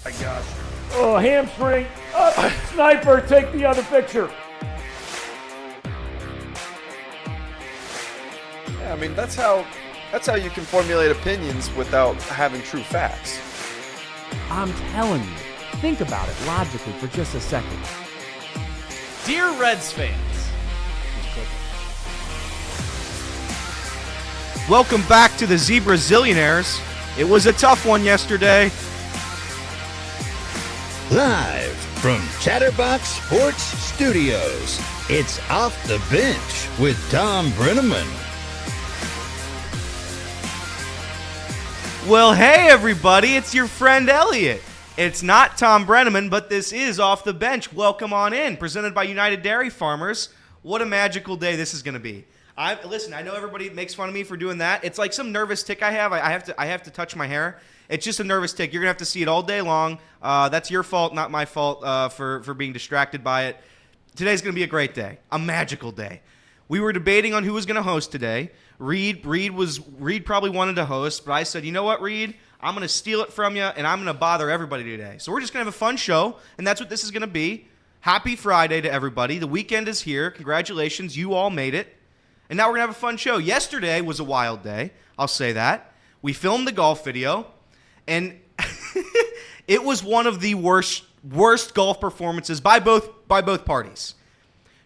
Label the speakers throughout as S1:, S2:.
S1: My gosh.
S2: Oh, hamstring. Up, sniper, take the other picture.
S1: Yeah, I mean, that's how you can formulate opinions without having true facts.
S3: I'm telling you, think about it logically for just a second.
S4: Dear Reds fans, welcome back to the Zebra Zillionaires. It was a tough one yesterday.
S5: Live from Chatterbox Sports Studios, it's Off the Bench with Tom Brenneman.
S4: Well, hey everybody, it's your friend Elliot. It's not Tom Brenneman, but this is Off the Bench. Welcome on in, presented by United Dairy Farmers. What a magical day this is going to be. Listen, I know everybody makes fun of me for doing that. It's like some nervous tick I have. I have to touch my hair. It's just a nervous tick. You're going to have to see it all day long. That's your fault, not my fault for being distracted by it. Today's going to be a great day, a magical day. We were debating on who was going to host today. Reed probably wanted to host, but I said, you know what, Reed? I'm going to steal it from you, and I'm going to bother everybody today. So we're just going to have a fun show, and that's what this is going to be. Happy Friday to everybody. The weekend is here. Congratulations. You all made it. And now we're going to have a fun show. Yesterday was a wild day. I'll say that. We filmed the golf video, and it was one of the worst golf performances by both parties.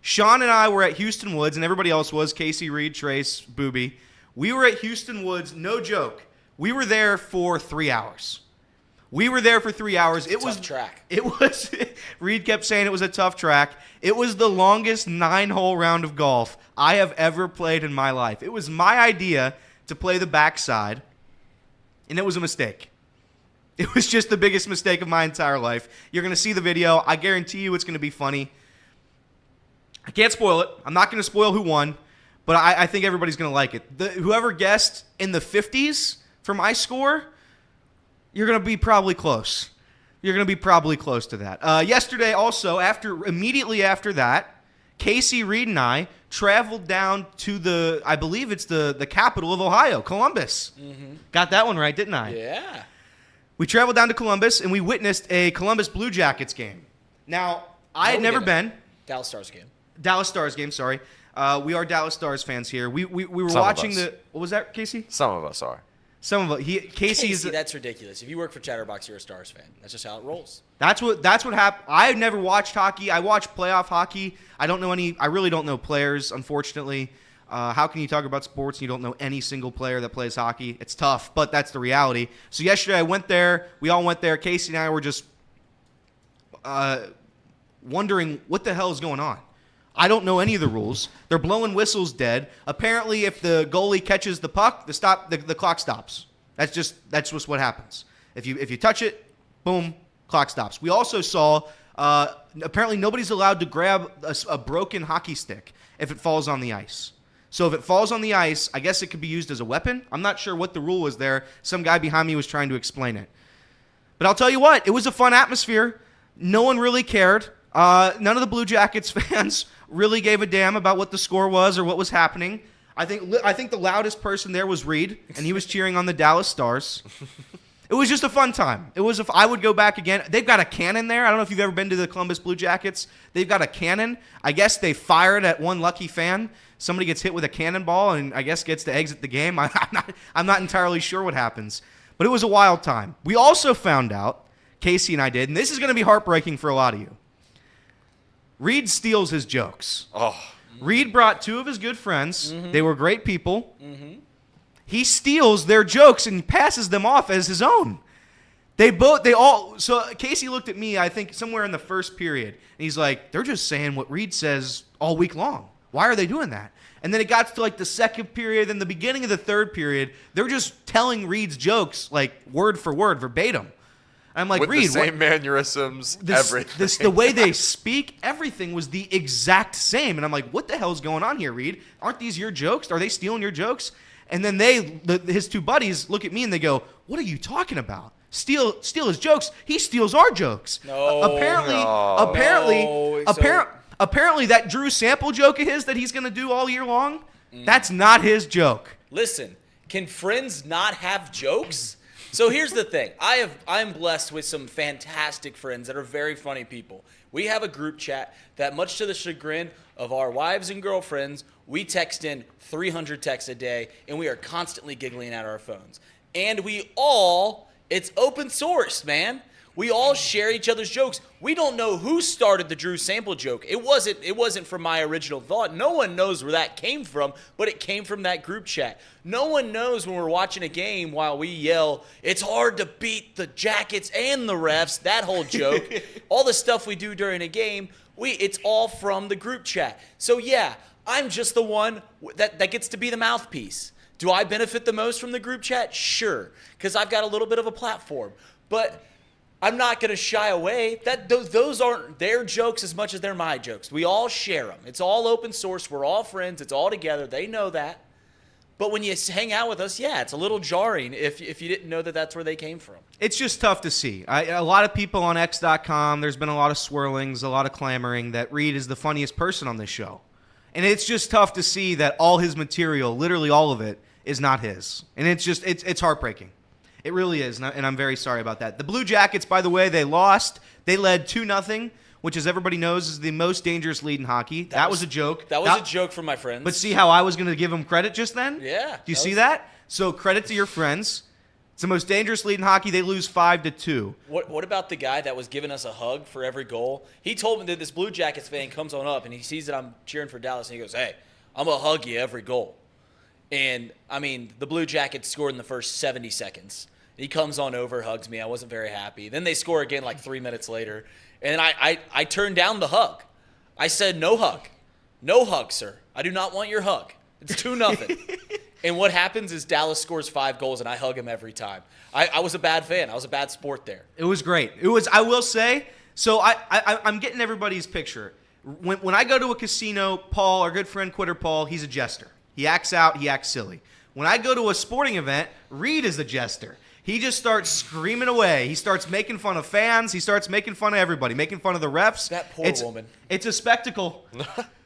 S4: Sean and I were at Houston Woods, and everybody else was, Casey, Reed, Trace, Booby. We were at Houston Woods, no joke. We were there for 3 hours. It was
S6: tough track.
S4: It was, Reed kept saying it was a tough track. It was the longest 9-hole round of golf I have ever played in my life. It was my idea to play the backside, and it was a mistake. It was just the biggest mistake of my entire life. You're going to see the video. I guarantee you it's going to be funny. I can't spoil it. I'm not going to spoil who won, but I think everybody's going to like it. Whoever guessed in the 50s for my score, you're going to be probably close. You're going to be probably close to that. Yesterday also, immediately after that, Casey, Reed, and I traveled down to I believe it's the capital of Ohio, Columbus. Mm-hmm. Got that one right, didn't I?
S6: Yeah.
S4: We traveled down to Columbus, and we witnessed a Columbus Blue Jackets game. Now, I had never been.
S6: Dallas Stars game.
S4: Dallas Stars game, sorry. We are Dallas Stars fans here. We were watching the... What was that, Casey?
S1: Some of us are.
S4: Some of us. Casey is...
S6: That's ridiculous. If you work for Chatterbox, you're a Stars fan. That's just how it rolls.
S4: That's what happened. I've never watched hockey. I watch playoff hockey. I really don't know players, unfortunately. How can you talk about sports and you don't know any single player that plays hockey? It's tough, but that's the reality. So yesterday I went there. We all went there. Casey and I were just wondering what the hell is going on. I don't know any of the rules. They're blowing whistles dead. Apparently, if the goalie catches the puck, the clock stops. That's just what happens. If you touch it, boom, clock stops. We also saw apparently nobody's allowed to grab a broken hockey stick if it falls on the ice. So if it falls on the ice, I guess it could be used as a weapon. I'm not sure what the rule is there. Some guy behind me was trying to explain it. But I'll tell you what, it was a fun atmosphere. No one really cared. None of the Blue Jackets fans really gave a damn about what the score was or what was happening. I think the loudest person there was Reed, and he was cheering on the Dallas Stars. It was just a fun time. I would go back again. They've got a cannon there. I don't know if you've ever been to the Columbus Blue Jackets. They've got a cannon. I guess they fire it at one lucky fan. Somebody gets hit with a cannonball and I guess gets to exit the game. I'm not entirely sure what happens. But it was a wild time. We also found out, Casey and I did, and this is going to be heartbreaking for a lot of you. Reed steals his jokes. Oh. Reed brought two of his good friends. Mm-hmm. They were great people. Mm-hmm. He steals their jokes and passes them off as his own. So Casey looked at me, I think, somewhere in the first period, and he's like, they're just saying what Reed says all week long. Why are they doing that? And then it got to like the second period, then the beginning of the third period, they're just telling Reed's jokes like word for word, verbatim. I'm like,
S1: with
S4: Reed,
S1: the same mannerisms, everything.
S4: The way they speak, everything was the exact same. And I'm like, what the hell is going on here, Reed? Aren't these your jokes? Are they stealing your jokes? And then his two buddies look at me and they go, what are you talking about? Steal his jokes. He steals our jokes. Apparently that Drew Sample joke of his that he's going to do all year long, that's not his joke.
S6: Listen, can friends not have jokes? So here's the thing. I'm blessed with some fantastic friends that are very funny people. We have a group chat that, much to the chagrin of our wives and girlfriends, we text in 300 texts a day, and we are constantly giggling at our phones. And it's open source, man. We all share each other's jokes. We don't know who started the Drew Sample joke. It wasn't from my original thought. No one knows where that came from, but it came from that group chat. No one knows when we're watching a game while we yell, "It's hard to beat the Jackets and the refs," that whole joke. All the stuff we do during a game, it's all from the group chat. So yeah, I'm just the one that gets to be the mouthpiece. Do I benefit the most from the group chat? Sure, because I've got a little bit of a platform. But I'm not going to shy away. Those aren't their jokes as much as they're my jokes. We all share them. It's all open source. We're all friends. It's all together. They know that. But when you hang out with us, yeah, it's a little jarring if you didn't know that that's where they came from.
S4: It's just tough to see. A lot of people on X.com, there's been a lot of swirlings, a lot of clamoring that Reed is the funniest person on this show. And it's just tough to see that all his material, literally all of it, is not his. And it's heartbreaking. It really is, and I'm very sorry about that. The Blue Jackets, by the way, they lost. They led 2-0, which, as everybody knows, is the most dangerous lead in hockey. That was a joke.
S6: That was a joke from my friends.
S4: But see how I was going to give them credit just then?
S6: Yeah.
S4: Do you see that? So credit to your friends. It's the most dangerous lead in hockey. They lose 5-2.
S6: What about the guy that was giving us a hug for every goal? He told me that this Blue Jackets fan comes on up, and he sees that I'm cheering for Dallas, and he goes, "Hey, I'm going to hug you every goal." And, I mean, the Blue Jackets scored in the first 70 seconds. He comes on over, hugs me. I wasn't very happy. Then they score again like 3 minutes later. And I turned down the hug. I said, "No hug. No hug, sir. I do not want your hug. It's 2-0. And what happens is Dallas scores 5 goals, and I hug him every time. I was a bad fan. I was a bad sport there.
S4: It was great. I will say, so I'm getting everybody's picture. When I go to a casino, Paul, our good friend Quitter Paul, he's a jester. He acts out. He acts silly. When I go to a sporting event, Reed is a jester. He just starts screaming away. He starts making fun of fans. He starts making fun of everybody, making fun of the refs.
S6: That poor woman.
S4: It's a spectacle.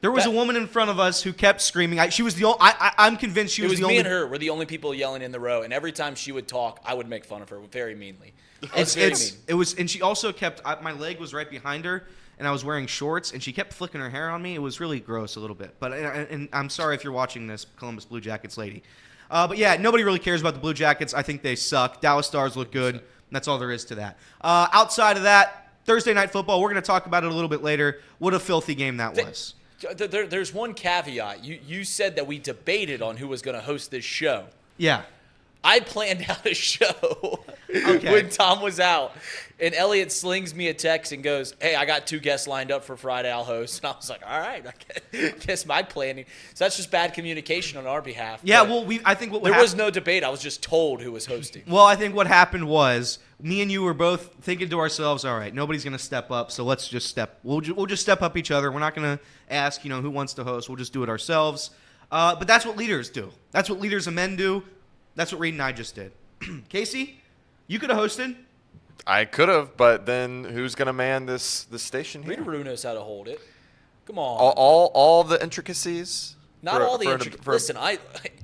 S4: There was a woman in front of us who kept screaming. She was the only. I'm convinced she was the only.
S6: Me and her were the only people yelling in the row, and every time she would talk, I would make fun of her very meanly.
S4: It was, and she also kept. My leg was right behind her, and I was wearing shorts, and she kept flicking her hair on me. It was really gross a little bit. But and I'm sorry if you're watching this, Columbus Blue Jackets lady. But yeah, nobody really cares about the Blue Jackets. I think they suck. Dallas Stars look good. That's all there is to that. Outside of that, Thursday Night Football, we're going to talk about it a little bit later. What a filthy game that was.
S6: There's one caveat. You said that we debated on who was going to host this show.
S4: Yeah.
S6: I planned out a show when Tom was out, and Elliot slings me a text and goes, "Hey, I got 2 guests lined up for Friday. I'll host." And I was like, "All right, I guess my planning." So that's just bad communication on our behalf.
S4: Yeah,
S6: but
S4: well, I think
S6: there was no debate. I was just told who was hosting.
S4: Well, I think what happened was me and you were both thinking to ourselves, "All right, nobody's going to step up, so let's just we'll just step up each other. We're not going to ask, who wants to host. We'll just do it ourselves." But that's what leaders do. That's what leaders of men do. That's what Reed and I just did. Casey, you could have hosted.
S1: I could have, but then who's going to man this station here?
S6: Reed knows how to hold it. Come on.
S1: All the intricacies?
S6: Not all the intricacies.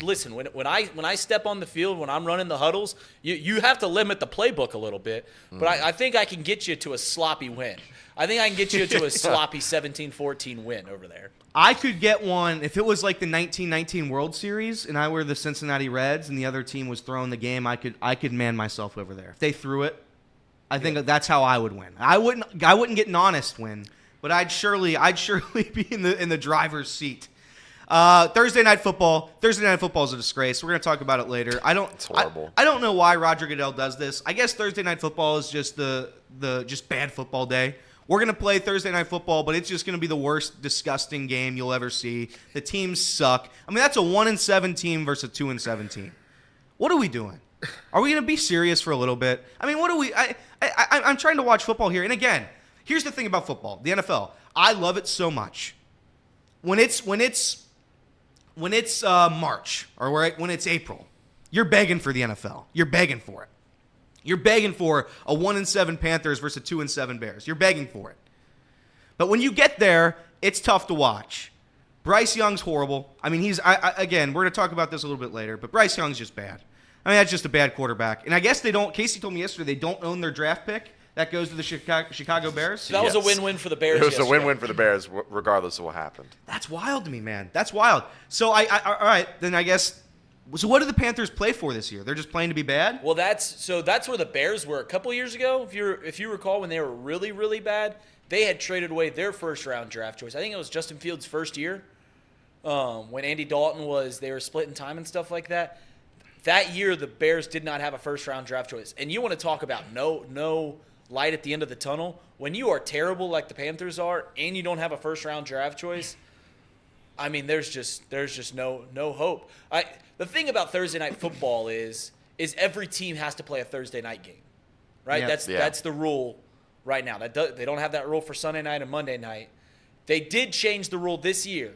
S6: Listen. When I step on the field, when I'm running the huddles, you have to limit the playbook a little bit. But I think I can get you to a sloppy win. I think I can get you to a sloppy 17-14 win over there.
S4: I could get one if it was like the 1919 World Series and I were the Cincinnati Reds and the other team was throwing the game. I could man myself over there. If they threw it, I think that's how I would win. I wouldn't get an honest win, but I'd surely be in the driver's seat. Thursday Night Football. Thursday Night Football is a disgrace. We're going to talk about it later.
S1: It's horrible.
S4: I don't know why Roger Goodell does this. I guess Thursday Night Football is just the bad football day. We're going to play Thursday Night Football, but it's just going to be the worst, disgusting game you'll ever see. The teams suck. I mean, that's a 1-7 team versus a 2-7 team. What are we doing? Are we going to be serious for a little bit? I mean, what are we? I'm trying to watch football here. And again, here's the thing about football, the NFL. I love it so much. When it's March or when it's April, you're begging for the NFL. You're begging for it. You're begging for a 1-7 Panthers versus a 2-7 Bears. You're begging for it. But when you get there, it's tough to watch. Bryce Young's horrible. I mean, again, we're going to talk about this a little bit later, but Bryce Young's just bad. I mean, that's just a bad quarterback. And I guess they don't. Casey told me yesterday they don't own their draft pick. That goes to the Chicago Bears.
S6: So that was a win-win for the Bears.
S1: It was
S6: yesterday.
S1: a win-win for the Bears, regardless of what happened.
S4: That's wild to me, man. That's wild. So all right, then I guess. So what do the Panthers play for this year? They're just playing to be bad?
S6: Well, that's where the Bears were a couple years ago. If you recall, when they were really, really bad, they had traded away their first-round draft choice. I think it was Justin Fields' first year when Andy Dalton they were splitting time and stuff like that. That year, the Bears did not have a first-round draft choice. And you want to talk about no light at the end of the tunnel. When you are terrible like the Panthers are and you don't have a first-round draft choice, I mean, there's just no hope. The thing about Thursday night football is every team has to play a Thursday night game, right?
S4: Yeah.
S6: That's the rule right now. They don't have that rule for Sunday night and Monday night. They did change the rule this year,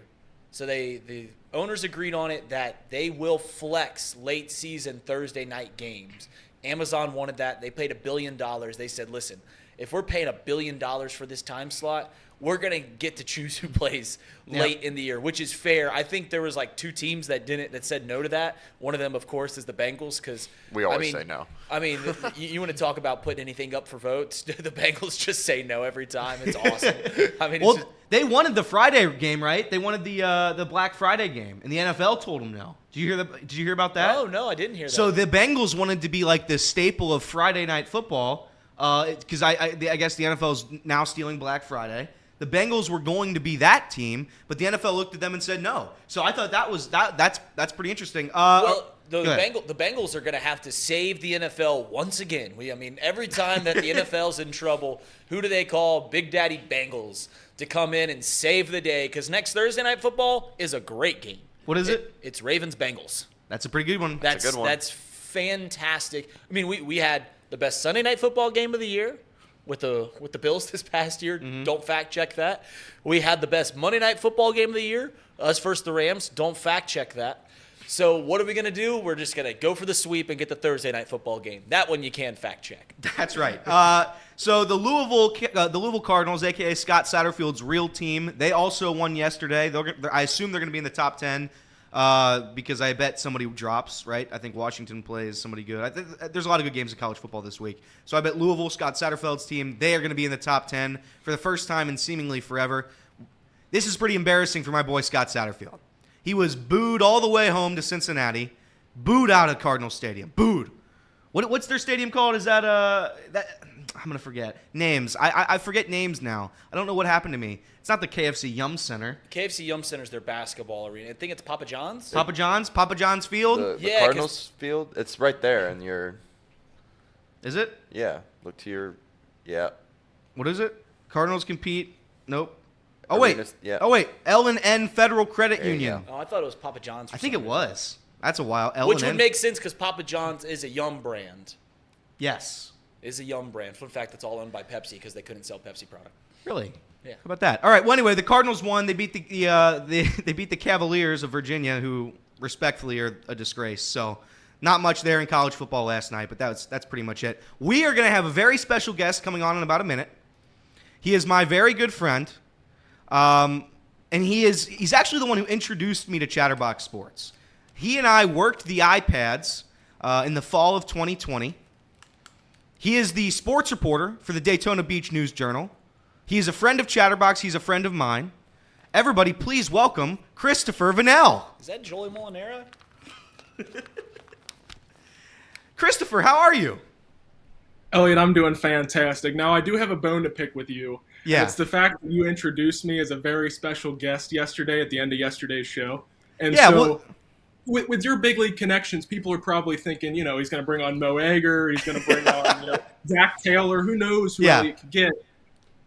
S6: so the owners agreed on it that they will flex late season Thursday night games. Amazon wanted that. They paid $1 billion. They said, listen, if we're paying $1 billion for this time slot, we're going to get to choose who plays late in the year, which is fair. I think there was like 2 teams that said no to that. One of them, of course, is the Bengals because
S1: We always say no.
S6: I mean, you want to talk about putting anything up for votes? The Bengals just say no every time. It's awesome. I mean,
S4: Well, they wanted the Friday game, right? They wanted the Black Friday game, and the NFL told them no. Did you hear about that?
S6: oh no, I didn't hear that.
S4: So the Bengals wanted to be like the staple of Friday night football because I guess the NFL is now stealing Black Friday. The Bengals were going to be that team, but the NFL looked at them and said no. So I thought that's pretty interesting.
S6: The Bengals are going to have to save the NFL once again. I mean, every time that the NFL's in trouble, who do they call? Big Daddy Bengals to come in and save the day because next Thursday Night Football is a great game.
S4: What is it?
S6: It's Ravens-Bengals.
S4: That's a pretty good one.
S6: That's
S1: a good one.
S6: That's fantastic. I mean, we had the best Sunday Night Football game of the year with the Bills this past year.
S4: Mm-hmm.
S6: Don't fact check that. We had the best Monday Night Football game of the year, us versus the Rams. Don't fact check that. So what are we going to do? We're just going to go for the sweep and get the Thursday Night Football game. That one you can fact check.
S4: That's right. So the Louisville Cardinals, a.k.a. Scott Satterfield's real team, they also won yesterday. I assume they're going to be in the top 10 because I bet somebody drops, right? I think Washington plays somebody good. There's a lot of good games in college football this week. So I bet Louisville, Scott Satterfield's team, they are going to be in the top 10 for the first time in seemingly forever. This is pretty embarrassing for my boy Scott Satterfield. He was booed all the way home to Cincinnati, booed out of Cardinal Stadium, booed. What's their stadium called? Is that I'm gonna forget names. I forget names now. I don't know what happened to me. It's not the KFC Yum Center.
S6: KFC Yum Center is their basketball arena. I think it's Papa John's.
S4: Papa John's Field.
S1: The
S6: Yeah,
S1: Cardinals field, it's right there, and
S4: Is it?
S1: look to your,
S4: What is it? Cardinals compete. Nope. Oh wait.
S1: Arenas, yeah.
S4: Oh wait. L&N Federal Credit
S1: There you
S4: Union.
S1: go.
S6: Oh, I thought it was Papa John's. For
S4: I think
S6: some
S4: it
S6: reason.
S4: was. That's a while.
S6: Which
S4: L&N.
S6: would make sense because Papa John's is a Yum brand.
S4: Yes.
S6: Is a Yum brand. Fun fact, it's all owned by Pepsi because they couldn't sell Pepsi product.
S4: Really?
S6: Yeah.
S4: How about that? All right. Well, anyway, the Cardinals won. They beat they beat the Cavaliers of Virginia, who respectfully are a disgrace. So, not much there in college football last night, but that's pretty much it. We are going to have a very special guest coming on in about a minute. He is my very good friend, and he's actually the one who introduced me to Chatterbox Sports. He and I worked the iPads in the fall of 2020. He is the sports reporter for the Daytona Beach News Journal. He is a friend of Chatterbox. He's a friend of mine. Everybody, please welcome Christopher Vinel.
S6: Is that Joey Molinaro?
S4: Christopher, how are you?
S7: Elliot, I'm doing fantastic. Now, I do have a bone to pick with you.
S4: Yeah.
S7: It's the fact that you introduced me as a very special guest yesterday at the end of yesterday's show. And
S4: Yeah,
S7: so,
S4: well-
S7: with your big league connections, people are probably thinking, he's going to bring on Mo Egger, he's going to bring on Zach Taylor, who knows who
S4: Yeah.
S7: he could get.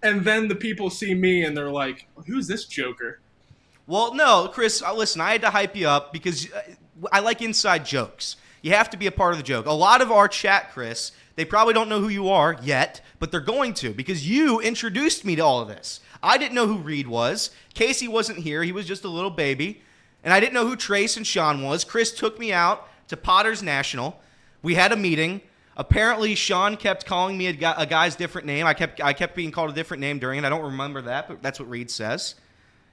S7: And then the people see me and they're like, who's this joker?
S4: Well, no, Chris, listen, I had to hype you up because I like inside jokes. You have to be a part of the joke. A lot of our chat, Chris, they probably don't know who you are yet, but they're going to because you introduced me to all of this. I didn't know who Reed was. Casey wasn't here. He was just a little baby. And I didn't know who Trace and Sean was. Chris took me out to Potter's National. We had a meeting. Apparently, Sean kept calling me a guy's different name. I kept being called a different name during it. I don't remember that, but that's what Reed says.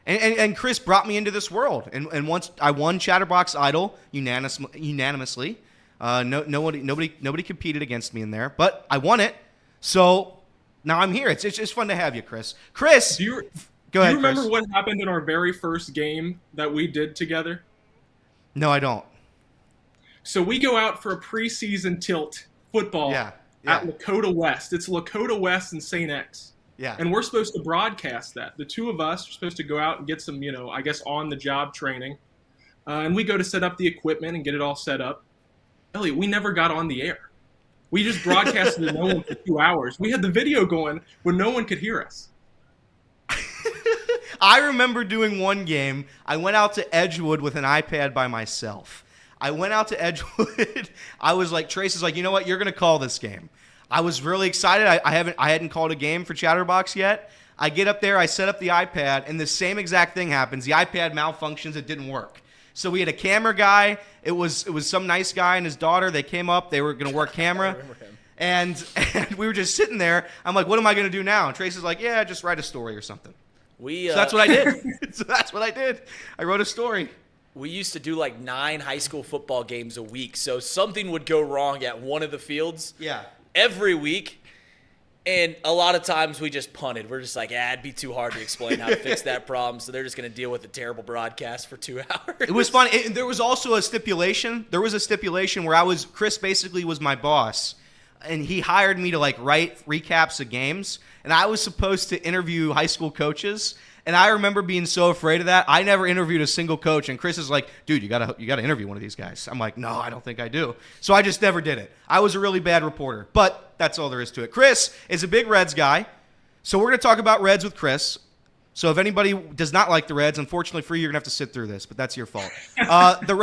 S4: And Chris brought me into this world. And once I won Chatterbox Idol unanimously, Nobody competed against me in there, but I won it. So now I'm here. It's just fun to have you, Chris. Chris, go ahead.
S7: Do you remember
S4: Chris.
S7: what happened in our very first game that we did together?
S4: No, I don't.
S7: So we go out for a preseason tilt football
S4: Yeah.
S7: at Lakota West. It's Lakota West and St. X.
S4: Yeah.
S7: And we're supposed to broadcast that. The two of us are supposed to go out and get some, I guess, on-the-job training. And we go to set up the equipment and get it all set up. Elliot, we never got on the air. We just broadcasted to no one for 2 hours. We had the video going when no one could hear us.
S4: I remember doing one game. I went out to Edgewood with an iPad by myself. I went out to Edgewood. I was like, Trace is like, you know what? You're going to call this game. I was really excited. I hadn't called a game for Chatterbox yet. I get up there. I set up the iPad, and the same exact thing happens. The iPad malfunctions. It didn't work. So we had a camera guy. It was some nice guy and his daughter. They came up. They were going to work camera. And we were just sitting there. I'm like, what am I going to do now? And Trace is like, yeah, just write a story or something. So that's what I did. I wrote a story.
S6: We used to do like 9 high school football games a week. So something would go wrong at one of the fields every week. And a lot of times we just punted. We're just like, it'd be too hard to explain how to fix that problem. So they're just going to deal with a terrible broadcast for 2 hours.
S4: It was fun. There was also a stipulation. There was a stipulation where Chris basically was my boss. And he hired me to like write recaps of games. And I was supposed to interview high school coaches. And I remember being so afraid of that. I never interviewed a single coach. And Chris is like, dude, you gotta interview one of these guys. I'm like, no, I don't think I do. So I just never did it. I was a really bad reporter. But that's all there is to it. Chris is a big Reds guy. So we're going to talk about Reds with Chris. So if anybody does not like the Reds, unfortunately for you, you're going to have to sit through this. But that's your fault. The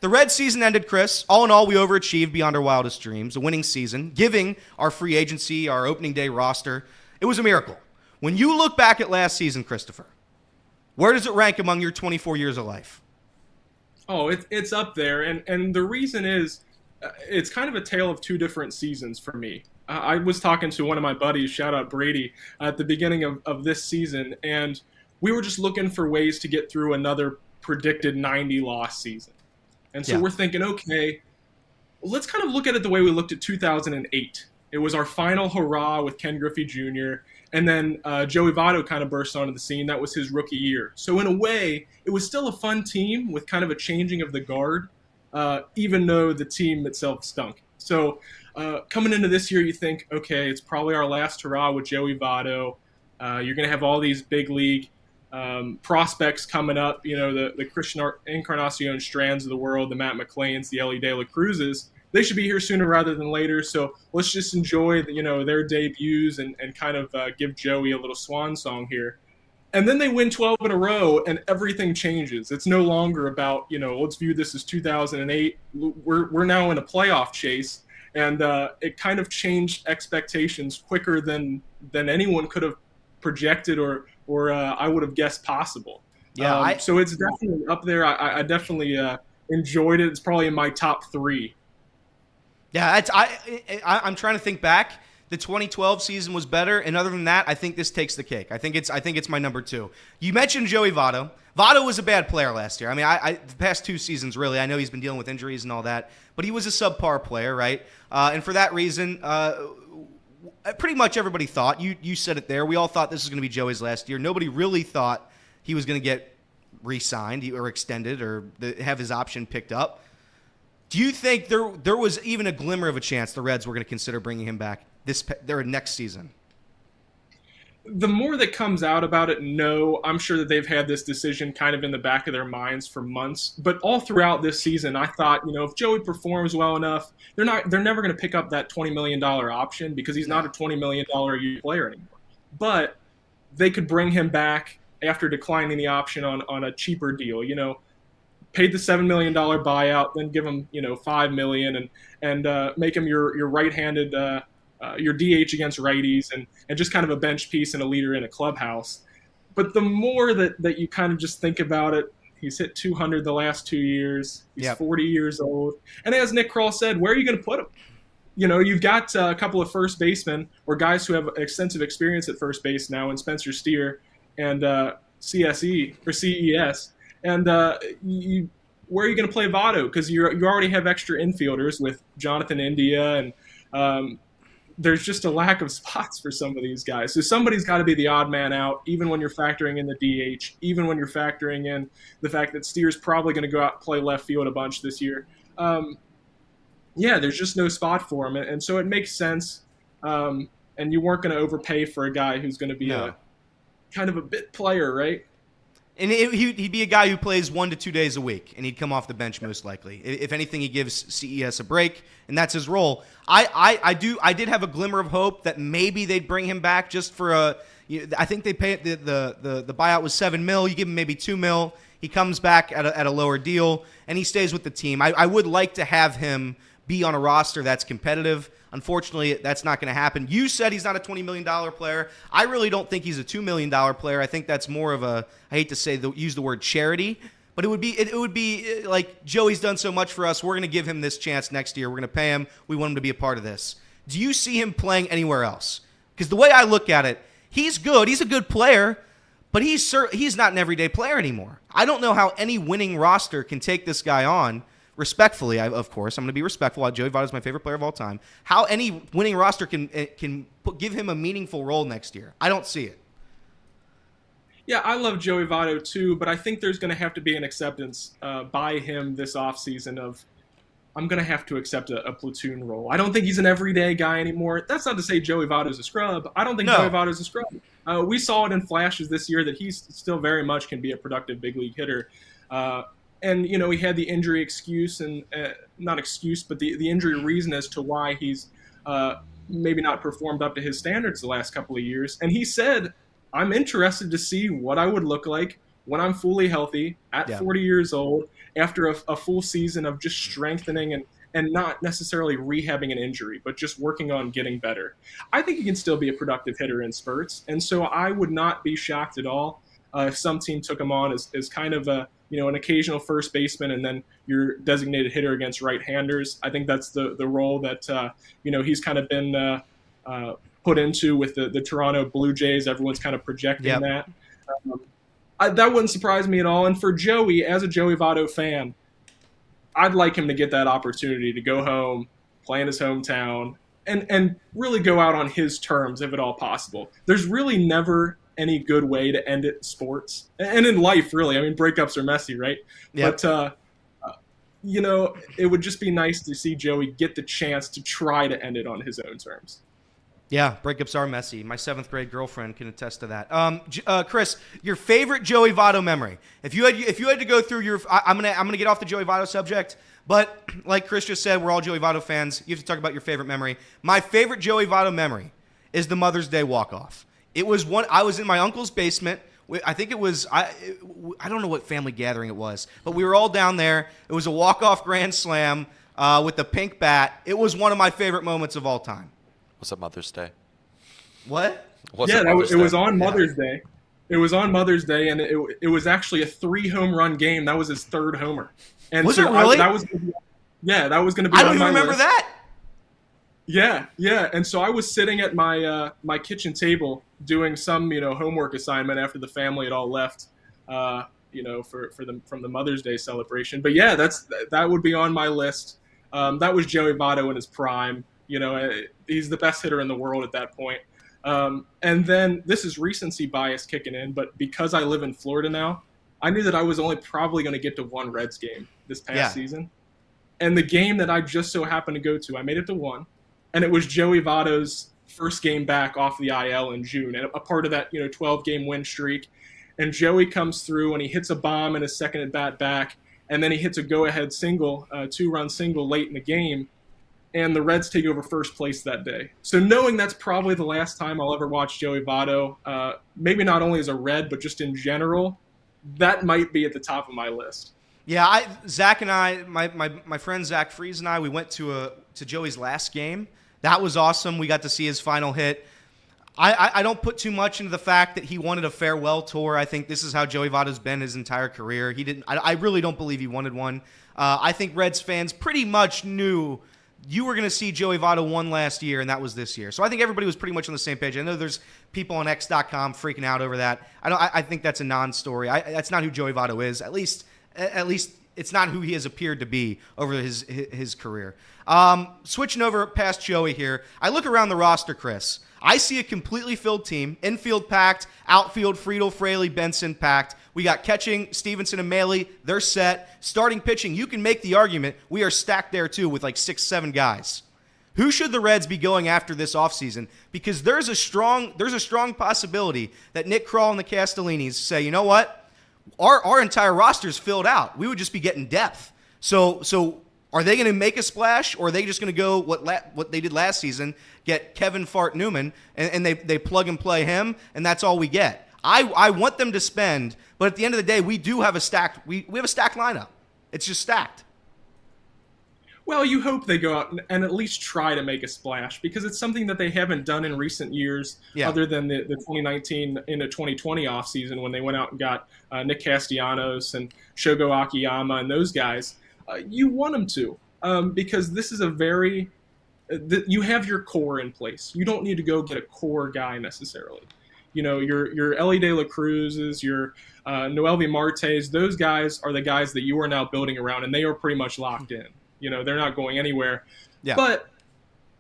S4: Reds season ended, Chris. All in all, we overachieved beyond our wildest dreams. A winning season, giving our free agency, our opening day roster. It was a miracle. When you look back at last season, Christopher, where does it rank among your 24 years of life?
S7: Oh, it's up there. And the reason is it's kind of a tale of two different seasons for me. I was talking to one of my buddies, shout out Brady, at the beginning of this season, and we were just looking for ways to get through another predicted 90-loss season. And so we're thinking, okay, let's kind of look at it the way we looked at 2008. It was our final hurrah with Ken Griffey Jr., and then Joey Votto kind of burst onto the scene. That was his rookie year. So in a way, it was still a fun team with kind of a changing of the guard, even though the team itself stunk. So coming into this year, you think, okay, it's probably our last hurrah with Joey Votto. You're going to have all these big league prospects coming up, the Christian Encarnacion Strands of the world, the Matt McClains, the Ellie De La Cruzes. They should be here sooner rather than later. So let's just enjoy, their debuts and kind of give Joey a little swan song here. And then they win 12 in a row, and everything changes. It's no longer about, let's view this as 2008. We're now in a playoff chase, and it kind of changed expectations quicker than anyone could have projected or I would have guessed possible.
S4: Yeah.
S7: So it's definitely up there. I definitely enjoyed it. It's probably in my top 3.
S4: Yeah, I'm trying to think back. The 2012 season was better, and other than that, I think this takes the cake. I think it's my number 2. You mentioned Joey Votto. Votto was a bad player last year. I mean, the past 2 seasons, really. I know he's been dealing with injuries and all that, but he was a subpar player, right? And for that reason, pretty much everybody thought, you said it there, we all thought this was going to be Joey's last year. Nobody really thought he was going to get re-signed or extended or have his option picked up. Do you think there was even a glimmer of a chance the Reds were going to consider bringing him back their next season?
S7: The more that comes out about it, no. I'm sure that they've had this decision kind of in the back of their minds for months. But all throughout this season, I thought, if Joey performs well enough, they're never going to pick up that $20 million option because he's not a $20 million a year player anymore. But they could bring him back after declining the option on a cheaper deal. Paid the $7 million buyout, then give him $5 million and make him your right-handed your DH against righties and just kind of a bench piece and a leader in a clubhouse. But the more that you kind of just think about it, he's hit 200 the last 2 years. He's 40 years old, and as Nick Kroll said, where are you going to put him? You've got a couple of first basemen or guys who have extensive experience at first base now, in Spencer Steer and CES. And where are you going to play Votto? Because you already have extra infielders with Jonathan India, and there's just a lack of spots for some of these guys. So somebody's got to be the odd man out, even when you're factoring in the DH, even when you're factoring in the fact that Steer's probably going to go out and play left field a bunch this year. There's just no spot for him. And so it makes sense. And you weren't going to overpay for a guy who's going to be a kind of a bit player, right?
S4: And he'd be a guy who plays 1 to 2 days a week, and he'd come off the bench most likely. If anything, he gives CES a break, and that's his role. I did have a glimmer of hope that maybe they'd bring him back just for a. I think they pay the buyout was $7 million. You give him maybe $2 million. He comes back at a lower deal, and he stays with the team. I would like to have him be on a roster that's competitive. Unfortunately, that's not going to happen. You said he's not a $20 million player. I really don't think he's a $2 million player. I think that's more of a, I hate to say use the word charity, but it would be like Joey's done so much for us. We're going to give him this chance next year. We're going to pay him. We want him to be a part of this. Do you see him playing anywhere else? Because the way I look at it, he's good. He's a good player, but he's not an everyday player anymore. I don't know how any winning roster can take this guy on. Respectfully, of course, I'm going to be respectful. Joey Votto is my favorite player of all time. How any winning roster can give him a meaningful role next year? I don't see it.
S7: Yeah, I love Joey Votto too, but I think there's going to have to be an acceptance by him this offseason of, I'm going to have to accept a platoon role. I don't think he's an everyday guy anymore. That's not to say Joey Votto's a scrub. I don't think Joey Votto's a scrub. We saw it in flashes this year that he's still very much can be a productive big league hitter. And, he had the injury excuse and not excuse, but the injury reason as to why he's maybe not performed up to his standards the last couple of years. And he said, I'm interested to see what I would look like when I'm fully healthy at 40 years old after a full season of just strengthening and not necessarily rehabbing an injury, but just working on getting better. I think he can still be a productive hitter in spurts. And so I would not be shocked at all if some team took him on as kind of an occasional first baseman and then your designated hitter against right-handers. I think that's the role that, he's kind of been put into with the Toronto Blue Jays. Everyone's kind of projecting that. That wouldn't surprise me at all. And for Joey, as a Joey Votto fan, I'd like him to get that opportunity to go home, play in his hometown, and really go out on his terms if at all possible. There's really never any good way to end it in sports and in life, really. I mean, breakups are messy, right? Yep. But, it would just be nice to see Joey get the chance to try to end it on his own terms.
S4: Yeah, breakups are messy. My 7th grade girlfriend can attest to that. Chris, your favorite Joey Votto memory. If you had to go through your, I'm gonna get off the Joey Votto subject, but like Chris just said, we're all Joey Votto fans. You have to talk about your favorite memory. My favorite Joey Votto memory is the Mother's Day walk-off. It was I was in my uncle's basement. I think it was, I don't know what family gathering it was, but we were all down there. It was a walk-off grand slam with the pink bat. It was one of my favorite moments of all time.
S1: Was it Mother's Day?
S4: What?
S7: It was on Mother's Day. It was on Mother's Day, and it was actually a 3-home run game. That was his 3rd homer. And
S4: was it really?
S7: That was going to be
S4: I
S7: on
S4: don't even
S7: my
S4: remember
S7: list.
S4: that.
S7: Yeah. And so I was sitting at my kitchen table doing some, homework assignment after the family had all left, from the Mother's Day celebration. But yeah, that would be on my list. That was Joey Votto in his prime. He's the best hitter in the world at that point. And then this is recency bias kicking in, but because I live in Florida now, I knew that I was only probably going to get to one Reds game this past season. And the game that I just so happened to go to, I made it to one. And it was Joey Votto's first game back off the IL in June, and a part of that 12-game win streak. And Joey comes through and he hits a bomb in his second at bat back, and then he hits a go-ahead single, 2-run single late in the game, and the Reds take over first place that day. So knowing that's probably the last time I'll ever watch Joey Votto, maybe not only as a Red, but just in general, that might be at the top of my list.
S4: Yeah, Zach and I, my friend Zach Freeze and I, we went to Joey's last game. That was awesome. We got to see his final hit. I don't put too much into the fact that he wanted a farewell tour. I think this is how Joey Votto's been his entire career. I really don't believe he wanted one. I think Reds fans pretty much knew you were going to see Joey Votto one last year, and that was this year. So I think everybody was pretty much on the same page. I know there's people on X.com freaking out over that. I think that's a non-story. That's not who Joey Votto is. At least it's not who he has appeared to be over his career. Switching over past Joey here, I look around the roster, Chris. I see a completely filled team, infield packed, outfield Friedel, Fraley, Benson packed. We got catching, Stevenson and Maley, they're set. Starting pitching, you can make the argument we are stacked there too with like 6-7 guys. Who should the Reds be going after this offseason? Because there's a strong possibility that Nick Kroll and the Castellinis say, you know what? Our entire roster's filled out. We would just be getting depth. So are they going to make a splash, or are they just going to go what they did last season, get Kevin Fart Newman, and they plug and play him, and that's all we get? I want them to spend, but at the end of the day, we do have a stacked we have a stacked lineup. It's just stacked.
S7: Well, you hope they go out and at least try to make a splash, because it's something that they haven't done in recent years, other than the 2019 into 2020 offseason when they went out and got Nick Castellanos and Shogo Akiyama and those guys. You want them to, because this is you have your core in place. You don't need to go get a core guy necessarily. You know, your Ellie De La Cruzes, your Noelvi Martes, those guys are the guys that you are now building around, and they are pretty much locked in. You know, they're not going anywhere. Yeah. But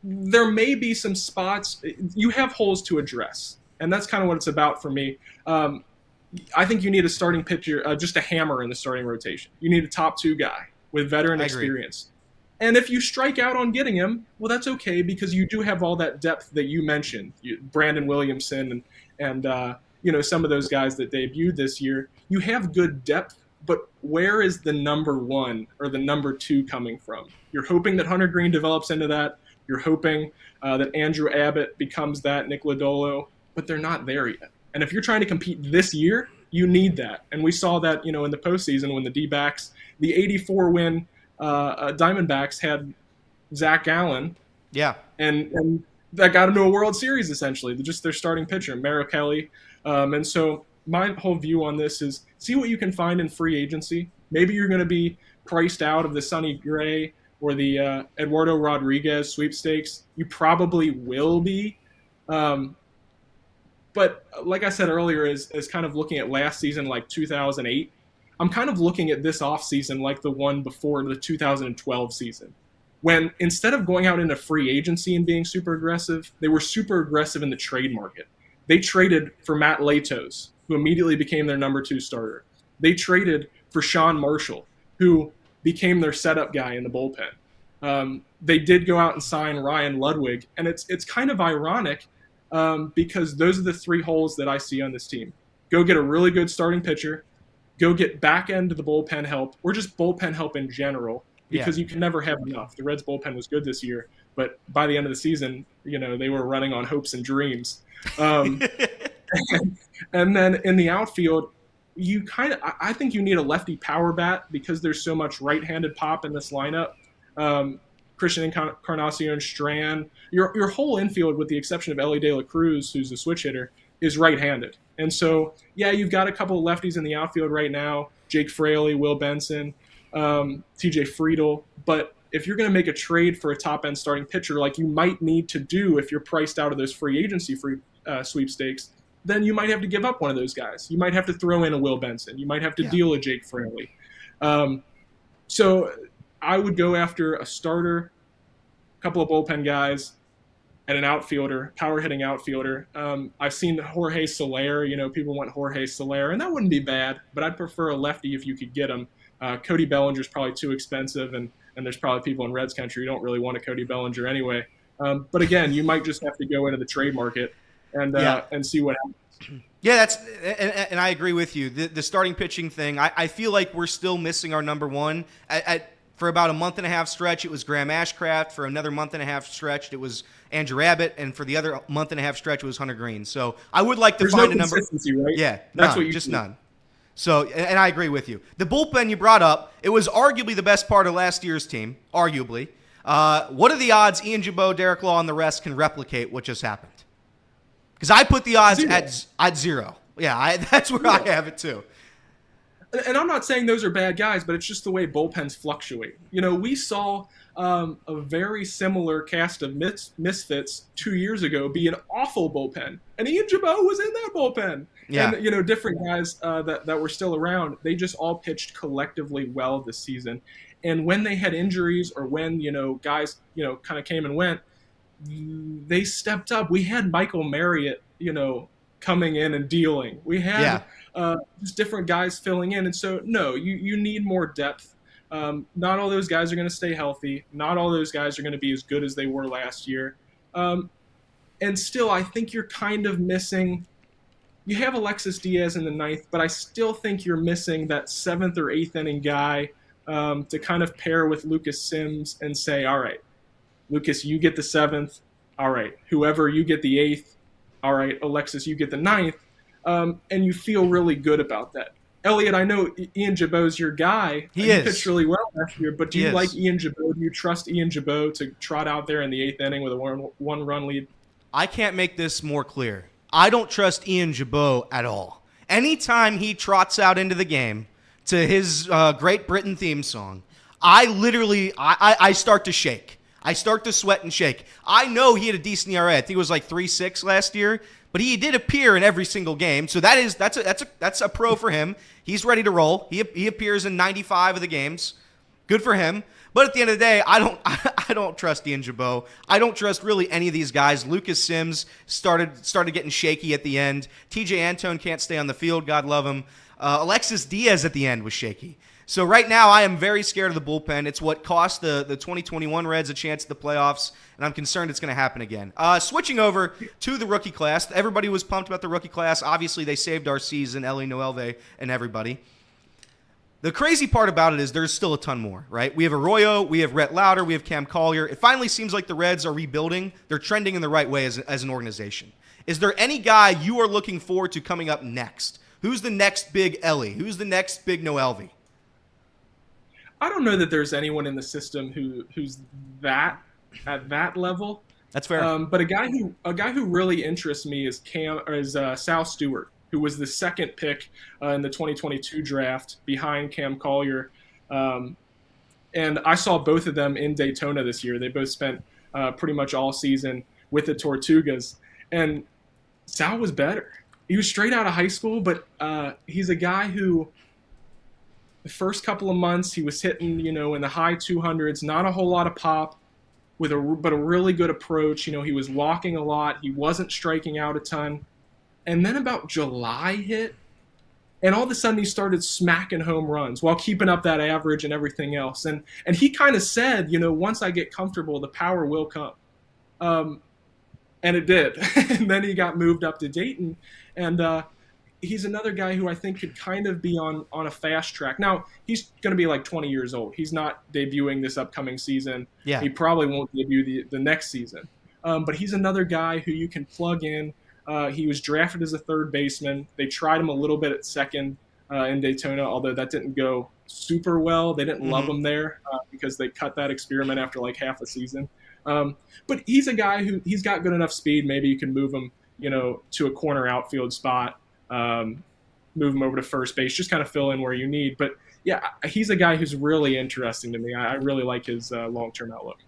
S7: there may be some spots. You have holes to address, and that's kind of what it's about for me. I think you need a starting pitcher, just a hammer in the starting rotation. You need a top 2 guy with veteran experience. And if you strike out on getting him, well, that's okay, because you do have all that depth that you mentioned. Brandon Williamson and some of those guys that debuted this year. You have good depth. But where is the number 1 or the number 2 coming from? You're hoping that Hunter Green develops into that. You're hoping that Andrew Abbott becomes that, Nick Lodolo, but they're not there yet. And if you're trying to compete this year, you need that. And we saw that, in the postseason when the D-backs, the 84-win Diamondbacks had Zach Gallen.
S4: Yeah.
S7: And that got them to a World Series, essentially. Just their starting pitcher, Merrill Kelly. And so my whole view on this is see what you can find in free agency. Maybe you're going to be priced out of the Sonny Gray or the Eduardo Rodriguez sweepstakes. You probably will be. But like I said earlier, as kind of looking at last season, like 2008, I'm kind of looking at this offseason like the one before the 2012 season, when instead of going out into free agency and being super aggressive, they were super aggressive in the trade market. They traded for Matt Latos, who immediately became their number 2 starter. They traded for Sean Marshall, who became their setup guy in the bullpen. They did go out and sign Ryan Ludwig, and it's kind of ironic because those are the 3 holes that I see on this team. Go get a really good starting pitcher, go get back end of the bullpen help, or just bullpen help in general, because you can never have enough. The Reds bullpen was good this year, but by the end of the season, they were running on hopes and dreams. And then in the outfield, I think you need a lefty power bat, because there's so much right-handed pop in this lineup. Christian Encarnacion Strand, your whole infield, with the exception of Ellie De La Cruz, who's a switch hitter, is right-handed. And so, you've got a couple of lefties in the outfield right now, Jake Fraley, Will Benson, TJ Friedel. But if you're going to make a trade for a top-end starting pitcher, like you might need to do if you're priced out of those free agency sweepstakes, then you might have to give up one of those guys. You might have to throw in a Will Benson. You might have to deal a Jake Fraley. So I would go after a starter, a couple of bullpen guys, and an outfielder, power-hitting outfielder. I've seen Jorge Soler. People want Jorge Soler, and that wouldn't be bad, but I'd prefer a lefty if you could get him. Cody Bellinger's probably too expensive, and there's probably people in Reds country who don't really want a Cody Bellinger anyway. But again, you might just have to go into the trade market and see what happens.
S4: Yeah, and I agree with you. The starting pitching thing, I feel like we're still missing our number 1. For about a month and a half stretch, it was Graham Ashcraft. For another month and a half stretch, it was Andrew Abbott. And for the other month and a half stretch, it was Hunter Green. So I would like to find a number.
S7: Right?
S4: Yeah,
S7: that's
S4: none,
S7: what you
S4: just
S7: need.
S4: none. So, and I agree with you. The bullpen you brought up, it was arguably the best part of last year's team, arguably. What are the odds Ian Jabot, Derek Law, and the rest can replicate what just happened? Because I put the odds at 0. Yeah, that's where I have it too.
S7: And I'm not saying those are bad guys, but it's just the way bullpens fluctuate. We saw a very similar cast of misfits 2 years ago be an awful bullpen. And Ian Jabot was in that bullpen.
S4: Yeah.
S7: And, different guys that were still around, they just all pitched collectively well this season. And when they had injuries or when, guys, kind of came and went, they stepped up. We had Michael Marriott, coming in and dealing. We had just different guys filling in. And so, no, you need more depth. Not all those guys are going to stay healthy. Not all those guys are going to be as good as they were last year. And still, I think you're kind of missing. You have Alexis Diaz in the ninth, but I still think you're missing that 7th or 8th inning guy to kind of pair with Lucas Sims and say, all right, Lucas, you get the 7th. All right, whoever, you get the 8th. All right, Alexis, you get the 9th. And you feel really good about that. Elliot, I know Ian Jabot's your guy.
S4: He is.
S7: Pitched really well last year, but do you
S4: He
S7: like
S4: is.
S7: Ian Jabot? Do you trust Ian Jabot to trot out there in the 8th inning with a one-run lead?
S4: I can't make this more clear. I don't trust Ian Jabot at all. Anytime he trots out into the game to his Great Britain theme song, I literally start to shake. I start to sweat and shake. I know he had a decent ERA. I think it was like 3.6 last year, but he did appear in every single game. So that's a pro for him. He's ready to roll. He appears in 95 of the games. Good for him. But at the end of the day, I don't trust Ian Jabot. I don't trust really any of these guys. Lucas Sims started getting shaky at the end. TJ Antone can't stay on the field. God love him. Alexis Diaz at the end was shaky. So right now, I am very scared of the bullpen. It's what cost the 2021 Reds a chance at the playoffs, and I'm concerned it's going to happen again. Switching over to the rookie class, everybody was pumped about the rookie class. Obviously, they saved our season, Ellie Noelve and everybody. The crazy part about it is there's still a ton more, right? We have Arroyo, we have Rhett Lauder, we have Cam Collier. It finally seems like the Reds are rebuilding. They're trending in the right way as an organization. Is there any guy you are looking forward to coming up next? Who's the next big Ellie? Who's the next big Noelve?
S7: I don't know that there's anyone in the system who's that at that level.
S4: That's fair.
S7: But a guy who really interests me is Sal Stewart, who was the second pick in the 2022 draft behind Cam Collier. And I saw both of them in Daytona this year. They both spent pretty much all season with the Tortugas. And Sal was better. He was straight out of high school, but he's a guy who the first couple of months he was hitting, in the high 200s, not a whole lot of pop, but a really good approach. He was walking a lot. He wasn't striking out a ton. And then about July hit, and all of a sudden he started smacking home runs while keeping up that average and everything else. And he kind of said, once I get comfortable, the power will come. And it did. And then he got moved up to Dayton. And he's another guy who I think could kind of be on a fast track. Now, he's going to be like 20 years old. He's not debuting this upcoming season.
S4: Yeah.
S7: He probably won't debut the next season. But he's another guy who you can plug in. He was drafted as a third baseman. They tried him a little bit at second in Daytona, although that didn't go super well. They didn't love him there because they cut that experiment after like half a season. But he's a guy who he's got good enough speed. Maybe you can move him, to a corner outfield spot. Move him over to first base, just kind of fill in where you need. But yeah, he's a guy who's really interesting to me. I really like his long-term outlook.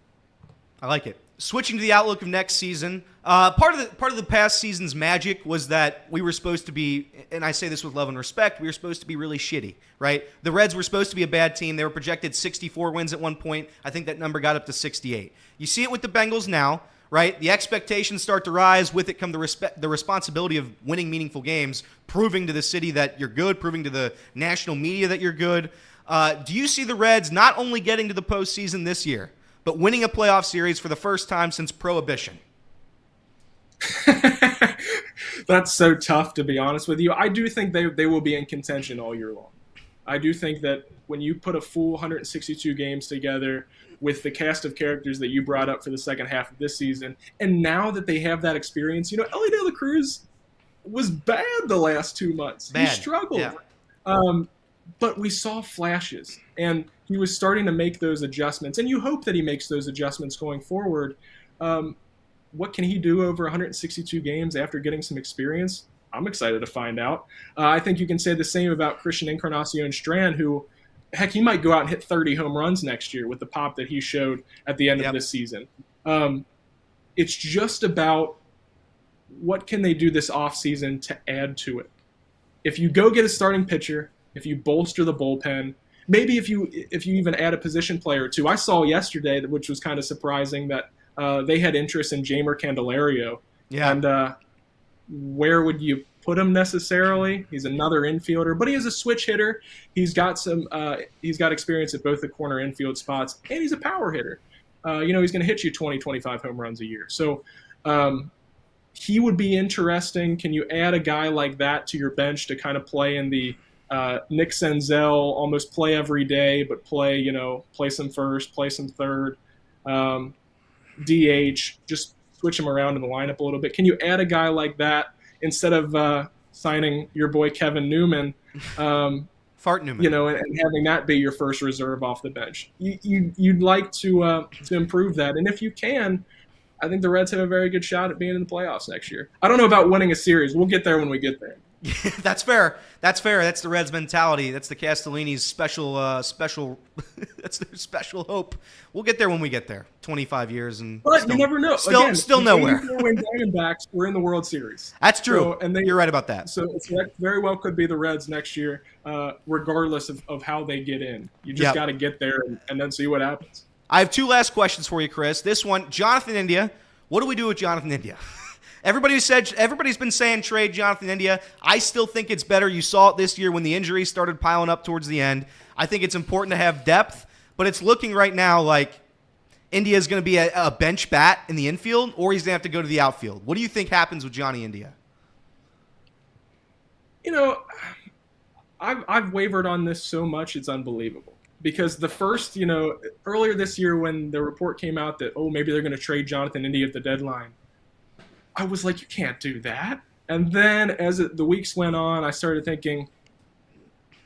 S4: I like it. Switching to the outlook of next season, part of the past season's magic was that we were supposed to be, and I say this with love and respect, we were supposed to be really shitty, right? The Reds were supposed to be a bad team. They were projected 64 wins at one point. I think that number got up to 68. You see it with the Bengals now, right? The expectations start to rise. With it come the responsibility of winning meaningful games, proving to the city that you're good, proving to the national media that you're good. Do you see the Reds not only getting to the postseason this year, but winning a playoff series for the first time since Prohibition?
S7: That's so tough, to be honest with you. I do think they will be in contention all year long. I do think that when you put a full 162 games together with the cast of characters that you brought up for the second half of this season, and now that they have that experience, Elliot De La Cruz was bad the last 2 months.
S4: Bad.
S7: He struggled.
S4: Yeah.
S7: But we saw flashes, and he was starting to make those adjustments, and you hope that he makes those adjustments going forward. What can he do over 162 games after getting some experience? I'm excited to find out. I think you can say the same about Christian Encarnacion Strand, who heck, he might go out and hit 30 home runs next year with the pop that he showed at the end of this season. It's just about what can they do this offseason to add to it. If you go get a starting pitcher, if you bolster the bullpen, maybe if you even add a position player or two. I saw yesterday, which was kind of surprising, that they had interest in Jamer Candelario.
S4: Yeah.
S7: And where would you put him necessarily? He's another infielder, but he is a switch hitter. He's got experience at both the corner infield spots, and he's a power hitter. He's going to hit you 20, 25 home runs a year. So he would be interesting. Can you add a guy like that to your bench to kind of play in the Nick Senzel, almost play every day, but play some first, play some third, DH, just switch him around in the lineup a little bit. Can you add a guy like that instead of signing your boy Kevin Newman,
S4: Fart Newman,
S7: and having that be your first reserve off the bench? You'd like to improve that, and if you can, I think the Reds have a very good shot at being in the playoffs next year. I don't know about winning a series. We'll get there when we get there.
S4: That's fair. That's the Reds mentality. That's the Castellini's special. That's their special hope. We'll get there when we get there. 25 years
S7: but you never know.
S4: Still nowhere.
S7: When Diamondbacks, we're in the World Series.
S4: That's true. You're right about that.
S7: So that very well could be the Reds next year, regardless of how they get in. You just got to get there and then see what happens.
S4: I have two last questions for you, Chris. This one, Jonathan India. What do we do with Jonathan India? Everybody's been saying trade Jonathan India. I still think it's better. You saw it this year when the injuries started piling up towards the end. I think it's important to have depth, but it's looking right now like India is going to be a bench bat in the infield, or he's going to have to go to the outfield. What do you think happens with Johnny India?
S7: I've wavered on this so much, it's unbelievable. Because the first, earlier this year when the report came out that, maybe they're going to trade Jonathan India at the deadline, I was like, you can't do that. And then as the weeks went on, I started thinking,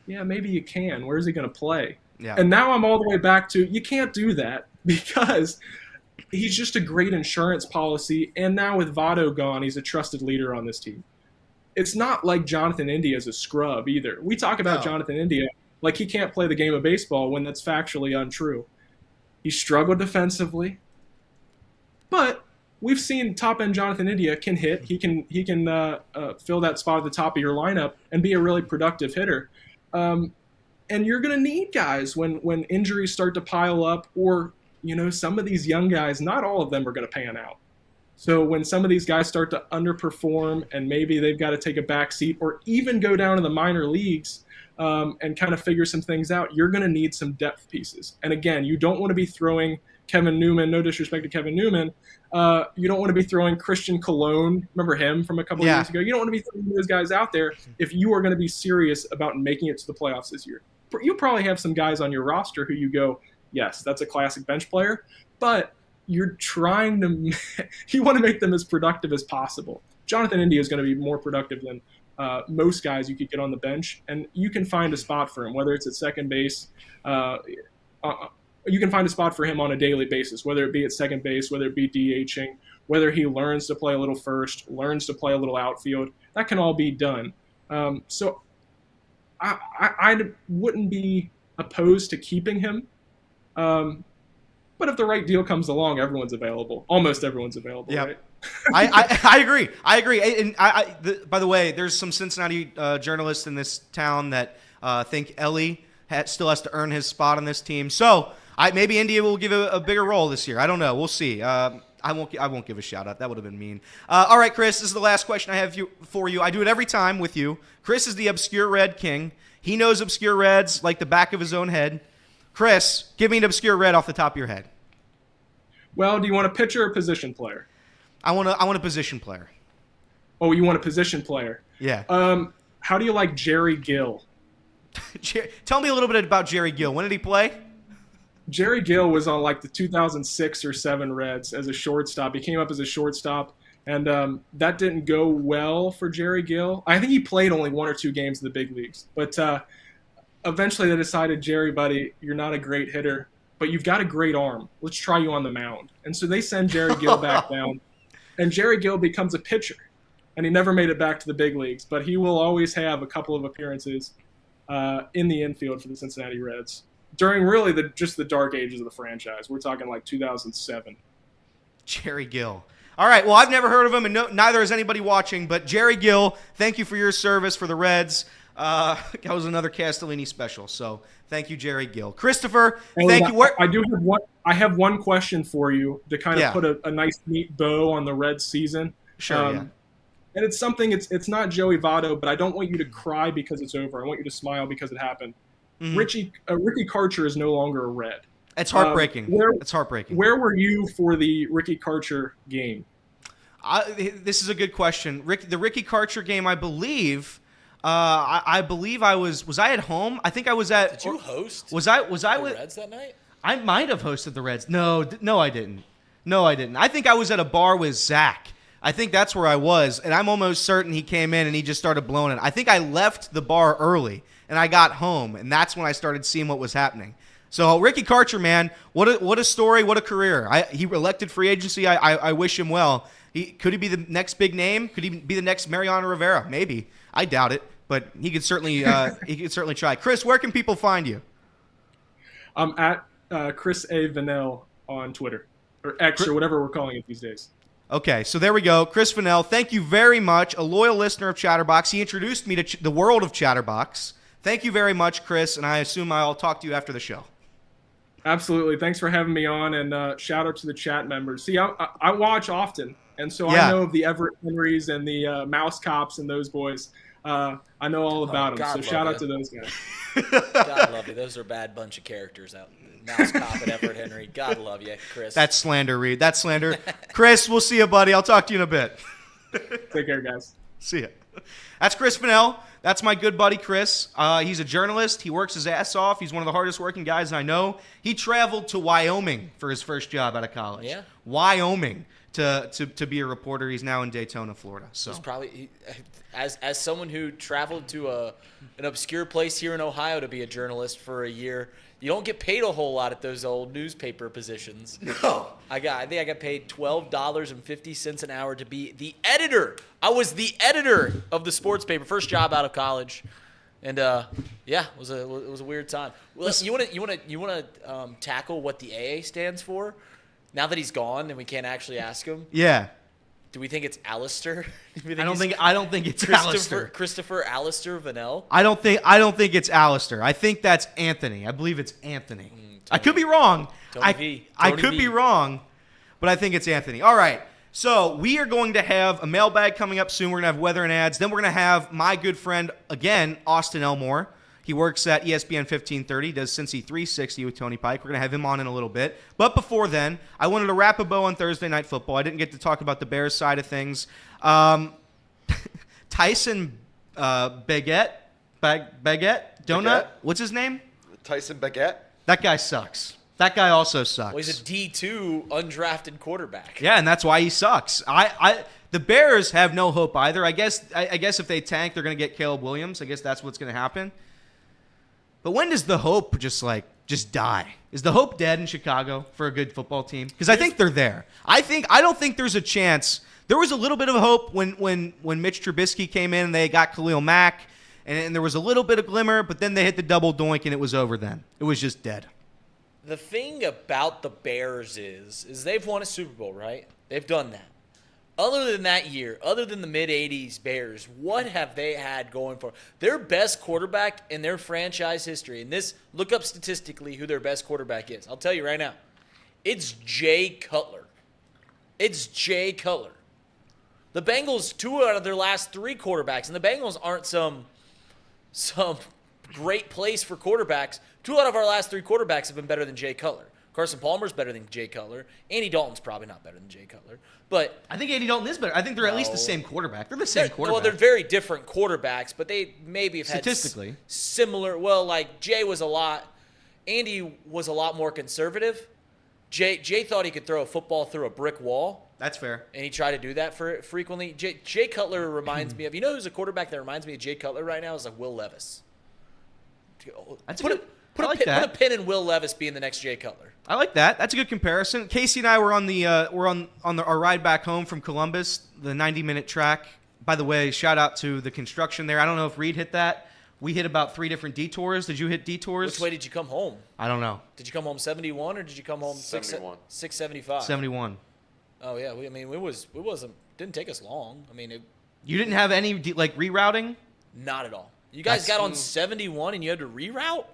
S7: yeah, maybe you can. Where is he going to play?
S4: Yeah.
S7: And now I'm all the way back to, you can't do that because he's just a great insurance policy. And now with Votto gone, he's a trusted leader on this team. It's not like Jonathan India is a scrub either. We talk about Jonathan India like he can't play the game of baseball when that's factually untrue. He struggled defensively, but we've seen top-end Jonathan India can hit. He can fill that spot at the top of your lineup and be a really productive hitter. And you're going to need guys when injuries start to pile up, or some of these young guys, not all of them are going to pan out. So when some of these guys start to underperform and maybe they've got to take a back seat or even go down to the minor leagues and kind of figure some things out, you're going to need some depth pieces. And again, you don't want to be throwing Kevin Newman, no disrespect to Kevin Newman, you don't want to be throwing Christian Colon, remember him from a couple of years ago? You don't want to be throwing those guys out there if you are going to be serious about making it to the playoffs this year. You'll probably have some guys on your roster who you go, yes, that's a classic bench player, but you're trying to – you want to make them as productive as possible. Jonathan India is going to be more productive than most guys you could get on the bench, and you can find a spot for him, whether it's at second base. You can find a spot for him on a daily basis, whether it be at second base, whether it be DHing, whether he learns to play a little first, learns to play a little outfield. That can all be done. So I wouldn't be opposed to keeping him. But if the right deal comes along, everyone's available. Almost everyone's available, right?
S4: I agree. And by the way, there's some Cincinnati journalists in this town that think Ellie still has to earn his spot on this team. So maybe India will give a bigger role this year. I don't know. We'll see. I won't give a shout out. That would have been mean. All right, Chris, this is the last question I have for you. I do it every time with you. Chris is the obscure Red king. He knows obscure Reds like the back of his own head. Chris, give me an obscure Red off the top of your head.
S7: Well, do you want a pitcher or position player?
S4: I want a position player.
S7: Oh, you want a position player?
S4: Yeah.
S7: How do you like Jerry Gill?
S4: Tell me a little bit about Jerry Gill. When did he play?
S7: Jerry Gill was on like the 2006 or 7 Reds as a shortstop. He came up as a shortstop, and that didn't go well for Jerry Gill. I think he played only 1 or 2 games in the big leagues. But eventually they decided, Jerry, buddy, you're not a great hitter, but you've got a great arm. Let's try you on the mound. And so they send Jerry Gill back down, and Jerry Gill becomes a pitcher. And he never made it back to the big leagues, but he will always have a couple of appearances in the infield for the Cincinnati Reds during really just the dark ages of the franchise. We're talking like 2007.
S4: Jerry Gill. All right, well, I've never heard of him, and neither has anybody watching, but Jerry Gill, thank you for your service for the Reds. That was another Castellini special, so thank you, Jerry Gill. Christopher, thank you.
S7: I have one question for you to kind of put a nice, neat bow on the Reds season.
S4: Sure,
S7: And it's something, it's not Joey Votto, but I don't want you to cry because it's over. I want you to smile because it happened.
S4: Mm-hmm.
S7: Ricky Karcher is no longer a Red.
S4: It's heartbreaking. It's heartbreaking.
S7: Where were you for the Ricky Karcher game?
S4: This is a good question. The Ricky Karcher game, I believe. I believe I was I at home? I think I was at.
S6: Did you host?
S4: Was I
S6: the
S4: with
S6: Reds that night?
S4: I might have hosted the Reds. No, I didn't. No, I didn't. I think I was at a bar with Zach. I think that's where I was, and I'm almost certain he came in and he just started blowing it. I think I left the bar early and I got home, and that's when I started seeing what was happening. So Ricky Karcher, man, what a story, what a career. He elected free agency. I wish him well. Could he be the next big name? Could he be the next Mariano Rivera? Maybe. I doubt it, but he could certainly try. Chris, where can people find you?
S7: I'm at Chris A. Vinel on Twitter, or X, or whatever we're calling it these days.
S4: Okay, so there we go. Chris Vinel, thank you very much. A loyal listener of Chatterbox. He introduced me to the world of Chatterbox. Thank you very much, Chris, and I assume I'll talk to you after the show.
S7: Absolutely. Thanks for having me on, and shout out to the chat members. See, I watch often, and so I know of the Everett Henrys and the Mouse Cops and those boys. I know all about them, so shout out to those guys.
S6: God love you. Those are a bad bunch of characters out. Mouse Cop and Everett Henry. God love you, Chris.
S4: That's slander, Reed. That's slander. Chris, we'll see you, buddy. I'll talk to you in a bit.
S7: Take care, guys.
S4: See ya. That's Chris Vinel. That's my good buddy, Chris. He's a journalist. He works his ass off. He's one of the hardest working guys I know. He traveled to Wyoming for his first job out of college.
S6: Yeah.
S4: Wyoming to be a reporter. He's now in Daytona, Florida. So
S6: He's probably as someone who traveled to an obscure place here in Ohio to be a journalist for a year. You don't get paid a whole lot at those old newspaper positions.
S4: No.
S6: I think I got paid $12.50 an hour to be the editor. I was the editor of the sports paper, first job out of college, and it was a weird time. Well, you want to tackle what the AA stands for? Now that he's gone and we can't actually ask him.
S4: Yeah.
S6: Do we think it's Alistair?
S4: I don't think it's Alistair.
S6: Christopher Alistair Vinel.
S4: I don't think it's Alistair. I think that's Anthony. I believe it's Anthony. I could be wrong. I could be wrong, but I think it's Anthony. All right. So we are going to have a mailbag coming up soon. We're going to have weather and ads. Then we're going to have my good friend, again, Austin Elmore. He works at ESPN 1530, does Cincy 360 with Tony Pike. We're going to have him on in a little bit. But before then, I wanted to wrap a bow on Thursday Night Football. I didn't get to talk about the Bears side of things. Tyson Baguette? Donut? What's his name?
S1: Tyson Baguette.
S4: That guy sucks. That guy also sucks.
S6: Well, he's a D2 undrafted quarterback.
S4: Yeah, and that's why he sucks. The Bears have no hope either. I guess if they tank, they're going to get Caleb Williams. I guess that's what's going to happen. But when does the hope just die? Is the hope dead in Chicago for a good football team? Because I think they're there. I don't think there's a chance. There was a little bit of hope when Mitch Trubisky came in and they got Khalil Mack, and there was a little bit of glimmer, but then they hit the double doink and it was over then. It was just dead.
S6: The thing about the Bears is they've won a Super Bowl, right? They've done that. Other than that year, other than the mid-'80s Bears, what have they had going for them? Their best quarterback in their franchise history, and look up statistically who their best quarterback is. I'll tell you right now. It's Jay Cutler. It's Jay Cutler. The Bengals, 2 out of their last 3 quarterbacks, and the Bengals aren't some great place for quarterbacks. 2 out of our last 3 quarterbacks have been better than Jay Cutler. Carson Palmer's better than Jay Cutler. Andy Dalton's probably not better than Jay Cutler. But
S4: I think Andy Dalton is better. I think they're at least the same quarterback. They're the same quarterback.
S6: Well, they're very different quarterbacks, but they maybe have
S4: statistically
S6: had similar. Well, like Jay was Andy was a lot more conservative. Jay thought he could throw a football through a brick wall.
S4: That's fair.
S6: And he tried to do that frequently. Jay Cutler reminds me of, who's a quarterback that reminds me of Jay Cutler right now? Is like Will Levis. Put a pin in Will Levis being the next Jay Cutler.
S4: I like that. That's a good comparison. Casey and I were on our ride back home from Columbus, the 90-minute track. By the way, shout out to the construction there. I don't know if Reed hit that, We hit about 3 different detours. Did you hit detours?
S6: Which way did you come home?
S4: I don't know.
S6: Did you come home 71 or did you come home
S1: 71.
S6: 675?
S4: 71.
S6: Oh yeah, didn't take us long. I mean,
S4: You didn't have any rerouting?
S6: not at all. You guys
S4: That's-
S6: got on 71 and you had to reroute?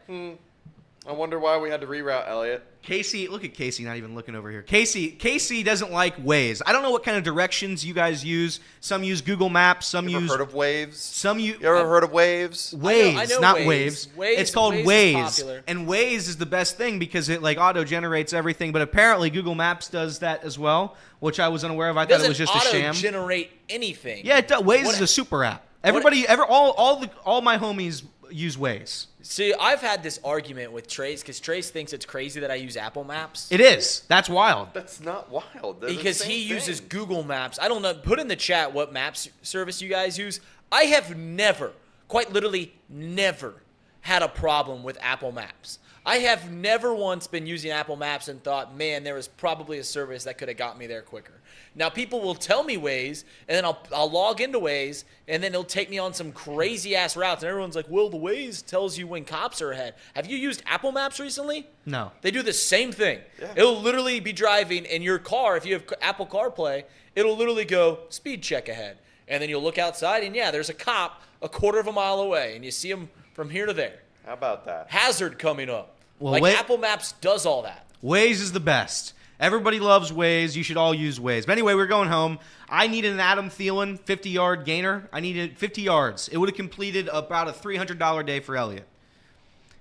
S1: I wonder why we had to reroute, Elliot.
S4: Casey, look at Casey not even looking over here. Casey doesn't like Waze. I don't know what kind of directions you guys use. Some use Google Maps. Some
S1: You ever
S4: use
S1: heard of waves?
S4: some
S1: You ever heard of waves?
S4: Waze,
S6: I know
S4: not
S6: Waze.
S4: Waves.
S6: Waze-
S4: It's called
S6: Waze is
S4: Waze,
S6: popular.
S4: and Waze is the best thing because it auto generates everything. But apparently Google Maps does that as well, which I was unaware of. I thought it was just a sham.
S6: Doesn't auto-generate anything.
S4: Yeah, it does. Waze
S6: What-
S4: is a super app. Everybody, all my homies use Waze.
S6: See, I've had this argument with Trace because Trace thinks it's crazy that I use Apple Maps.
S4: It is. That's wild.
S1: That's not wild. They're the
S6: Because
S1: same
S6: he uses
S1: thing.
S6: Google Maps. I don't know. Put in the chat what maps service you guys use. I have never, quite literally never, had a problem with Apple Maps. I have never once been using Apple Maps and thought, man, there was probably a service that could have got me there quicker. Now, people will tell me Waze, and then I'll log into Waze, and then it'll take me on some crazy-ass routes. And everyone's like, well, the Waze tells you when cops are ahead. Have you used Apple Maps recently?
S4: No.
S6: They do the same thing.
S1: Yeah.
S6: It'll literally be driving in your car. If you have Apple CarPlay, it'll literally go speed check ahead. And then you'll look outside, and yeah, there's a cop a quarter of a mile away, and you see him from here to there.
S1: How about that?
S6: Hazard coming up.
S4: Well,
S6: Apple Maps does all that.
S4: Waze is the best. Everybody loves Waze. You should all use Waze. But anyway, we're going home. I needed an Adam Thielen 50-yard gainer. I needed 50 yards. It would have completed about a $300 day for Elliot.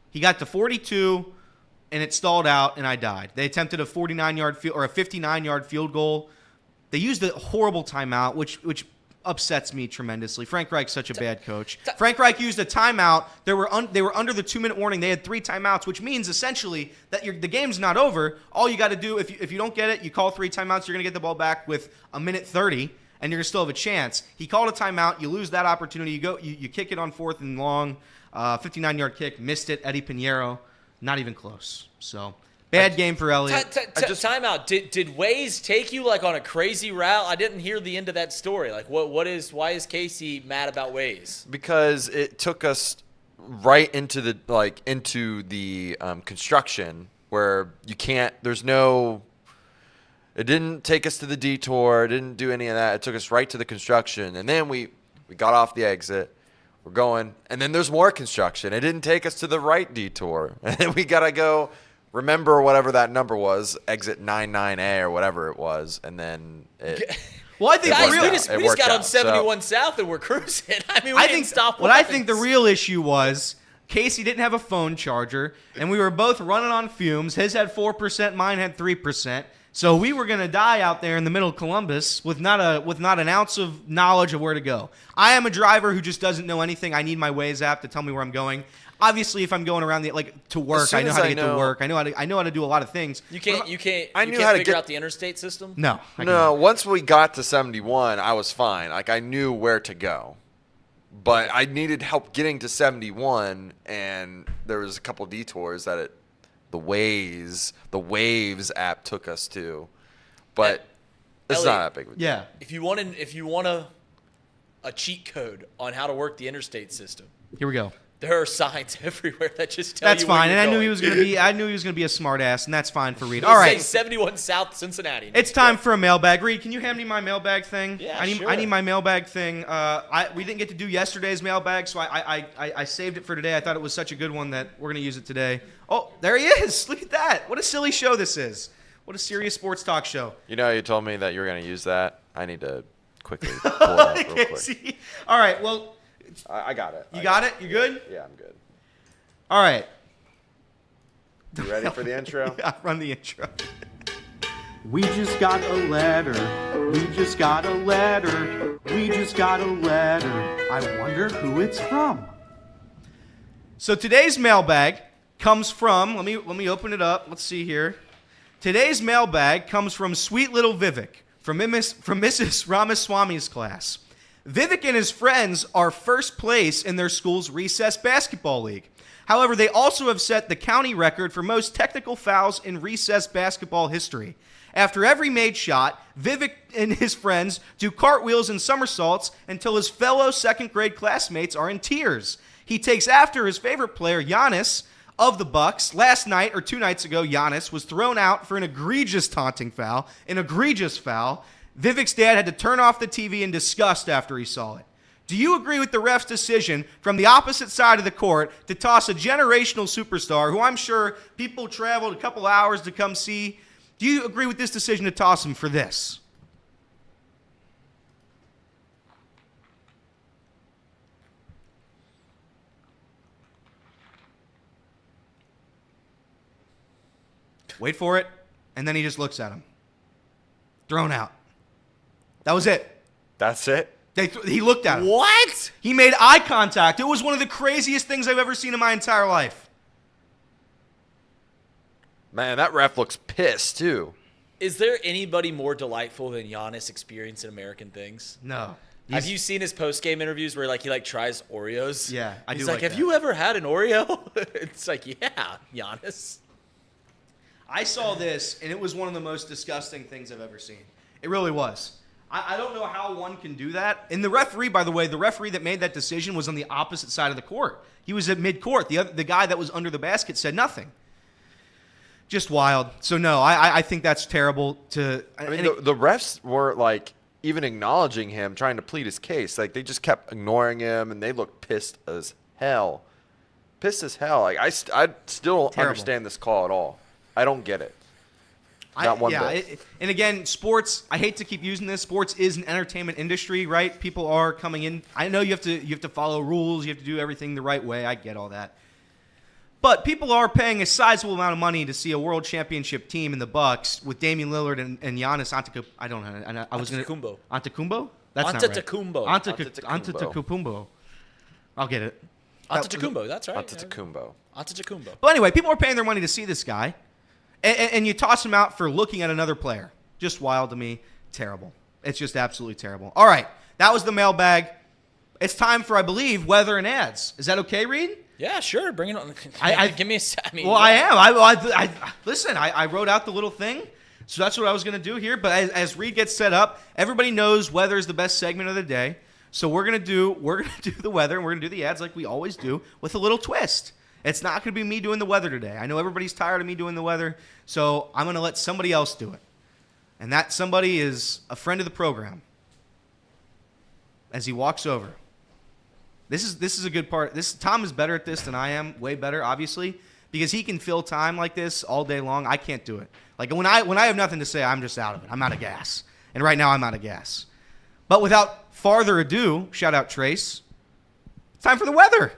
S4: He got to 42, and it stalled out, and I died. They attempted a 49-yard field or a 59-yard field goal. They used a horrible timeout, which upsets me tremendously. Frank Reich's such a bad coach. Frank Reich used a timeout. They were under the 2-minute warning. They had 3 timeouts, which means essentially that the game's not over. All you got to do, if you don't get it, you call 3 timeouts. You're going to get the ball back with a minute 30, and you're going to still have a chance. He called a timeout. You lose that opportunity. You kick it on 4th and long, 59-yard kick. Missed it. Eddie Pinheiro, not even close. So bad game for Elliot.
S6: Timeout. Did Waze take you like on a crazy route? I didn't hear the end of that story. Like, why is Casey mad about Waze?
S1: Because it took us right into the construction where you can't. There's no. It didn't take us to the detour. It didn't do any of that. It took us right to the construction, and then we got off the exit. We're going, and then there's more construction. It didn't take us to the right detour, and then we gotta go. Remember whatever that number was, exit 99A or whatever it was, and then it.
S4: Well, I think
S6: Guys,
S4: the real,
S6: we just
S1: worked
S6: got on
S1: out,
S6: 71 South and we're cruising. I mean, we
S4: I
S6: didn't
S4: think
S6: stop.
S4: what I
S6: once.
S4: think the real issue was Casey didn't have a phone charger, and we were both running on fumes. His had 4%, mine had 3%. So we were gonna die out there in the middle of Columbus with not an ounce of knowledge of where to go. I am a driver who just doesn't know anything. I need my Waze app to tell me where I'm going. Obviously, if I'm going around to work, I know how to get to work. I know how to do a lot of things.
S6: You can't
S1: I knew how to
S6: figure
S1: get-
S6: out the interstate system.
S4: No, I
S1: No,
S4: cannot.
S1: once we got to 71, I was fine. Like, I knew where to go. But I needed help getting to 71, and there was a couple detours that the Waves app took us to. But it's
S6: Elliot,
S1: not that big of a deal.
S4: Yeah.
S6: If you want a cheat code on how to work the interstate system,
S4: Here we go.
S6: there are signs everywhere that just tell
S4: That's
S6: you where
S4: fine,
S6: you're
S4: and I knew
S6: going.
S4: he was gonna be a smart ass, and that's fine for Reed.
S6: It'll
S4: All
S6: say
S4: right,
S6: 71 South Cincinnati.
S4: it's time for a mailbag. Reed, can you hand me my mailbag thing?
S6: Yeah,
S4: I need
S6: sure.
S4: my mailbag thing. We didn't get to do yesterday's mailbag, so I saved it for today. I thought it was such a good one that we're gonna use it today. Oh, there he is! Look at that! What a silly show this is. What a serious sports talk show.
S1: You know, you told me that you were going to use that. I need to quickly pull it up real quick.
S4: See? All right, well,
S1: I got it.
S4: you got it. You good?
S1: Yeah, I'm good.
S4: All right.
S1: You ready for the intro?
S4: Yeah, run the intro.
S3: We just got a letter. We just got a letter. We just got a letter. I wonder who it's from.
S4: So today's mailbag comes from, let me open it up. Let's see here. Today's mailbag comes from sweet little Vivek from Mrs. Ramaswamy's class. Vivek and his friends are first place in their school's recess basketball league. However, they also have set the county record for most technical fouls in recess basketball history. After every made shot, Vivek and his friends do cartwheels and somersaults until his fellow second grade classmates are in tears. he takes after his favorite player, Giannis, of the Bucks. Last night, or 2 nights ago, Giannis was thrown out for an egregious taunting foul, an egregious foul. Vivek's dad had to turn off the TV in disgust after he saw it. Do you agree with the ref's decision from the opposite side of the court to toss a generational superstar who I'm sure people traveled a couple hours to come see? Do you agree with this decision to toss him for this? Wait for it, and then he just looks at him. Thrown out. That was it.
S1: That's it?
S4: He looked at him.
S6: What?
S4: He made eye contact. It was one of the craziest things I've ever seen in my entire life.
S1: Man, that ref looks pissed, too.
S6: Is there anybody more delightful than Giannis experiencing American things?
S4: No.
S6: Have you seen his post-game interviews where he tries Oreos?
S4: Yeah, I do
S6: He's
S4: like
S6: have
S4: that.
S6: you ever had an Oreo? It's like, yeah, Giannis.
S4: I saw this, and it was one of the most disgusting things I've ever seen. It really was. I don't know how one can do that. And the referee, by the way, the referee that made that decision was on the opposite side of the court. He was at mid-court. The guy that was under the basket said nothing. Just wild. So, no, I think that's terrible. The
S1: refs weren't, even acknowledging him, trying to plead his case. They just kept ignoring him, and they looked pissed as hell. Pissed as hell. I still don't understand this call at all. I don't get it. Not one bit.
S4: And again, sports, I hate to keep using this. Sports is an entertainment industry, right? People are coming in. I know you have to follow rules. You have to do everything the right way. I get all that. But people are paying a sizable amount of money to see a world championship team in the Bucks with Damian Lillard and Giannis Antetokounmpo. I don't know.
S6: Antetokounmpo.
S4: Antetokounmpo? That's
S6: Antetokounmpo.
S4: not right. Antetokounmpo. I'll get it.
S6: Antetokounmpo. That's right.
S1: Antetokounmpo.
S6: Antetokounmpo.
S4: But anyway, people are paying their money to see this guy. And you toss him out for looking at another player. Just wild to me. Terrible. It's just absolutely terrible. All right. That was the mailbag. It's time for, I believe, weather and ads. Is that okay, Reed?
S6: Yeah, sure. Bring it on. Give me a...
S4: Well, I am. Listen, I wrote out the little thing. So that's what I was going to do here. But as Reed gets set up, everybody knows weather is the best segment of the day. So we're going to do the weather, and we're going to do the ads like we always do with a little twist. It's not going to be me doing the weather today. I know everybody's tired of me doing the weather, so I'm going to let somebody else do it. And that somebody is a friend of the program. As he walks over. This is a good part. Tom is better at this than I am, way better, obviously, because he can fill time like this all day long. I can't do it. When I have nothing to say, I'm just out of it. I'm out of gas. And right now I'm out of gas. But without farther ado, shout out Trace. It's time for the weather.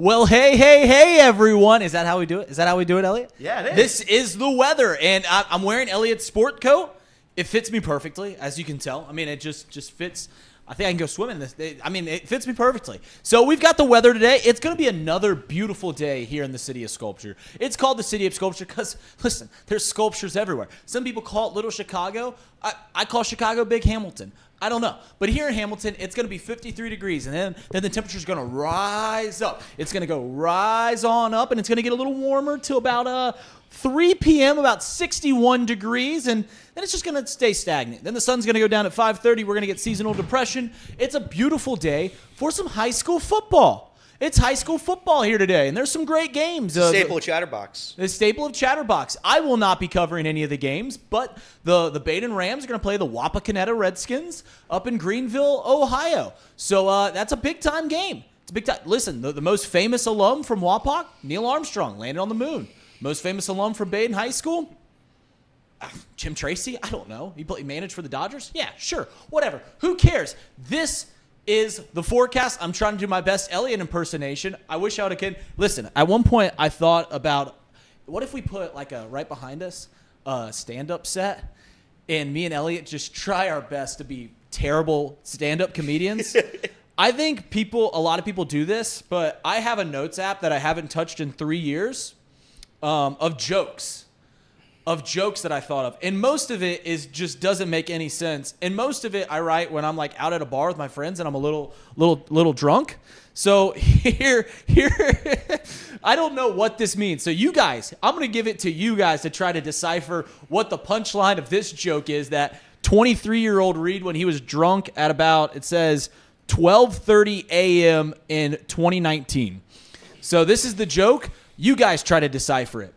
S8: Well, hey, everyone. Is that how we do it? Is that how we do it, Elliot?
S4: Yeah, it is.
S8: This is the weather, and I'm wearing Elliot's sport coat. It fits me perfectly, as you can tell. I mean, it just fits. I think I can go swimming this. It fits me perfectly. So we've got the weather today. It's going to be another beautiful day here in the City of Sculpture. It's called the City of Sculpture because, listen, there's sculptures everywhere. Some people call it Little Chicago. I call Chicago Big Hamilton. I don't know. But here in Hamilton, it's going to be 53 degrees, and then the temperature's going to rise up. It's going to rise on up, and it's going to get a little warmer till about 3 p.m., about 61 degrees, and then it's just going to stay stagnant. Then the sun's going to go down at 5:30. We're going to get seasonal depression. It's a beautiful day for some high school football. It's high school football here today, and there's some great games.
S4: The staple of Chatterbox.
S8: The staple of Chatterbox. I will not be covering any of the games, but the Baden Rams are going to play the Wapakoneta Redskins up in Greenville, Ohio. So that's a big-time game. It's a big time. Listen, the most famous alum from Wapak, Neil Armstrong, landed on the moon. Most famous alum from Baden High School, Jim Tracy? I don't know. He managed for the Dodgers? Yeah, sure. Whatever. Who cares? This is the forecast. I'm trying to do my best Elliot impersonation. I wish I would have. Listen, at one point I thought about, what if we put right behind us a stand-up set, and me and Elliot just try our best to be terrible stand-up comedians. I think a lot of people do this, but I have a notes app that I haven't touched in 3 years of jokes. That I thought of, and most of it just doesn't make any sense. And most of it I write when I'm out at a bar with my friends and I'm a little drunk. So here, I don't know what this means. So you guys, I'm gonna give it to you guys to try to decipher what the punchline of this joke is that 23-year-old Reed, when he was drunk at about, it says 12:30 a.m. in 2019. So this is the joke. You guys try to decipher it.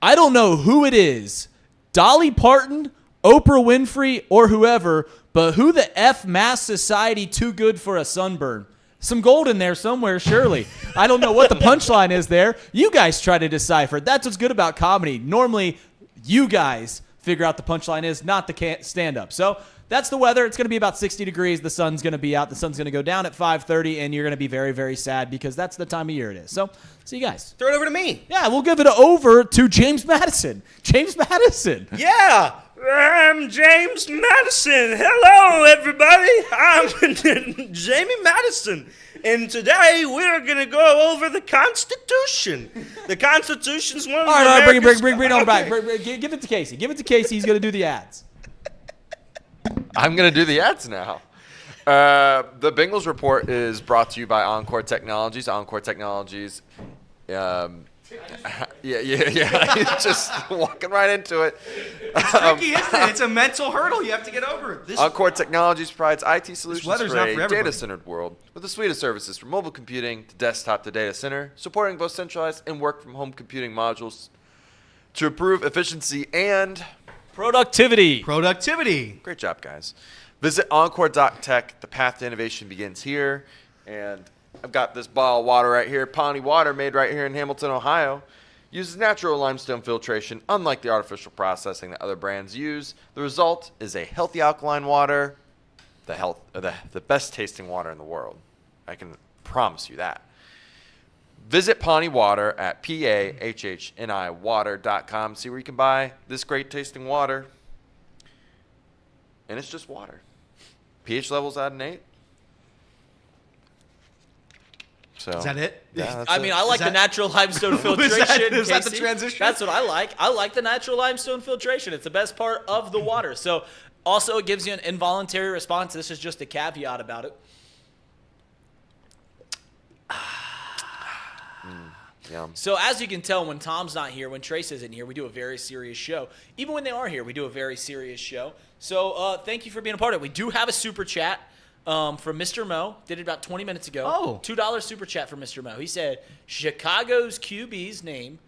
S8: I don't know who it is, Dolly Parton, Oprah Winfrey, or whoever, but who the F mass society too good for a sunburn? Some gold in there somewhere, surely. I don't know what the punchline is there. You guys try to decipher it. That's what's good about comedy. Normally, you guys figure out the punchline is, not the stand-up. So that's the weather. It's going to be about 60 degrees. The sun's going to be out. The sun's going to go down at 5:30, and you're going to be very, very sad because that's the time of year it is. So see you guys.
S4: Throw it over to me.
S8: Yeah, we'll give it over to James Madison. James Madison.
S9: Yeah, I'm James Madison. Hello, everybody. I'm Jamie Madison. And today we're going to go over the Constitution. The Constitution's one of
S8: All right, bring it on back.
S9: Okay.
S8: Give it to Casey. Give it to Casey. He's going to do the ads.
S1: I'm going to do the ads now. The Bengals Report is brought to you by Encore Technologies. Encore Technologies. Yeah. He's just walking right into it.
S4: It's tricky, isn't it? It's a mental hurdle. You have to get over it.
S1: Encore Technologies provides IT solutions
S4: weather's
S1: for
S4: not
S1: a
S4: for everybody.
S1: data-centered world with a suite of services from mobile computing to desktop to data center, supporting both centralized and work-from-home computing modules to improve efficiency and
S8: Productivity.
S1: Great job, guys. Visit Encore.tech. The path to innovation begins here. And I've got this bottle of water right here, Pawnee water, made right here in Hamilton, Ohio. Uses natural limestone filtration, unlike the artificial processing that other brands use. The result is a healthy alkaline water, the best tasting water in the world. I can promise you that. Visit Pawnee Water at PAHHNIwater.com. See where you can buy this great tasting water. And it's just water. pH levels at an 8. So
S4: Is that it?
S1: Yeah, that's
S6: I
S1: it.
S6: mean, I like the natural limestone filtration.
S4: Is that the
S6: Casey.
S4: transition?
S6: That's what I like. I like the natural limestone filtration. It's the best part of the water. So also it gives you an involuntary response. This is just a caveat about it.
S1: Yum.
S6: So as you can tell, when Tom's not here, when Trace isn't here, we do a very serious show. Even when they are here, we do a very serious show. So thank you for being a part of it. We do have a super chat from Mr. Mo. Did it about 20 minutes ago.
S4: Oh.
S6: $2 super chat from Mr. Mo. He said, Chicago's QB's name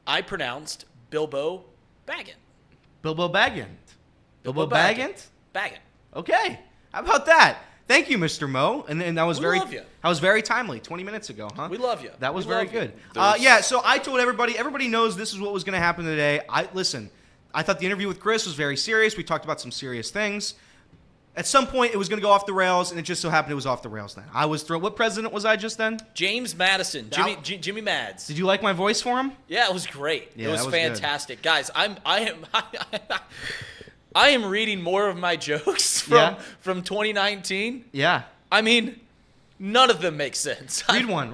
S6: I pronounced Bilbo Baggett.
S4: Bilbo Baggett. Bilbo
S6: Baggett.
S4: Baggett?
S6: Baggett.
S4: Okay. How about that? Thank you, Mr. Mo. And that was
S6: We
S4: very
S6: love you.
S4: That was very timely. 20 minutes ago, huh?
S6: We love you.
S4: That was
S6: We
S4: very
S6: love you.
S4: good.
S1: There's-
S4: Yeah, so I told everybody knows this is what was going to happen today. Listen, I thought the interview with Chris was very serious. We talked about some serious things. At some point, it was going to go off the rails, and it just so happened it was off the rails then. I was thrilled. What president was I just then?
S6: James Madison. Jimmy Mads.
S4: Did you like my voice for him?
S6: Yeah, it was great.
S4: Yeah,
S6: it was
S4: that was good.
S6: fantastic. Guys, I am reading more of my jokes
S4: Yeah?
S6: from 2019.
S4: Yeah.
S6: I mean, none of them make sense.
S4: Read one.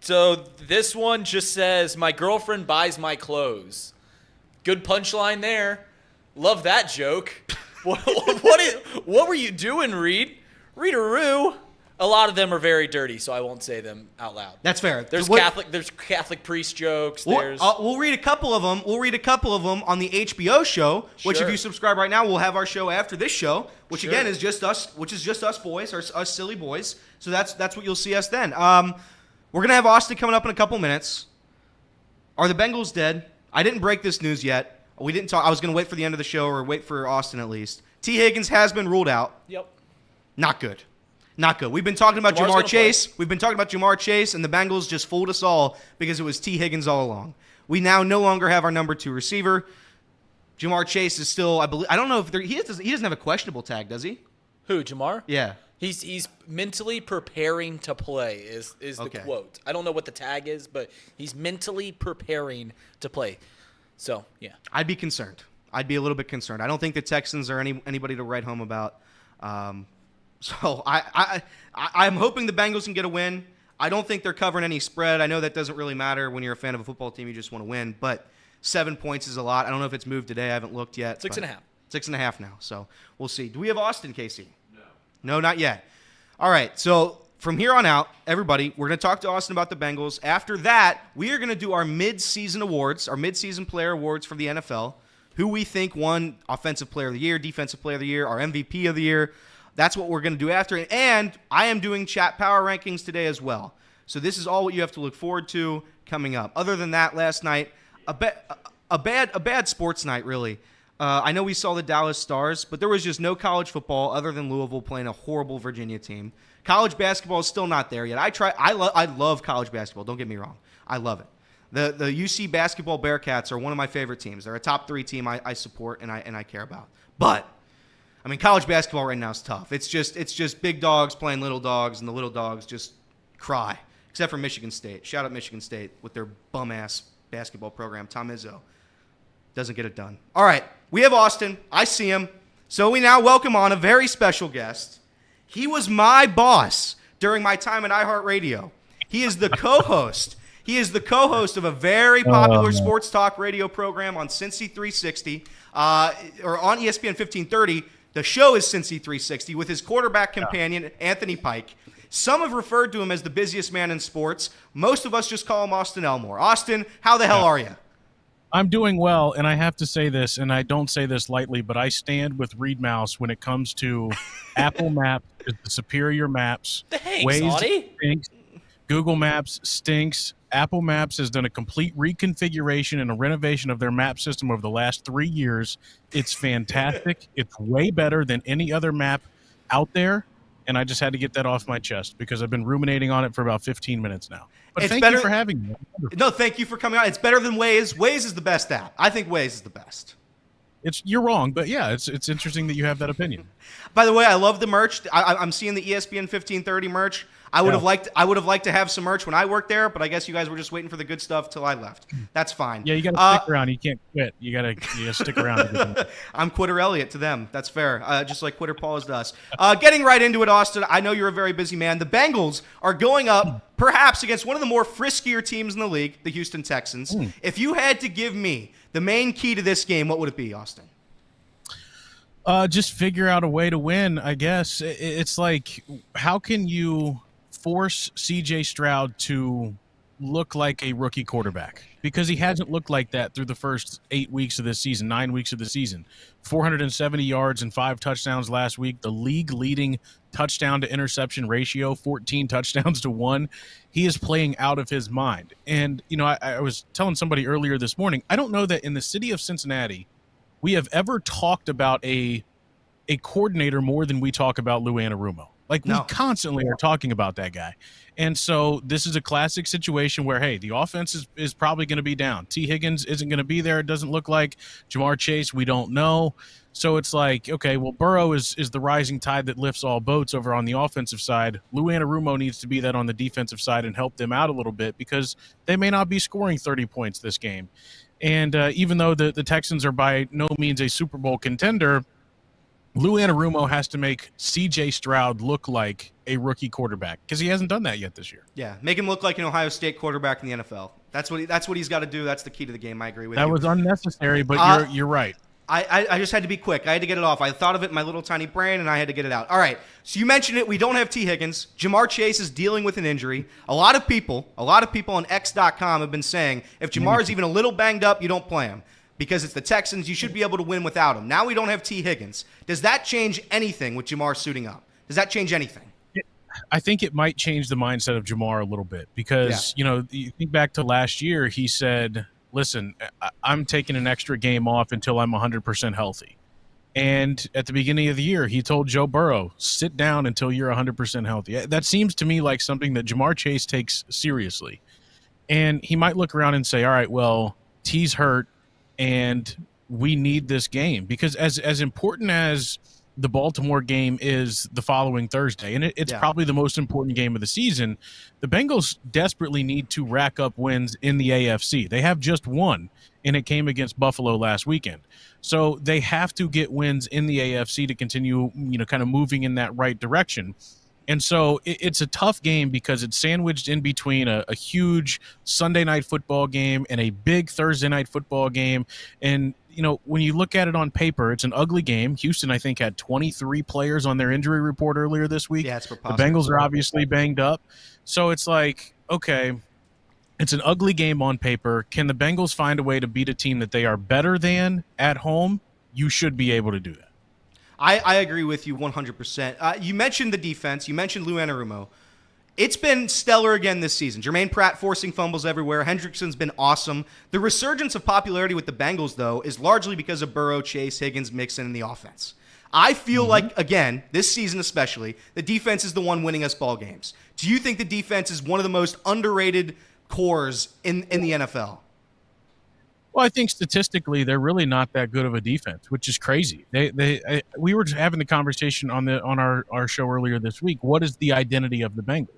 S6: So this one just says, my girlfriend buys my clothes. Good punchline there. Love that joke. What were you doing, Reed? Readeroo. A lot of them are very dirty, so I won't say them out loud.
S4: That's fair.
S6: There's Catholic priest jokes.
S4: We'll read a couple of them. We'll read a couple of them on the HBO show, which
S6: Sure.
S4: if you subscribe right now, we'll have our show after this show, which
S6: Sure.
S4: again is just us, boys, us silly boys. So that's what you'll see us then. We're gonna have Austin coming up in a couple minutes. Are the Bengals dead? I didn't break this news yet. We didn't talk. I was gonna wait for the end of the show or wait for Austin at least. T. Higgins has been ruled out.
S6: Yep.
S4: Not good. Not good. We've been talking about
S6: Jamar's
S4: Jamar
S6: gonna
S4: Chase. We've been talking about Jamar Chase, and the Bengals just fooled us all because it was T. Higgins all along. We now no longer have our number 2 receiver. Jamar Chase is still, I believe. I don't know if he doesn't have a questionable tag, does he?
S6: Who, Jamar?
S4: Yeah.
S6: He's mentally preparing to play is the
S4: Okay.
S6: quote. I don't know what the tag is, but he's mentally preparing to play. So, yeah.
S4: I'd be concerned. I'd be a little bit concerned. I don't think the Texans are anybody to write home about. So I'm hoping the Bengals can get a win. I don't think they're covering any spread. I know that doesn't really matter when you're a fan of a football team. You just want to win. But 7 points is a lot. I don't know if it's moved today. I haven't looked yet.
S6: 6.5.
S4: 6.5 now. So we'll see. Do we have Austin, Casey? No, not yet. All right. So from here on out, everybody, we're going to talk to Austin about the Bengals. After that, we are going to do our mid-season awards, our mid-season player awards for the NFL. Who we think won Offensive Player of the Year, Defensive Player of the Year, our MVP of the year. That's what we're going to do after. And I am doing chat power rankings today as well. So this is all what you have to look forward to coming up. Other than that, last night, a bad sports night, really. I know we saw the Dallas Stars, but there was just no college football other than Louisville playing a horrible Virginia team. College basketball is still not there yet. I love college basketball. Don't get me wrong. I love it. The UC basketball Bearcats are one of my favorite teams. They're a top 3 team I support and I care about. But I mean, college basketball right now is tough. It's just big dogs playing little dogs, and the little dogs just cry. Except for Michigan State. Shout out Michigan State with their bum-ass basketball program. Tom Izzo doesn't get it done. All right, we have Austin. I see him. So we now welcome on a very special guest. He was my boss during my time at iHeartRadio. He is the co-host. He is the co-host of a very popular sports talk radio program on Cincy 360, or on ESPN 1530. The show is Cincy 360 with his quarterback companion, Anthony Pike. Some have referred to him as the busiest man in sports. Most of us just call him Austin Elmore. Austin, how the hell are you?
S10: I'm doing well, and I have to say this, and I don't say this lightly, but I stand with Reed Mouse when it comes to Apple Maps is the superior maps.
S6: Thanks, Audie.
S10: Stinks. Google Maps stinks. Apple Maps has done a complete reconfiguration and a renovation of their map system over the last 3 years. It's fantastic. It's way better than any other map out there. And I just had to get that off my chest because I've been ruminating on it for about 15 minutes now. But thank you for having me.
S4: No, thank you for coming on. It's better than Waze. Waze is the best app. I think Waze is the best.
S10: You're wrong, but yeah, it's interesting that you have that opinion.
S4: By the way, I love the merch. I'm seeing the ESPN 1530 merch. I would have liked to have some merch when I worked there, but I guess you guys were just waiting for the good stuff till I left. That's fine.
S10: Yeah, you got to stick around. You can't quit. You got to stick around.
S4: I'm Quitter Elliot to them. That's fair. Just like Quitter Paul is to us. Getting right into it, Austin. I know you're a very busy man. The Bengals are going up perhaps against one of the more friskier teams in the league, the Houston Texans. If you had to give me the main key to this game, what would it be, Austin?
S10: Just figure out a way to win, I guess. It's like, how can you force C.J. Stroud to look like a rookie quarterback? Because he hasn't looked like that through the first 8 weeks of this season, 9 weeks of the season. 470 yards and 5 touchdowns last week. The league-leading touchdown-to-interception ratio, 14 touchdowns to 1. He is playing out of his mind. And, you know, I was telling somebody earlier this morning, I don't know that in the city of Cincinnati we have ever talked about a coordinator more than we talk about Lou Anarumo. Like, we constantly are talking about that guy. And so this is a classic situation where, hey, the offense is probably going to be down. T. Higgins isn't going to be there, it doesn't look like. Jamar Chase, we don't know. So it's like, okay, well, Burrow is the rising tide that lifts all boats over on the offensive side. Lou Anarumo needs to be that on the defensive side and help them out a little bit because they may not be scoring 30 points this game. And even though the Texans are by no means a Super Bowl contender, Lou Anarumo has to make C.J. Stroud look like a rookie quarterback because he hasn't done that yet this year.
S4: Yeah, make him look like an Ohio State quarterback in the NFL. That's what he's got to do. That's the key to the game. I agree with you.
S10: That was unnecessary, but you're right.
S4: I just had to be quick. I had to get it off. I thought of it in my little tiny brain, and I had to get it out. All right, so you mentioned it. We don't have T. Higgins. Jamar Chase is dealing with an injury. A lot of people on X.com have been saying if Jamar is even a little banged up, you don't play him. Because it's the Texans, you should be able to win without him. Now we don't have T. Higgins. Does that change anything with Jamar suiting up? Does that change anything?
S10: I think it might change the mindset of Jamar a little bit because, you know, you think back to last year, he said, listen, I'm taking an extra game off until I'm 100% healthy. And at the beginning of the year, he told Joe Burrow, sit down until you're 100% healthy. That seems to me like something that Jamar Chase takes seriously. And he might look around and say, all right, well, T's hurt. And we need this game because as important as the Baltimore game is the following Thursday, and it's probably the most important game of the season, the Bengals desperately need to rack up wins in the AFC. They have just one, and it came against Buffalo last weekend. So they have to get wins in the AFC to continue, you know, kind of moving in that right direction. And so it's a tough game because it's sandwiched in between a huge Sunday night football game and a big Thursday night football game. And, you know, when you look at it on paper, it's an ugly game. Houston, I think, had 23 players on their injury report earlier this week.
S4: Yeah, it's
S10: the Bengals are obviously banged up. So it's like, okay, it's an ugly game on paper. Can the Bengals find a way to beat a team that they are better than at home? You should be able to do that.
S4: I agree with you 100%. You mentioned the defense. You mentioned Lou Anarumo. It's been stellar again this season. Jermaine Pratt forcing fumbles everywhere. Hendrickson's been awesome. The resurgence of popularity with the Bengals, though, is largely because of Burrow, Chase, Higgins, Mixon, and the offense. I feel like, again, this season especially, the defense is the one winning us ball games. Do you think the defense is one of the most underrated cores in the NFL?
S10: Well, I think statistically they're really not that good of a defense, which is crazy. We were just having the conversation on our show earlier this week. What is the identity of the Bengals?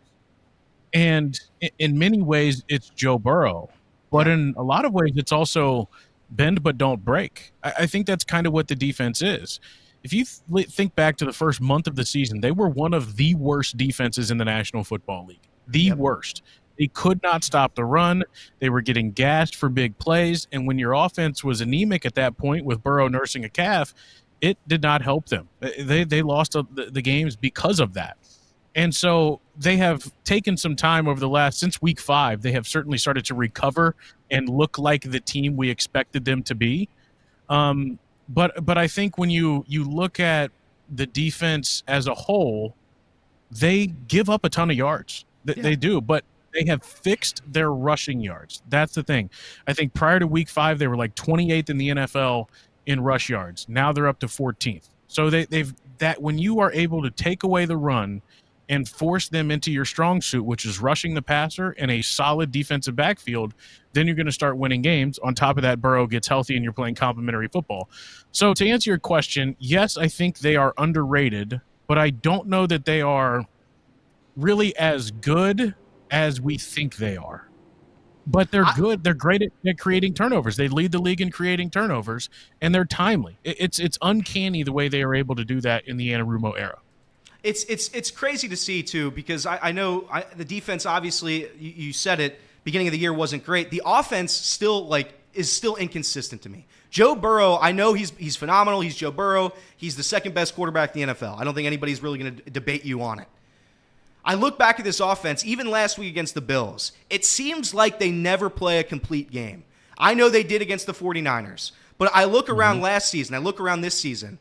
S10: And in many ways, it's Joe Burrow, but in a lot of ways, it's also bend but don't break. I think that's kind of what the defense is. If you think back to the first month of the season, they were one of the worst defenses in the National Football League. The worst. They could not stop the run. They were getting gassed for big plays. And when your offense was anemic at that point with Burrow nursing a calf, it did not help them. They lost the games because of that. And so they have taken some time since week 5, they have certainly started to recover and look like the team we expected them to be. But I think when you look at the defense as a whole, they give up a ton of yards. They do, but they have fixed their rushing yards. That's the thing. I think prior to week 5, they were like 28th in the NFL in rush yards. Now they're up to 14th. So when you are able to take away the run and force them into your strong suit, which is rushing the passer and a solid defensive backfield, then you're going to start winning games. On top of that, Burrow gets healthy and you're playing complementary football. So to answer your question, yes, I think they are underrated, but I don't know that they are really as good as we think they are. But they're good. They're great at creating turnovers. They lead the league in creating turnovers, and they're timely. It's uncanny the way they are able to do that in the Anarumo era.
S4: It's crazy to see, too, because I know the defense, obviously, you said it, beginning of the year wasn't great. The offense is still inconsistent to me. Joe Burrow, I know he's phenomenal. He's Joe Burrow. He's the second best quarterback in the NFL. I don't think anybody's really going to debate you on it. I look back at this offense, even last week against the Bills. It seems like they never play a complete game. I know they did against the 49ers, but I look around last season, I look around this season,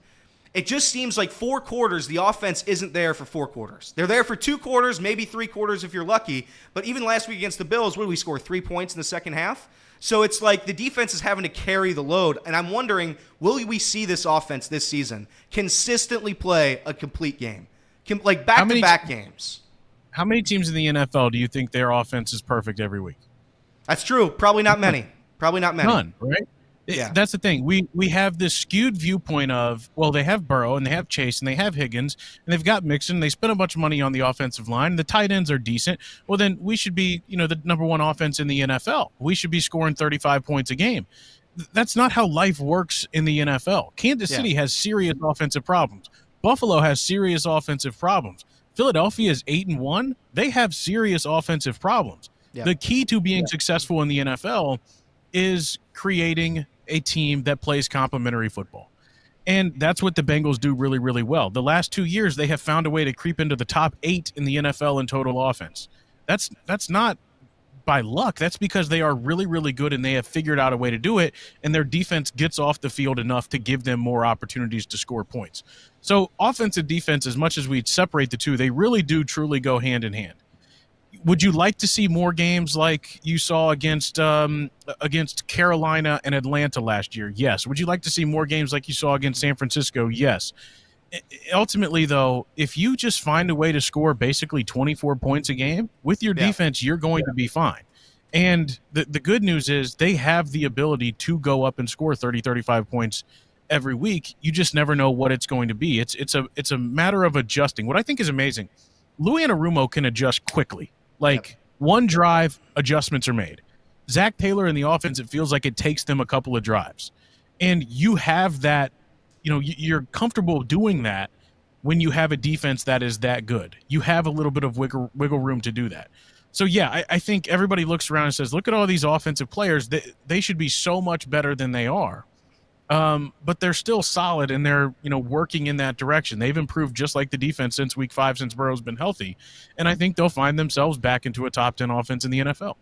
S4: it just seems like 4 quarters, the offense isn't there for 4 quarters. They're there for 2 quarters, maybe 3 quarters if you're lucky. But even last week against the Bills, what did we score, 3 points in the second half? So it's like the defense is having to carry the load. And I'm wondering, will we see this offense this season consistently play a complete game? Like back-to-back games.
S10: How many teams in the NFL do you think their offense is perfect every week?
S4: That's true. Probably not many.
S10: None, right?
S4: Yeah.
S10: That's the thing. We have this skewed viewpoint of, well, they have Burrow and they have Chase and they have Higgins and they've got Mixon. They spent a bunch of money on the offensive line. The tight ends are decent. Well, then we should be, the number 1 offense in the NFL. We should be scoring 35 points a game. That's not how life works in the NFL. Kansas City has serious offensive problems. Buffalo has serious offensive problems. Philadelphia is 8-1. They have serious offensive problems. Yeah. The key to being successful in the NFL is creating a team that plays complementary football. And that's what the Bengals do really, really well. The last 2 years, they have found a way to creep into the top 8 in the NFL in total offense. That's not by luck. That's because they are really, really good and they have figured out a way to do it, and their defense gets off the field enough to give them more opportunities to score points. So offense and defense, as much as we separate the two, they really do truly go hand in hand. Would you like to see more games like you saw against Carolina and Atlanta last year? Yes. Would you like to see more games like you saw against San Francisco? Yes. Ultimately, though, if you just find a way to score basically 24 points a game with your defense, you're going to be fine. And the good news is they have the ability to go up and score 30, 35 points every week. You just never know what it's going to be. It's a matter of adjusting. What I think is amazing, Lou Anarumo can adjust quickly. One drive, adjustments are made. Zach Taylor in the offense, it feels like it takes them a couple of drives. And you have that, you're comfortable doing that when you have a defense that is that good. You have a little bit of wiggle room to do that. So, yeah, I think everybody looks around and says, look at all these offensive players. They should be so much better than they are. But they're still solid, and they're working in that direction. They've improved just like the defense since week 5, since Burrow's been healthy, and I think they'll find themselves back into a top 10 offense in the NFL.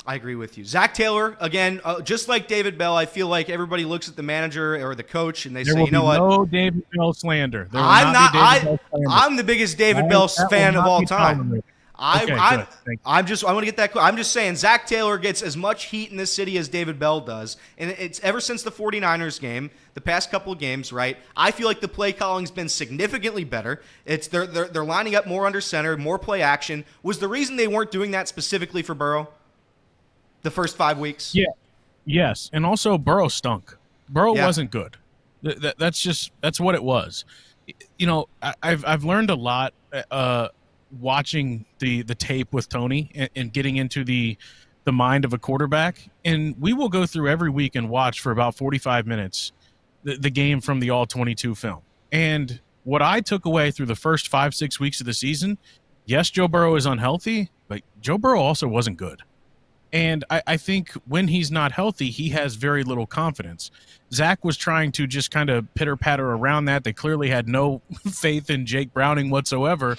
S4: I agree with you. Zach Taylor, again, just like David Bell, I feel like everybody looks at the manager or the coach and they say, you know what?
S10: No David Bell slander.
S4: I'm the biggest David Bell fan of all time. I want to get that. I'm just saying Zach Taylor gets as much heat in this city as David Bell does, and it's ever since the 49ers game, the past couple of games, right? I feel like the play calling's been significantly better. It's they're lining up more under center, more play action. Was the reason they weren't doing that specifically for Burrow the first 5 weeks?
S10: Yeah, yes, and also Burrow stunk. Burrow wasn't good. That's what it was. You know, I've learned a lot. Watching the tape with Tony and getting into the mind of a quarterback, and we will go through every week and watch for about 45 minutes the game from the All-22 film. And what I took away through the first 5-6 weeks of the season, yes, Joe Burrow is unhealthy, but Joe Burrow also wasn't good. And I think when he's not healthy, he has very little confidence. Zach was trying to just kind of pitter-patter around that. They clearly had no faith in Jake Browning whatsoever.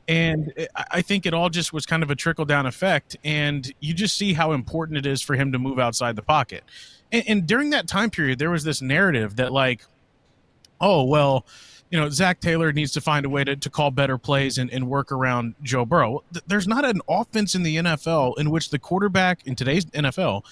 S10: And I think it all just was kind of a trickle-down effect, and you just see how important it is for him to move outside the pocket. And during that time period, there was this narrative that, like, oh, well, you know, Zach Taylor needs to find a way to call better plays and work around Joe Burrow. There's not an offense in the NFL in which the quarterback, in today's NFL,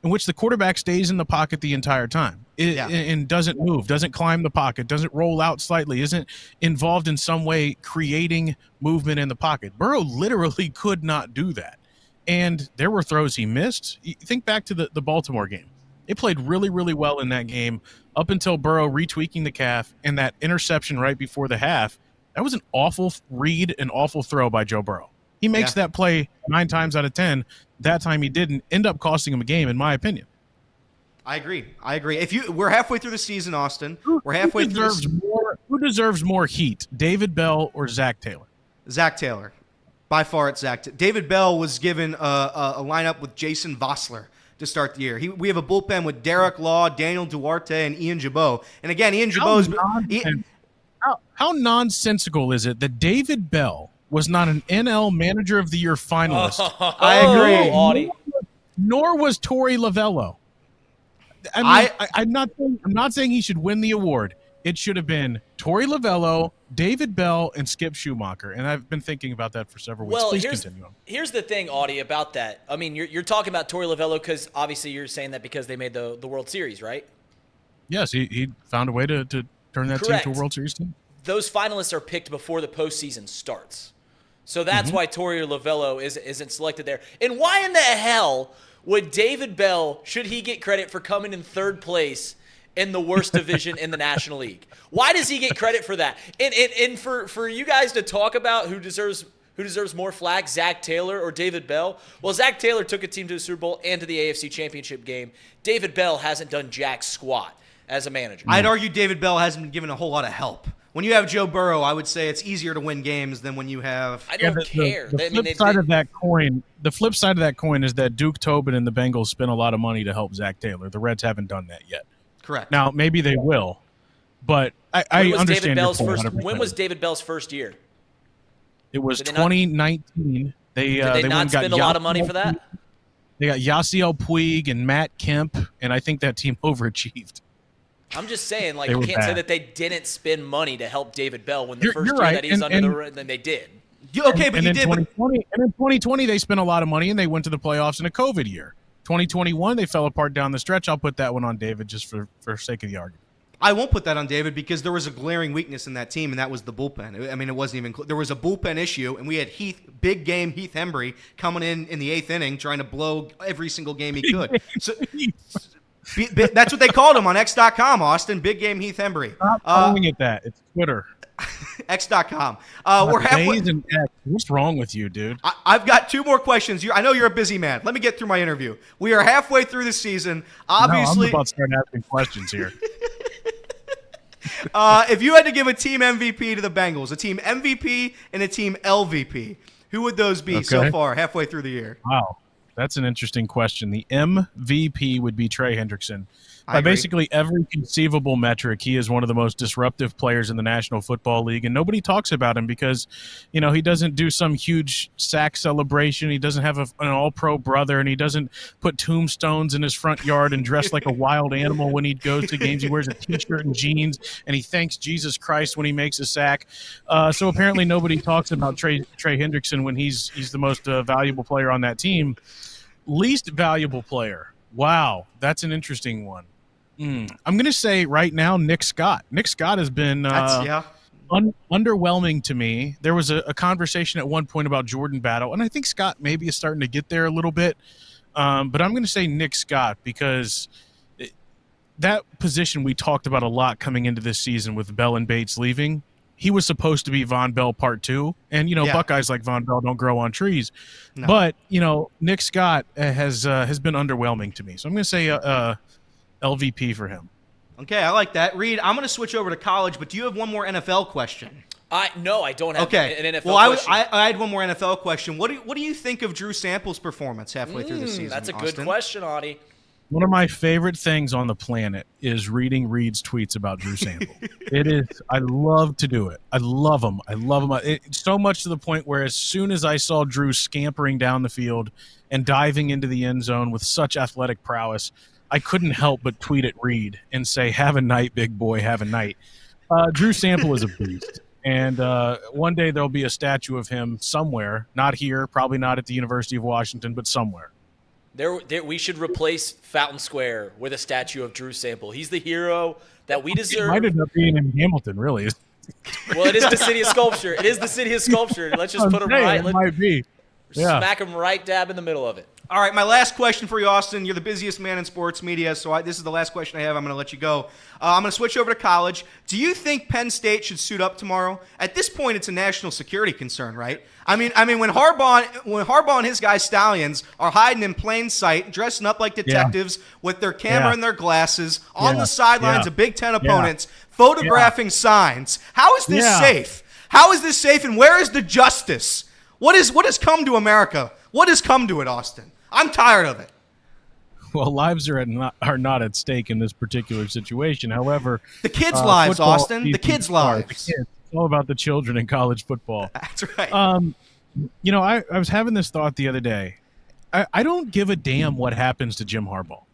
S10: in which the quarterback stays in the pocket the entire time and doesn't move, doesn't climb the pocket, doesn't roll out slightly, isn't involved in some way creating movement in the pocket. Burrow literally could not do that. And there were throws he missed. You think back to the Baltimore game. They played really, really well in that game up until Burrow retweaking the calf and that interception right before the half. That was an awful read, an awful throw by Joe Burrow. He makes that play 9 times out of 10. That time he didn't end up costing him a game, in my opinion.
S4: I agree. We're halfway through the season, Austin. We're halfway through.
S10: Who deserves more heat, David Bell or Zach Taylor?
S4: Zach Taylor. By far, it's Zach. David Bell was given a lineup with Jason Vossler to start the year. We have a bullpen with Derek Law, Daniel Duarte, and Ian Jabot. And again, Ian Jabot's.
S10: How nonsensical is it that David Bell was not an NL Manager of the Year finalist?
S4: I agree.
S8: Audie.
S10: Nor was Torey Lovello. I'm not saying he should win the award. It should have been Torey Lovello, David Bell, and Skip Schumacher. And I've been thinking about that for several weeks.
S6: Well,
S10: Please continue on.
S6: Here's the thing, Audie, about that. I mean, you're talking about Torey Lovello because obviously you're saying that because they made the World Series, right?
S10: Yes, he found a way to turn that team to a World Series team.
S6: Those finalists are picked before the postseason starts. So that's why Torey Lovello isn't selected there. And why in the hell would David Bell, should he get credit for coming in third place in the worst division in the National League? Why does he get credit for that? And for you guys to talk about who deserves more flack, Zach Taylor or David Bell? Well, Zach Taylor took a team to the Super Bowl and to the AFC Championship game. David Bell hasn't done jack squat as a manager.
S4: I'd argue David Bell hasn't been given a whole lot of help. When you have Joe Burrow, I would say it's easier to win games than when you have.
S6: I don't care.
S10: The flip side of that coin is that Duke Tobin and the Bengals spent a lot of money to help Zach Taylor. The Reds haven't done that yet.
S4: Correct.
S10: Now maybe they will, but I understand your point 100%.
S6: When was David Bell's first year?
S10: It was 2019.
S6: Did they not spend a lot of money for that?
S10: They got Yasiel Puig and Matt Kemp, and I think that team overachieved.
S6: I'm just saying, like, you can't say that they didn't spend money to help David Bell when the first year
S10: right.
S6: that he's then they did.
S4: Okay, but
S10: and
S4: you did.
S10: 2020, and in 2020, they spent a lot of money, and they went to the playoffs in a COVID year. 2021, they fell apart down the stretch. I'll put that one on David just for sake of the argument.
S4: I won't put that on David because there was a glaring weakness in that team, and that was the bullpen. I mean, it wasn't even there was a bullpen issue, and we had big game Heath Hembry coming in the 8th inning trying to blow every single game he could. So that's what they called him on X.com, Austin. Big game Heath Hembry.
S10: Stop calling it that. It's Twitter.
S4: X.com. We're halfway.
S10: What's wrong with you, dude?
S4: I've got 2 more questions. I know you're a busy man. Let me get through my interview. We are halfway through the season. Obviously,
S10: I'm about to start asking questions here.
S4: If you had to give a team MVP to the Bengals, a team MVP and a team LVP, who would those be so far, halfway through the year?
S10: Wow. That's an interesting question. The MVP would be Trey Hendrickson By basically every conceivable metric, he is one of the most disruptive players in the National Football League, and nobody talks about him because, he doesn't do some huge sack celebration. He doesn't have an all-pro brother, and he doesn't put tombstones in his front yard and dress like a wild animal when he goes to games. He wears a T-shirt and jeans, and he thanks Jesus Christ when he makes a sack. So apparently nobody talks about Trey Hendrickson when he's the most valuable player on that team. Least valuable player. Wow, that's an interesting one. I'm going to say right now Nick Scott. Nick Scott has been underwhelming to me. There was a conversation at one point about Jordan Battle, and I think Scott maybe is starting to get there a little bit. But I'm going to say Nick Scott because that position we talked about a lot coming into this season with Bell and Bates leaving. He was supposed to be Von Bell Part 2, and Buckeyes like Von Bell don't grow on trees. No. But Nick Scott has been underwhelming to me, so I'm going to say LVP for him.
S4: Okay, I like that. Reed, I'm going to switch over to college, but do you have one more NFL question?
S6: No, I don't have an NFL question.
S4: I had one more NFL question. What do you think of Drew Sample's performance halfway through the season?
S6: That's a good question, Audie.
S10: One of my favorite things on the planet is reading Reed's tweets about Drew Sample. It is. I love to do it. I love him. So much to the point where as soon as I saw Drew scampering down the field and diving into the end zone with such athletic prowess, I couldn't help but tweet at Reed and say, "Have a night, big boy. Have a night." Drew Sample is a beast. And one day there'll be a statue of him somewhere. Not here, probably not at the University of Washington, but somewhere.
S6: We should replace Fountain Square with a statue of Drew Sample. He's the hero that we deserve.
S10: It might end up being in Hamilton, really.
S6: Well, it is the city of sculpture. It is the city of sculpture. Let's just put him right.
S10: It might be. Yeah.
S6: Smack him right dab in the middle of it.
S4: All right, my last question for you, Austin. You're the busiest man in sports media, so this is the last question I have. I'm going to let you go. I'm going to switch over to college. Do you think Penn State should suit up tomorrow? At this point, it's a national security concern, right? I mean, when Harbaugh and his guys Stallions are hiding in plain sight, dressing up like detectives with their camera and their glasses on the sidelines of Big Ten opponents, photographing signs. How is this safe? How is this safe, and where is the justice? What has come to America? What has come to it, Austin? I'm tired of it.
S10: Well, lives are not at stake in this particular situation. However,
S4: the kids' lives, Austin. The kids' lives.
S10: It's all about the children in college football.
S4: That's right.
S10: I was having this thought the other day. I don't give a damn what happens to Jim Harbaugh.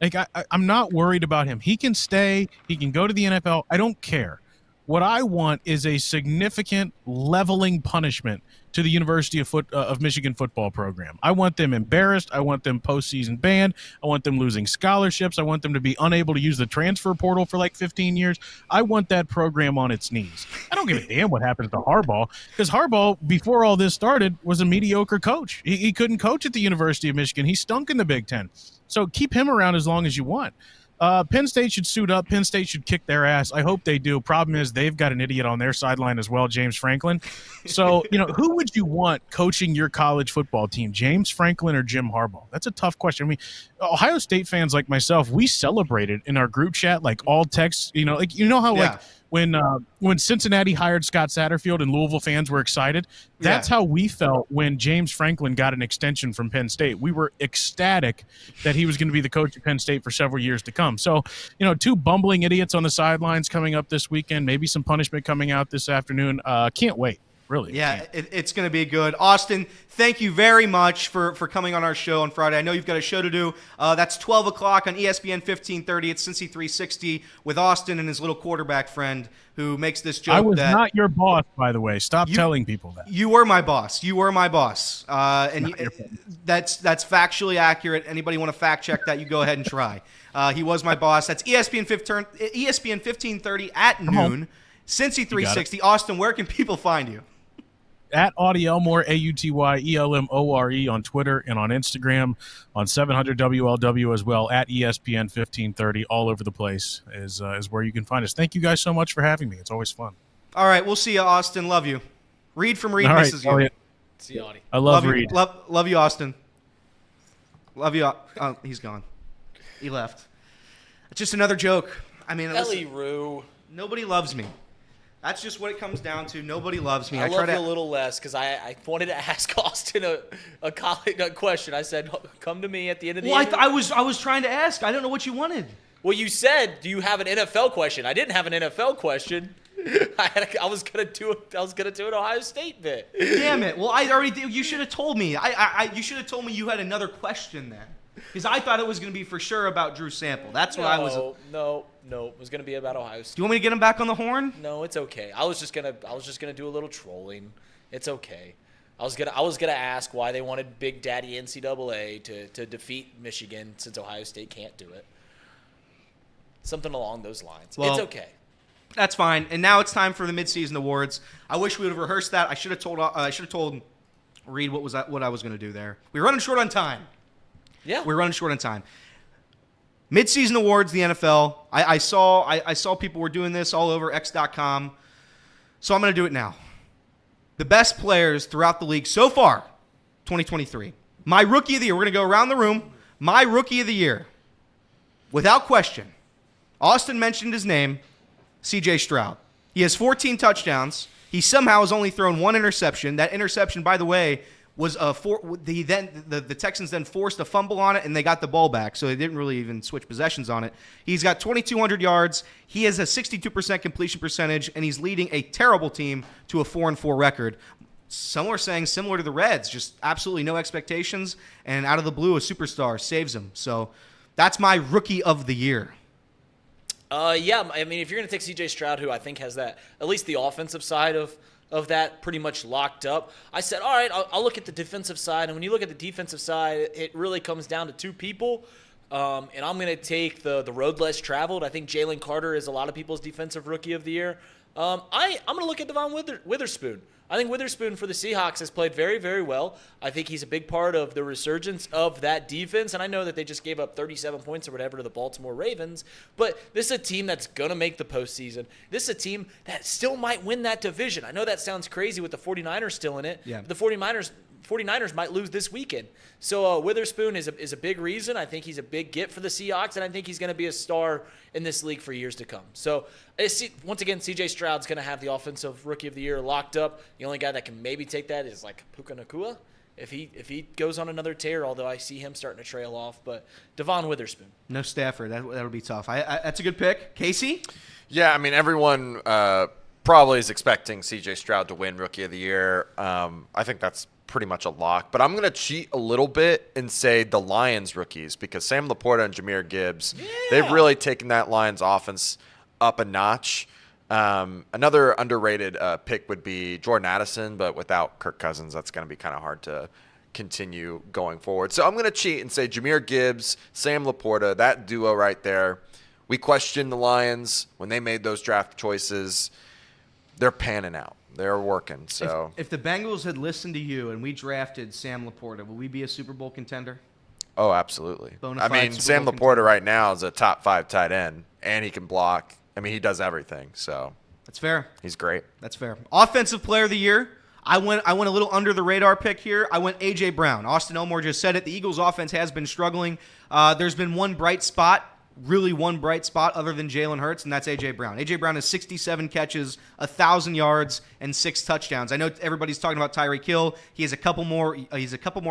S10: Like I'm not worried about him. He can stay. He can go to the NFL. I don't care. What I want is a significant leveling punishment to the University of Michigan football program. I want them embarrassed. I want them postseason banned. I want them losing scholarships. I want them to be unable to use the transfer portal for like 15 years. I want that program on its knees. I don't give a damn what happens to Harbaugh, because Harbaugh, before all this started, was a mediocre coach. He couldn't coach at the University of Michigan. He stunk in the Big Ten. So keep him around as long as you want. Penn State should suit up. Penn State should kick their ass. I hope they do. Problem is they've got an idiot on their sideline as well, James Franklin. So, who would you want coaching your college football team, James Franklin or Jim Harbaugh? That's a tough question. I mean, Ohio State fans like myself, we celebrated in our group chat, like all texts, how when Cincinnati hired Scott Satterfield and Louisville fans were excited, that's how we felt when James Franklin got an extension from Penn State. We were ecstatic that he was going to be the coach of Penn State for several years to come. So, two bumbling idiots on the sidelines coming up this weekend, maybe some punishment coming out this afternoon. Can't wait. Really?
S4: Yeah, it's going to be good. Austin, thank you very much for coming on our show on Friday. I know you've got a show to do. That's 12 o'clock on ESPN 1530. It's Cincy 360 with Austin and his little quarterback friend who makes this joke.
S10: I was not your boss, by the way. Stop telling people that.
S4: You were my boss. That's factually accurate. Anybody want to fact check that, you go ahead and try. He was my boss. That's ESPN 1530 at noon. Cincy 360. Austin, where can people find you?
S10: At Audie Elmore, AUTYELMORE on Twitter and on Instagram, on 700 WLW as well, at ESPN 1530, all over the place is where you can find us. Thank you guys so much for having me. It's always fun.
S4: All right, we'll see you, Austin. Love you. Reed from Reed misses you.
S10: Elliot.
S6: See you, Audie.
S10: I love Reed.
S4: Love you, Austin. Love you. Oh, he's gone. He left. It's just another joke. I mean,
S6: Ellie Roo.
S4: Nobody loves me. That's just what it comes down to. Nobody loves me.
S6: I love you a little less because I wanted to ask Austin a question. I said, come to me at the end of the
S4: I was trying to ask. I don't know what you wanted.
S6: Well, you said, do you have an NFL question? I didn't have an NFL question. I was gonna do an Ohio State bit.
S4: Damn it! Well, I already did. You should have told me. You should have told me you had another question then, because I thought it was gonna be for sure about Drew Sample. That's what I was.
S6: No. It was gonna be about Ohio State.
S4: Do you want me to get him back on the horn?
S6: No, it's okay. I was just gonna do a little trolling. It's okay. I was gonna ask why they wanted Big Daddy NCAA to defeat Michigan since Ohio State can't do it. Something along those lines.
S4: Well,
S6: it's okay.
S4: That's fine. And now it's time for the midseason awards. I wish we would have rehearsed that. I should have told Reed what I was going to do there. We're running short on time.
S6: Yeah.
S4: We're running short on time. Midseason awards, the NFL. I saw people were doing this all over X.com. So I'm going to do it now. The best players throughout the league so far, 2023. My rookie of the year. We're going to go around the room. My rookie of the year. Without question. Austin mentioned his name. C.J. Stroud. He has 14 touchdowns. He somehow has only thrown one interception. That interception, by the way, was the Texans then forced a fumble on it, and they got the ball back, so they didn't really even switch possessions on it. He's got 2,200 yards. He has a 62% completion percentage, and he's leading a terrible team to a 4-4 record. Some are saying similar to the Reds, just absolutely no expectations, and out of the blue, a superstar saves him. So that's my rookie of the year.
S6: Yeah, I mean, if you're going to take C.J. Stroud, who I think has that, at least the offensive side of that pretty much locked up, I said, all right, I'll look at the defensive side. And when you look at the defensive side, it really comes down to two people. And I'm going to take the road less traveled. I think Jalen Carter is a lot of people's defensive rookie of the year. I'm going to look at Devon Witherspoon. I think Witherspoon for the Seahawks has played very, very well. I think he's a big part of the resurgence of that defense. And I know that they just gave up 37 points or whatever to the Baltimore Ravens. But this is a team that's going to make the postseason. This is a team that still might win that division. I know that sounds crazy with the 49ers still in it.
S4: Yeah.
S6: The 49ers might lose this weekend. So Witherspoon is a big reason. I think he's a big get for the Seahawks, and I think he's going to be a star in this league for years to come. So once again, C.J. Stroud's going to have the offensive rookie of the year locked up. The only guy that can maybe take that is like Puka Nacua if he goes on another tear, although I see him starting to trail off. But Devon Witherspoon.
S4: No Stafford. That'll be tough. That's a good pick. Casey?
S1: Yeah, I mean, everyone probably is expecting C.J. Stroud to win Rookie of the Year. I think that's pretty much a lock. But I'm going to cheat a little bit and say the Lions rookies, because Sam Laporta and Jahmyr Gibbs, they've really taken that Lions offense up a notch. Another underrated pick would be Jordan Addison, but without Kirk Cousins, that's going to be kind of hard to continue going forward. So I'm going to cheat and say Jahmyr Gibbs, Sam Laporta, that duo right there. We questioned the Lions when they made those draft choices. They're panning out. They're working. So
S4: if the Bengals had listened to you and we drafted Sam Laporta, would we be a Super Bowl contender?
S1: Oh, absolutely.
S4: Bonafide
S1: I mean,
S4: Super
S1: Sam
S4: Bowl
S1: Laporta
S4: contender.
S1: right now is a top 5 tight end, and he can block. I mean, he does everything. So
S4: That's fair.
S1: he's great.
S4: That's fair. Offensive player of the year. I went a little under the radar pick here. I went A.J. Brown. Austin Elmore just said it. The Eagles' offense has been struggling. There's been one bright spot other than Jalen Hurts, and that's A.J. Brown. A.J. Brown has 67 catches, 1,000 yards, and 6 touchdowns. I know everybody's talking about Tyreek Hill. He has a couple more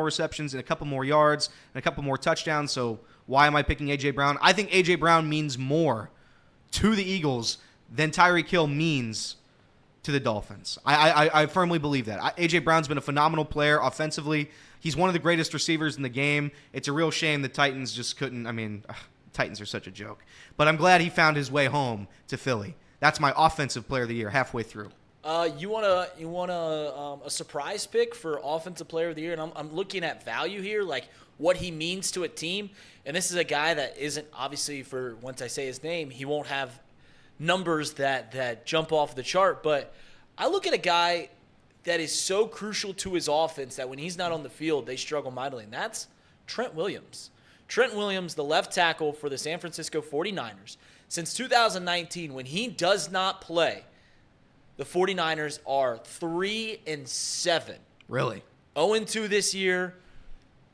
S4: receptions and a couple more yards and a couple more touchdowns. So why am I picking A.J. Brown? I think A.J. Brown means more to the Eagles than Tyreek Hill means to the Dolphins. I firmly believe that. A.J. Brown's been a phenomenal player offensively. He's one of the greatest receivers in the game. It's a real shame the Titans just couldn't. I mean, Titans are such a joke. But I'm glad he found his way home to Philly. That's my offensive player of the year, halfway through.
S6: You want a surprise pick for offensive player of the year, and I'm looking at value here, like what he means to a team. And this is a guy that isn't obviously, for once I say his name, he won't have numbers that jump off the chart. But I look at a guy that is so crucial to his offense that when he's not on the field, they struggle mightily, and that's Trent Williams. Trent Williams, the left tackle for the San Francisco 49ers. Since 2019, when he does not play, the 49ers are 3-7.
S4: Really?
S6: 0-2 this year.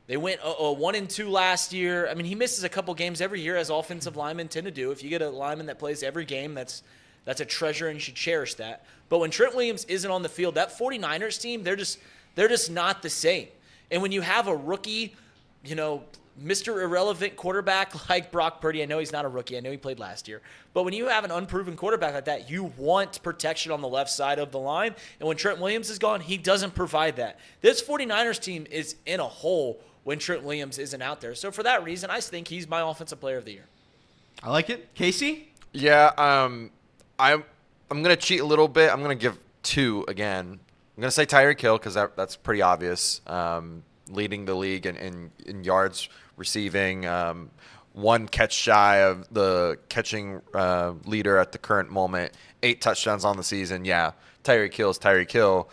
S6: They went 1-2 last year. I mean, he misses a couple games every year, as offensive linemen tend to do. If you get a lineman that plays every game, that's a treasure, and you should cherish that. But when Trent Williams isn't on the field, that 49ers team, they're just not the same. And when you have a rookie Mr. Irrelevant quarterback like Brock Purdy. I know he's not a rookie. I know he played last year. But when you have an unproven quarterback like that, you want protection on the left side of the line. And when Trent Williams is gone, he doesn't provide that. This 49ers team is in a hole when Trent Williams isn't out there. So for that reason, I think he's my offensive player of the year.
S4: I like it. Casey?
S1: Yeah, I'm going to cheat a little bit. I'm going to give 2 again. I'm going to say Tyreek Hill because that's pretty obvious. Leading the league in yards receiving, 1 catch shy of the catching leader at the current moment, 8 touchdowns on the season. Yeah, Tyreek Hill is Tyreek Hill.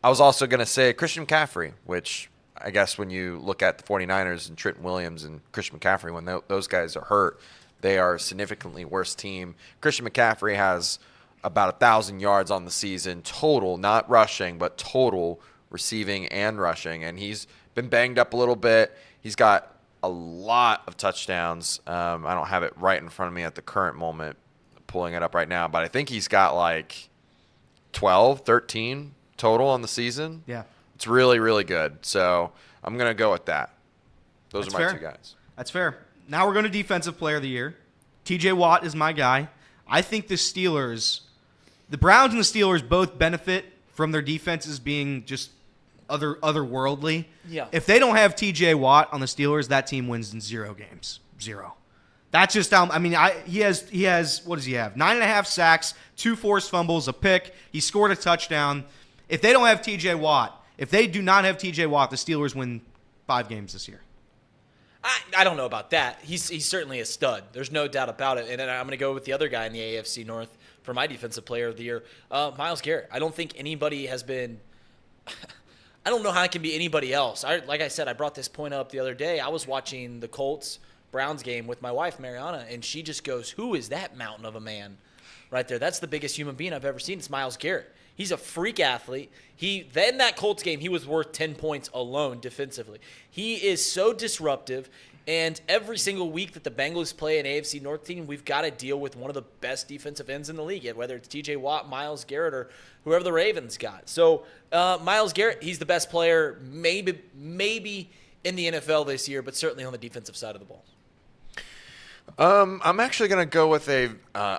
S1: I was also going to say Christian McCaffrey, which I guess when you look at the 49ers and Trent Williams and Christian McCaffrey, when those guys are hurt, they are a significantly worse team. Christian McCaffrey has about 1,000 yards on the season total, not rushing, but total receiving and rushing. And he's been banged up a little bit. He's got a lot of touchdowns. I don't have it right in front of me at the current moment, pulling it up right now, but I think he's got like 12, 13 total on the season.
S4: Yeah.
S1: It's really, really good. So I'm going to go with that. Those
S4: That's
S1: are my
S4: fair.
S1: 2 guys.
S4: That's fair. Now we're going to Defensive Player of the Year. TJ Watt is my guy. I think the Browns and the Steelers both benefit from their defenses being just otherworldly.
S6: Yeah.
S4: If they don't have TJ Watt on the Steelers, that team wins in 0 games. 0. That's just how. I mean, he has. What does he have? 9.5 sacks, 2 forced fumbles, a pick. He scored a touchdown. If they don't have TJ Watt, if they do not have TJ Watt, the Steelers win 5 games this year.
S6: I don't know about that. He's certainly a stud. There's no doubt about it. And then I'm going to go with the other guy in the AFC North for my Defensive Player of the Year, Myles Garrett. I don't think anybody has been – I don't know how it can be anybody else. Like I said, I brought this point up the other day. I was watching the Colts-Browns game with my wife, Mariana, and she just goes, who is that mountain of a man right there? That's the biggest human being I've ever seen. It's Myles Garrett. He's a freak athlete. Then that Colts game, he was worth 10 points alone defensively. He is so disruptive, and every single week that the Bengals play an AFC North team, we've got to deal with one of the best defensive ends in the league, whether it's TJ Watt, Myles Garrett, or whoever the Ravens got. So Myles Garrett, he's the best player maybe in the NFL this year, but certainly on the defensive side of the ball.
S1: I'm actually going to go with a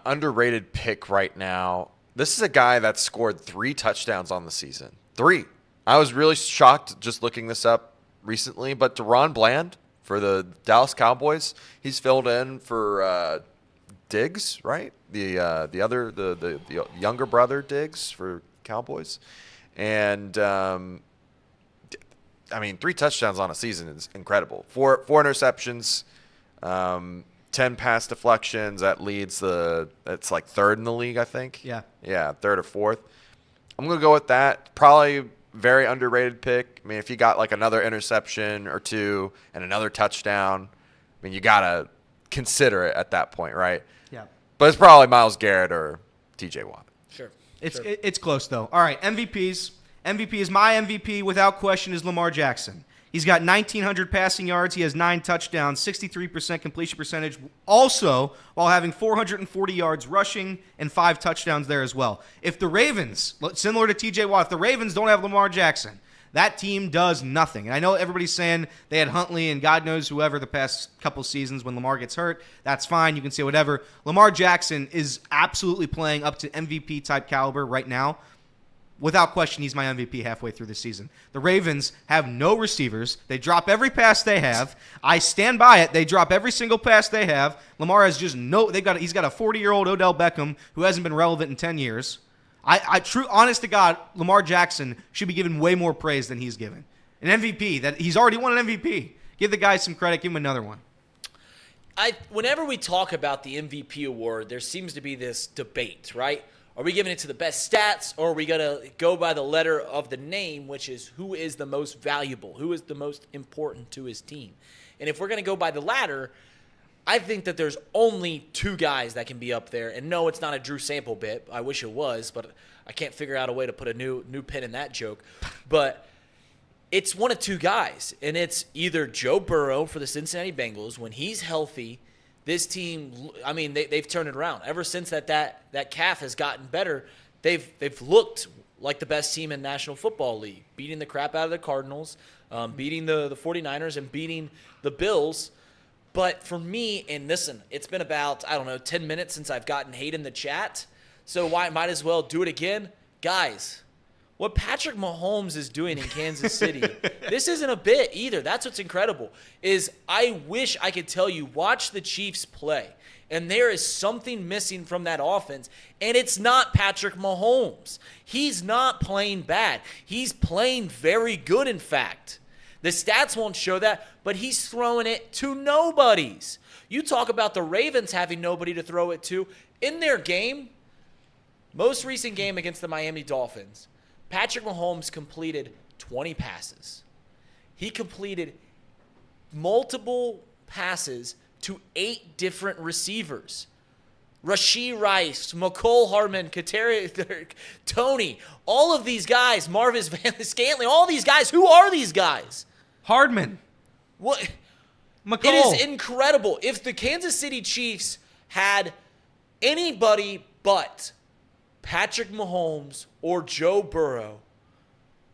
S1: underrated pick right now. This is a guy that scored 3 touchdowns on the season. 3. I was really shocked just looking this up recently, but Deron Bland for the Dallas Cowboys, he's filled in for Diggs, right? The younger brother Diggs for Cowboys. And I mean, 3 touchdowns on a season is incredible. 4 interceptions, 10 pass deflections. That leads it's like 3rd in the league, I think.
S4: Yeah.
S1: Yeah, 3rd or 4th. I'm going to go with that. Probably very underrated pick. I mean, if you got like another interception or 2 and another touchdown, I mean, you got to consider it at that point, right?
S4: Yeah.
S1: But it's probably Myles Garrett or TJ Watt.
S6: Sure.
S4: It's close, though. All right, MVPs. MVP is my MVP without question is Lamar Jackson. He's got 1,900 passing yards. He has 9 touchdowns, 63% completion percentage, also while having 440 yards rushing and 5 touchdowns there as well. If the Ravens, similar to TJ Watt, if the Ravens don't have Lamar Jackson, that team does nothing. And I know everybody's saying they had Huntley and God knows whoever the past couple seasons when Lamar gets hurt. That's fine. You can say whatever. Lamar Jackson is absolutely playing up to MVP-type caliber right now. Without question, he's my MVP halfway through the season. The Ravens have no receivers. They drop every pass they have. I stand by it. They drop every single pass they have. Lamar has just he's got a 40-year-old Odell Beckham who hasn't been relevant in 10 years. Honest to God, Lamar Jackson should be given way more praise than he's given. An MVP, that he's already won an MVP. Give the guy some credit. Give him another one.
S6: Whenever we talk about the MVP award, there seems to be this debate, right? Are we giving it to the best stats, or are we going to go by the letter of the name, which is who is the most valuable, who is the most important to his team? And if we're going to go by the latter, I think that there's only 2 guys that can be up there. And no, it's not a Drew Sample bit. I wish it was, but I can't figure out a way to put a new pin in that joke. But it's one of 2 guys, and it's either Joe Burrow for the Cincinnati Bengals. When he's healthy, this team, I mean, they've turned it around. Ever since that calf has gotten better, they've looked like the best team in National Football League, beating the crap out of the Cardinals, beating the 49ers, and beating the Bills. But for me, and listen, it's been about, 10 minutes since I've gotten hate in the chat, so might as well do it again. Guys, what Patrick Mahomes is doing in Kansas City, this isn't a bit either. That's what's incredible, is I wish I could tell you, watch the Chiefs play, and there is something missing from that offense, and it's not Patrick Mahomes. He's not playing bad. He's playing very good, in fact. The stats won't show that, but he's throwing it to nobodies. You talk about the Ravens having nobody to throw it to. In their game, most recent game against the Miami Dolphins, Patrick Mahomes completed 20 passes. He completed multiple passes to 8 different receivers. Rashee Rice, McCole Hardman, Tony, all of these guys, Marvis Scantling, all these guys. Who are these guys?
S4: Hardman.
S6: What?
S4: McCole.
S6: It is incredible. If the Kansas City Chiefs had anybody but Patrick Mahomes or Joe Burrow,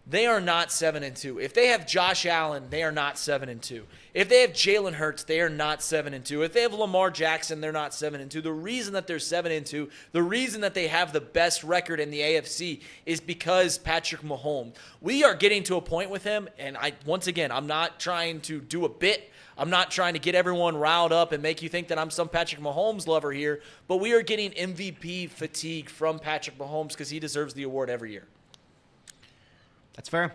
S6: they are not 7-2. If they have Josh Allen, they are not 7-2. If they have Jalen Hurts, they are not 7-2. If they have Lamar Jackson, they're not 7-2. The reason that they're 7-2, the reason that they have the best record in the AFC is because Patrick Mahomes. We are getting to a point with him, and once again, I'm not trying to do a bit. I'm not trying to get everyone riled up and make you think that I'm some Patrick Mahomes lover here, but we are getting MVP fatigue from Patrick Mahomes because he deserves the award every year.
S4: That's fair.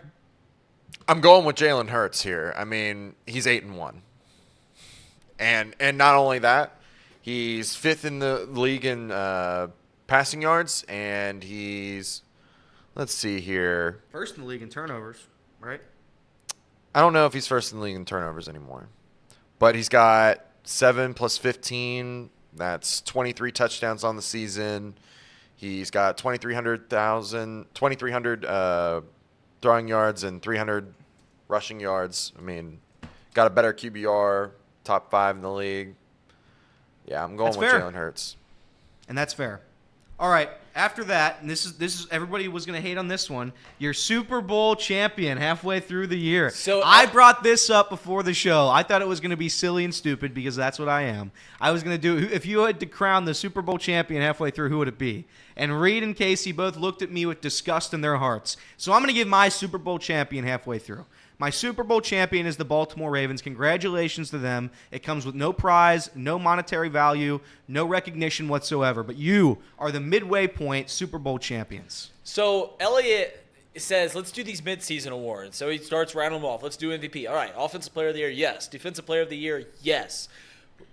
S1: I'm going with Jalen Hurts here. I mean, he's 8-1. And not only that, he's 5th in the league in passing yards, and he's, let's see here.
S4: First in the league in turnovers, right?
S1: I don't know if he's first in the league in turnovers anymore. But he's got 7 plus 15. That's 23 touchdowns on the season. He's got 2,300 throwing yards and 300 rushing yards. I mean, got a better QBR, top 5 in the league. Yeah, I'm going with Jalen Hurts.
S4: And that's fair. All right, after that, and this is everybody was going to hate on this one, your Super Bowl champion halfway through the year.
S6: So
S4: I brought this up before the show. I thought it was going to be silly and stupid because that's what I am. I was going to do, if you had to crown the Super Bowl champion halfway through, who would it be? And Reed and Casey both looked at me with disgust in their hearts. So I'm going to give my Super Bowl champion halfway through. My Super Bowl champion is the Baltimore Ravens. Congratulations to them. It comes with no prize, no monetary value, no recognition whatsoever. But you are the midway point Super Bowl champions.
S6: So Elliot says, let's do these midseason awards. So he starts rounding them off. Let's do MVP. All right, Offensive Player of the Year, yes. Defensive Player of the Year, yes.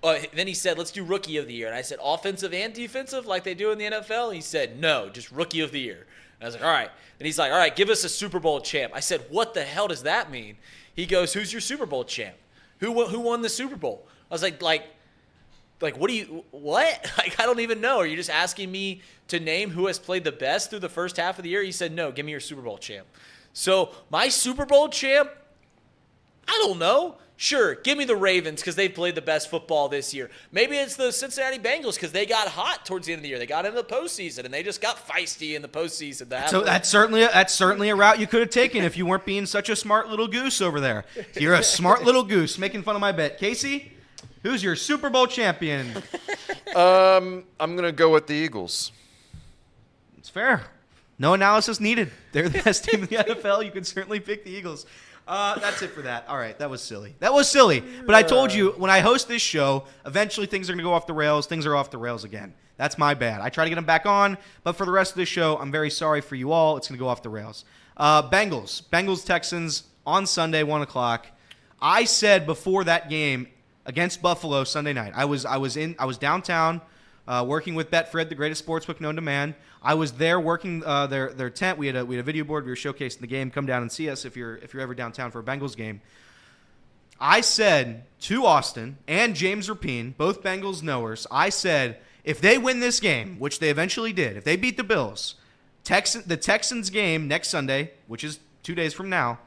S6: Then he said, let's do Rookie of the Year. And I said, offensive and defensive like they do in the NFL? And he said, no, just Rookie of the Year. I was like, all right. And he's like, all right, give us a Super Bowl champ. I said, what the hell does that mean? He goes, who's your Super Bowl champ? Who won the Super Bowl? I was like, what do you, what? Like, I don't even know. Are you just asking me to name who has played the best through the first half of the year? He said, no, give me your Super Bowl champ. So my Super Bowl champ, I don't know. Sure, give me the Ravens because they played the best football this year. Maybe it's the Cincinnati Bengals because they got hot towards the end of the year. They got into the postseason, and they just got feisty in the postseason.
S4: So that's certainly a route you could have taken if you weren't being such a smart little goose over there. You're a smart little goose making fun of my bet. Casey, who's your Super Bowl champion?
S1: I'm going to go with the Eagles.
S4: It's fair. No analysis needed. They're the best team in the NFL. You can certainly pick the Eagles. That's it for that. All right, that was silly. But I told you, when I host this show, eventually things are going to go off the rails. Things are off the rails again. That's my bad. I try to get them back on, but for the rest of this show, I'm very sorry for you all. It's going to go off the rails. Bengals, Texans on Sunday, 1 o'clock. I said before that game against Buffalo Sunday night, I was downtown working with Betfred, the greatest sportsbook known to man. I was there working their tent. We had a video board. We were showcasing the game. Come down and see us if you're ever downtown for a Bengals game. I said to Austin and James Rapine, both Bengals knowers, I said if they win this game, which they eventually did, if they beat the Bills, the Texans game next Sunday, which is 2 days from now,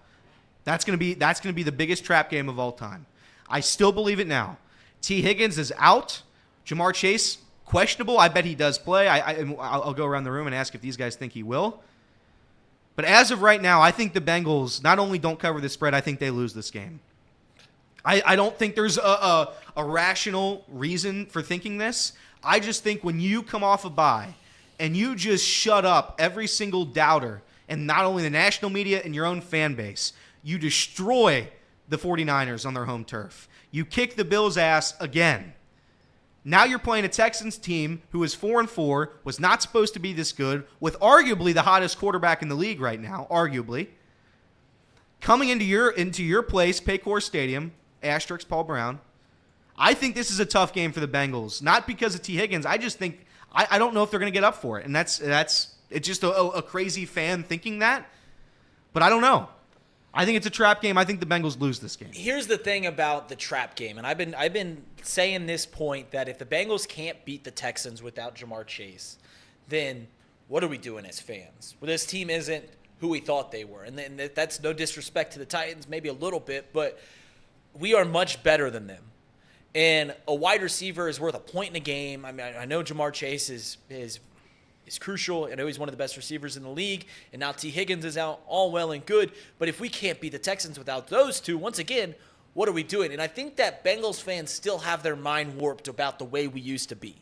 S4: that's gonna be the biggest trap game of all time. I still believe it now. T. Higgins is out. Jamar Chase, questionable. I bet he does play. I'll go around the room and ask if these guys think he will. But as of right now, I think the Bengals not only don't cover the spread, I think they lose this game. I don't think there's a rational reason for thinking this. I just think when you come off a bye and you just shut up every single doubter, and not only the national media and your own fan base, you destroy the 49ers on their home turf. You kick the Bills' ass again. Now you're playing a Texans team who is 4-4, was not supposed to be this good, with arguably the hottest quarterback in the league right now, arguably. Coming into your place, Paycor Stadium, asterisk Paul Brown. I think this is a tough game for the Bengals. Not because of T. Higgins. I just think I don't know if they're going to get up for it. And that's it's just a crazy fan thinking that. But I don't know. I think it's a trap game. I think the Bengals lose this game.
S6: Here's the thing about the trap game, and I've been saying this point that if the Bengals can't beat the Texans without Jamar Chase, then what are we doing as fans? Well, this team isn't who we thought they were, and then that's no disrespect to the Titans, maybe a little bit, but we are much better than them. And a wide receiver is worth a point in a game. I mean, I know Jamar Chase is crucial. I know he's one of the best receivers in the league, and now T. Higgins is out, all well and good. But if we can't beat the Texans without those two, once again, what are we doing? And I think that Bengals fans still have their mind warped about the way we used to be.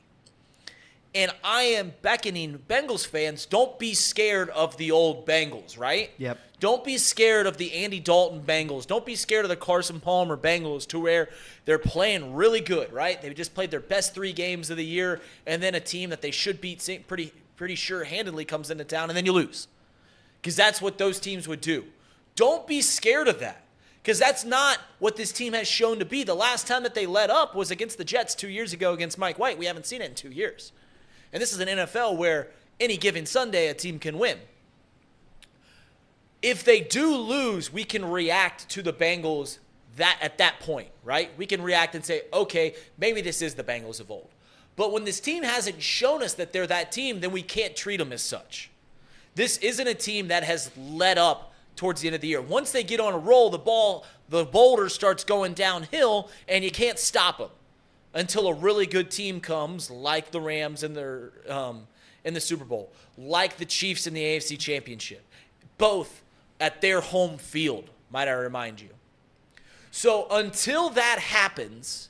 S6: And I am beckoning Bengals fans, don't be scared of the old Bengals, right?
S4: Yep.
S6: Don't be scared of the Andy Dalton Bengals. Don't be scared of the Carson Palmer Bengals to where they're playing really good, right? They just played their best 3 games of the year, and then a team that they should beat pretty sure-handedly comes into town, and then you lose. Because that's what those teams would do. Don't be scared of that. Because that's not what this team has shown to be. The last time that they let up was against the Jets 2 years ago against Mike White. We haven't seen it in 2 years. And this is an NFL where any given Sunday a team can win. If they do lose, we can react to the Bengals at that point, right? We can react and say, okay, maybe this is the Bengals of old. But when this team hasn't shown us that they're that team, then we can't treat them as such. This isn't a team that has let up towards the end of the year. Once they get on a roll, the boulder starts going downhill, and you can't stop them until a really good team comes, like the Rams in the Super Bowl, like the Chiefs in the AFC Championship, both at their home field, might I remind you. So until that happens,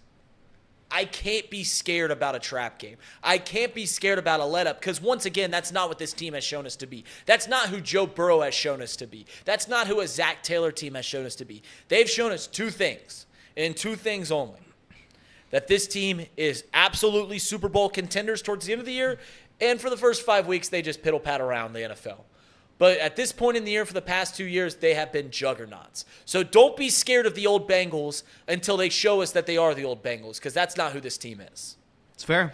S6: I can't be scared about a trap game. I can't be scared about a let-up because, once again, that's not what this team has shown us to be. That's not who Joe Burrow has shown us to be. That's not who a Zach Taylor team has shown us to be. They've shown us 2 things, and 2 things only. That this team is absolutely Super Bowl contenders towards the end of the year, and for the first 5 weeks, they just piddle-pat around the NFL. But at this point in the year, for the past 2 years, they have been juggernauts. So don't be scared of the old Bengals until they show us that they are the old Bengals, because that's not who this team is.
S4: It's fair.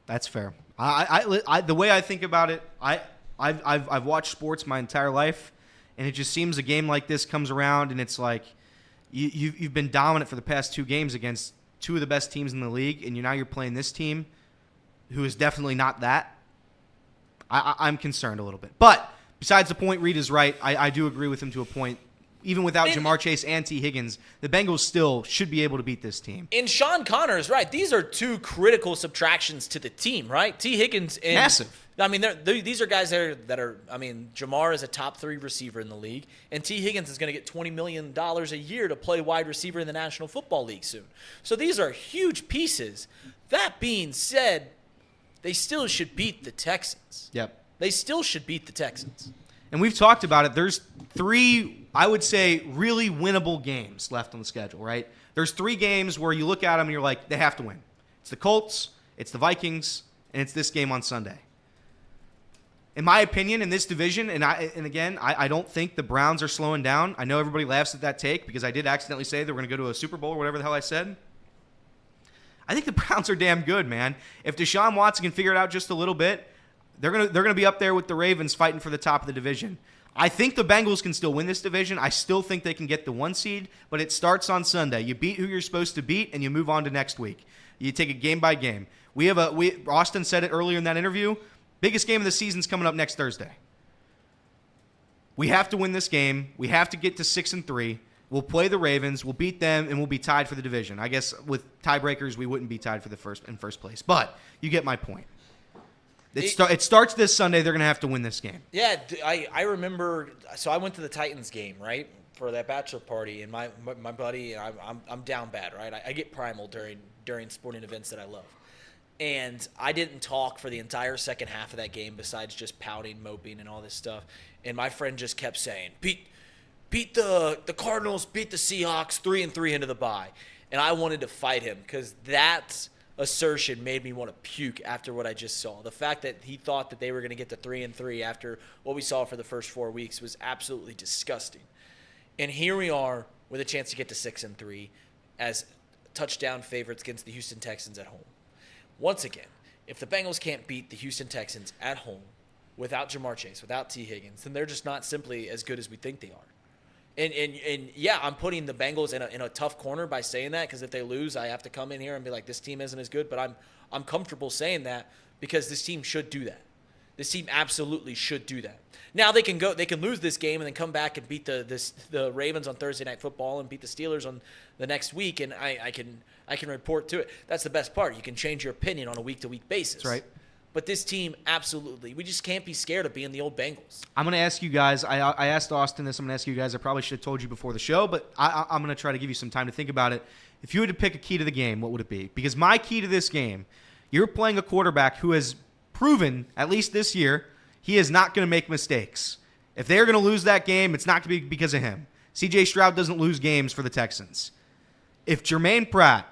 S4: That's fair. The way I think about it, I've watched sports my entire life, and it just seems a game like this comes around, and it's like you've been dominant for the past 2 games against 2 of the best teams in the league, and now you're playing this team who is definitely not that. I'm concerned a little bit. But besides the point, Reed is right. I do agree with him to a point. Even without Jamar Chase and T. Higgins, the Bengals still should be able to beat this team.
S6: And Sean Connor is right. These are 2 critical subtractions to the team, right? T. Higgins and
S4: massive.
S6: I mean, these are guys that are. I mean, Jamar is a top 3 receiver in the league, and T. Higgins is going to get $20 million a year to play wide receiver in the National Football League soon. So these are huge pieces. That being said, they still should beat the Texans.
S4: Yep.
S6: They still should beat the Texans.
S4: And we've talked about it. There's 3, I would say, really winnable games left on the schedule, right? There's 3 games where you look at them and you're like, they have to win. It's the Colts, it's the Vikings, and it's this game on Sunday. In my opinion, in this division, and again, I don't think the Browns are slowing down. I know everybody laughs at that take because I did accidentally say they were going to go to a Super Bowl or whatever the hell I said. I think the Browns are damn good, man. If Deshaun Watson can figure it out just a little bit, they're gonna be up there with the Ravens fighting for the top of the division. I think the Bengals can still win this division. I still think they can get the 1 seed, but it starts on Sunday. You beat who you're supposed to beat, and you move on to next week. You take it game by game. Austin said it earlier in that interview. Biggest game of the season's coming up next Thursday. We have to win this game. We have to get to 6-3. We'll play the Ravens. We'll beat them, and we'll be tied for the division. I guess with tiebreakers, we wouldn't be tied for in first place. But you get my point. It starts this Sunday. They're going to have to win this game.
S6: Yeah, I remember. So I went to the Titans game, right, for that bachelor party, and my buddy, I'm down bad, right? I get primal during sporting events that I love. And I didn't talk for the entire second half of that game besides just pouting, moping, and all this stuff. And my friend just kept saying, beat the Cardinals, beat the Seahawks, 3-3 into the bye. And I wanted to fight him because that assertion made me want to puke after what I just saw. The fact that he thought that they were going to get to 3-3 after what we saw for the first 4 weeks was absolutely disgusting. And here we are with a chance to get to 6-3 as touchdown favorites against the Houston Texans at home. Once again, if the Bengals can't beat the Houston Texans at home without Jamar Chase, without T. Higgins, then they're just not simply as good as we think they are. And yeah, I'm putting the Bengals in a tough corner by saying that, because if they lose, I have to come in here and be like, this team isn't as good. But I'm comfortable saying that because this team should do that. This team absolutely should do that. Now they can lose this game and then come back and beat the Ravens on Thursday Night Football and beat the Steelers on the next week, and I can report to it. That's the best part. You can change your opinion on a week-to-week basis.
S4: That's right.
S6: But this team, absolutely, we just can't be scared of being the old Bengals.
S4: I'm going to ask you guys. I asked Austin this. I'm going to ask you guys. I probably should have told you before the show, but I'm going to try to give you some time to think about it. If you had to pick a key to the game, what would it be? Because my key to this game, you're playing a quarterback who has proven, at least this year, he is not going to make mistakes. If they're going to lose that game, it's not going to be because of him. C.J. Stroud doesn't lose games for the Texans. If Jermaine Pratt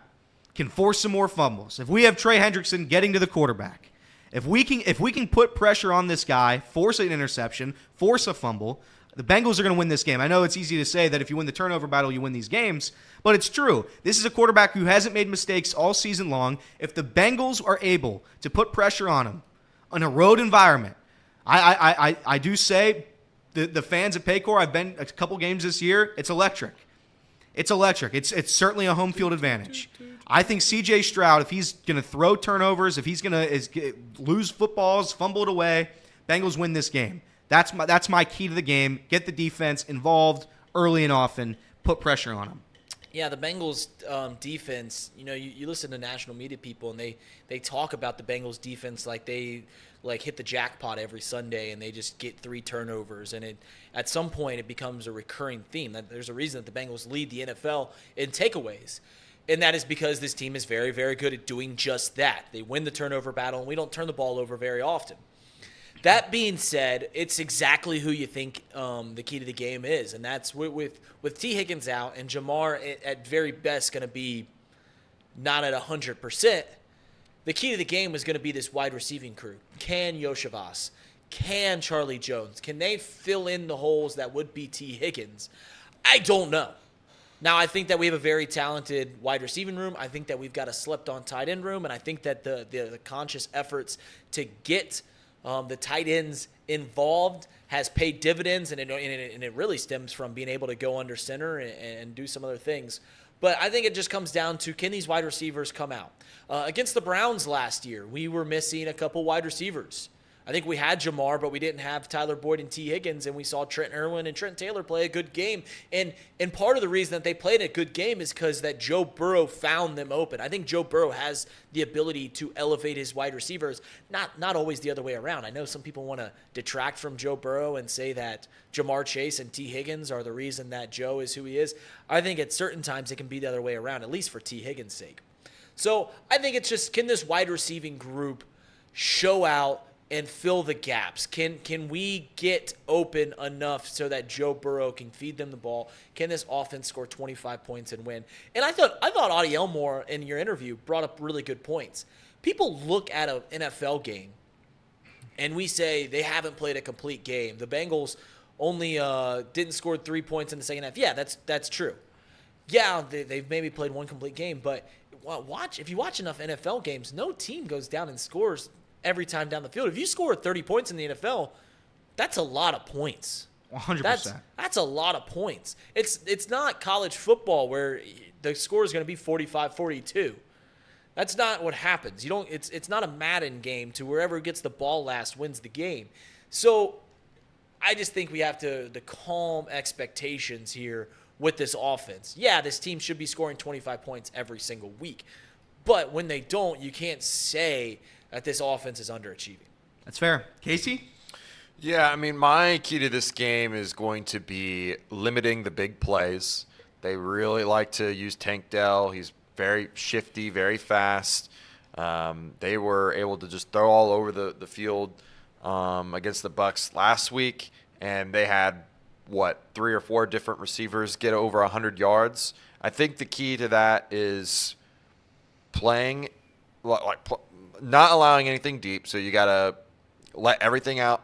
S4: can force some more fumbles, if we have Trey Hendrickson getting to the quarterback, if we can put pressure on this guy, force an interception, force a fumble, the Bengals are going to win this game. I know it's easy to say that if you win the turnover battle, you win these games, but it's true. This is a quarterback who hasn't made mistakes all season long. If the Bengals are able to put pressure on him in a road environment, I do say the fans at Paycor, I've been a couple games this year, it's electric. It's electric. It's certainly a home field advantage. I think C.J. Stroud, if he's going to throw turnovers, if he's going to lose footballs, fumble it away, Bengals win this game. That's my key to the game. Get the defense involved early and often. Put pressure on them.
S6: Yeah, the Bengals defense, you listen to national media people, and they talk about the Bengals defense like they hit the jackpot every Sunday and they just get 3 turnovers. And at some point it becomes a recurring theme. There's a reason that the Bengals lead the NFL in takeaways. And that is because this team is very, very good at doing just that. They win the turnover battle, and we don't turn the ball over very often. That being said, it's exactly who you think the key to the game is, and that's with T. Higgins out and Jamar at very best going to be not at 100%. The key to the game is going to be this wide receiving crew. Can Yoshivas? Can Charlie Jones? Can they fill in the holes that would be T. Higgins? I don't know. Now, I think that we have a very talented wide receiving room. I think that we've got a slept-on tight end room, and I think that the conscious efforts to get the tight ends involved has paid dividends, and it really stems from being able to go under center and do some other things. But I think it just comes down to, can these wide receivers come out? Against the Browns last year, we were missing a couple wide receivers. I think we had Jamar, but we didn't have Tyler Boyd and T. Higgins, and we saw Trent Irwin and Trent Taylor play a good game. And part of the reason that they played a good game is because that Joe Burrow found them open. I think Joe Burrow has the ability to elevate his wide receivers, not always the other way around. I know some people want to detract from Joe Burrow and say that Jamar Chase and T. Higgins are the reason that Joe is who he is. I think at certain times it can be the other way around, at least for T. Higgins' sake. So I think it's just, can this wide receiving group show out and fill the gaps? Can we get open enough so that Joe Burrow can feed them the ball? Can this offense score 25 points and win? And I thought Audie Elmore in your interview brought up really good points. People look at an NFL game and we say they haven't played a complete game. The Bengals only didn't score 3 points in the second half. Yeah, that's true. Yeah, they've maybe played one complete game, but if you watch enough NFL games, no team goes down and scores every time down the field. If you score 30 points in the NFL, that's a lot of points.
S4: 100%.
S6: That's a lot of points. It's not college football where the score is going to be 45-42. That's not what happens. It's not a Madden game to wherever gets the ball last wins the game. So I just think we have to calm expectations here with this offense. Yeah, this team should be scoring 25 points every single week. But when they don't, you can't say that this offense is underachieving.
S4: That's fair. Casey?
S1: Yeah, I mean, my key to this game is going to be limiting the big plays. They really like to use Tank Dell. He's very shifty, very fast. They were able to just throw all over the field against the Bucs last week, and they had, 3 or 4 different receivers get over 100 yards. I think the key to that is playing, not allowing anything deep. So you got to let everything out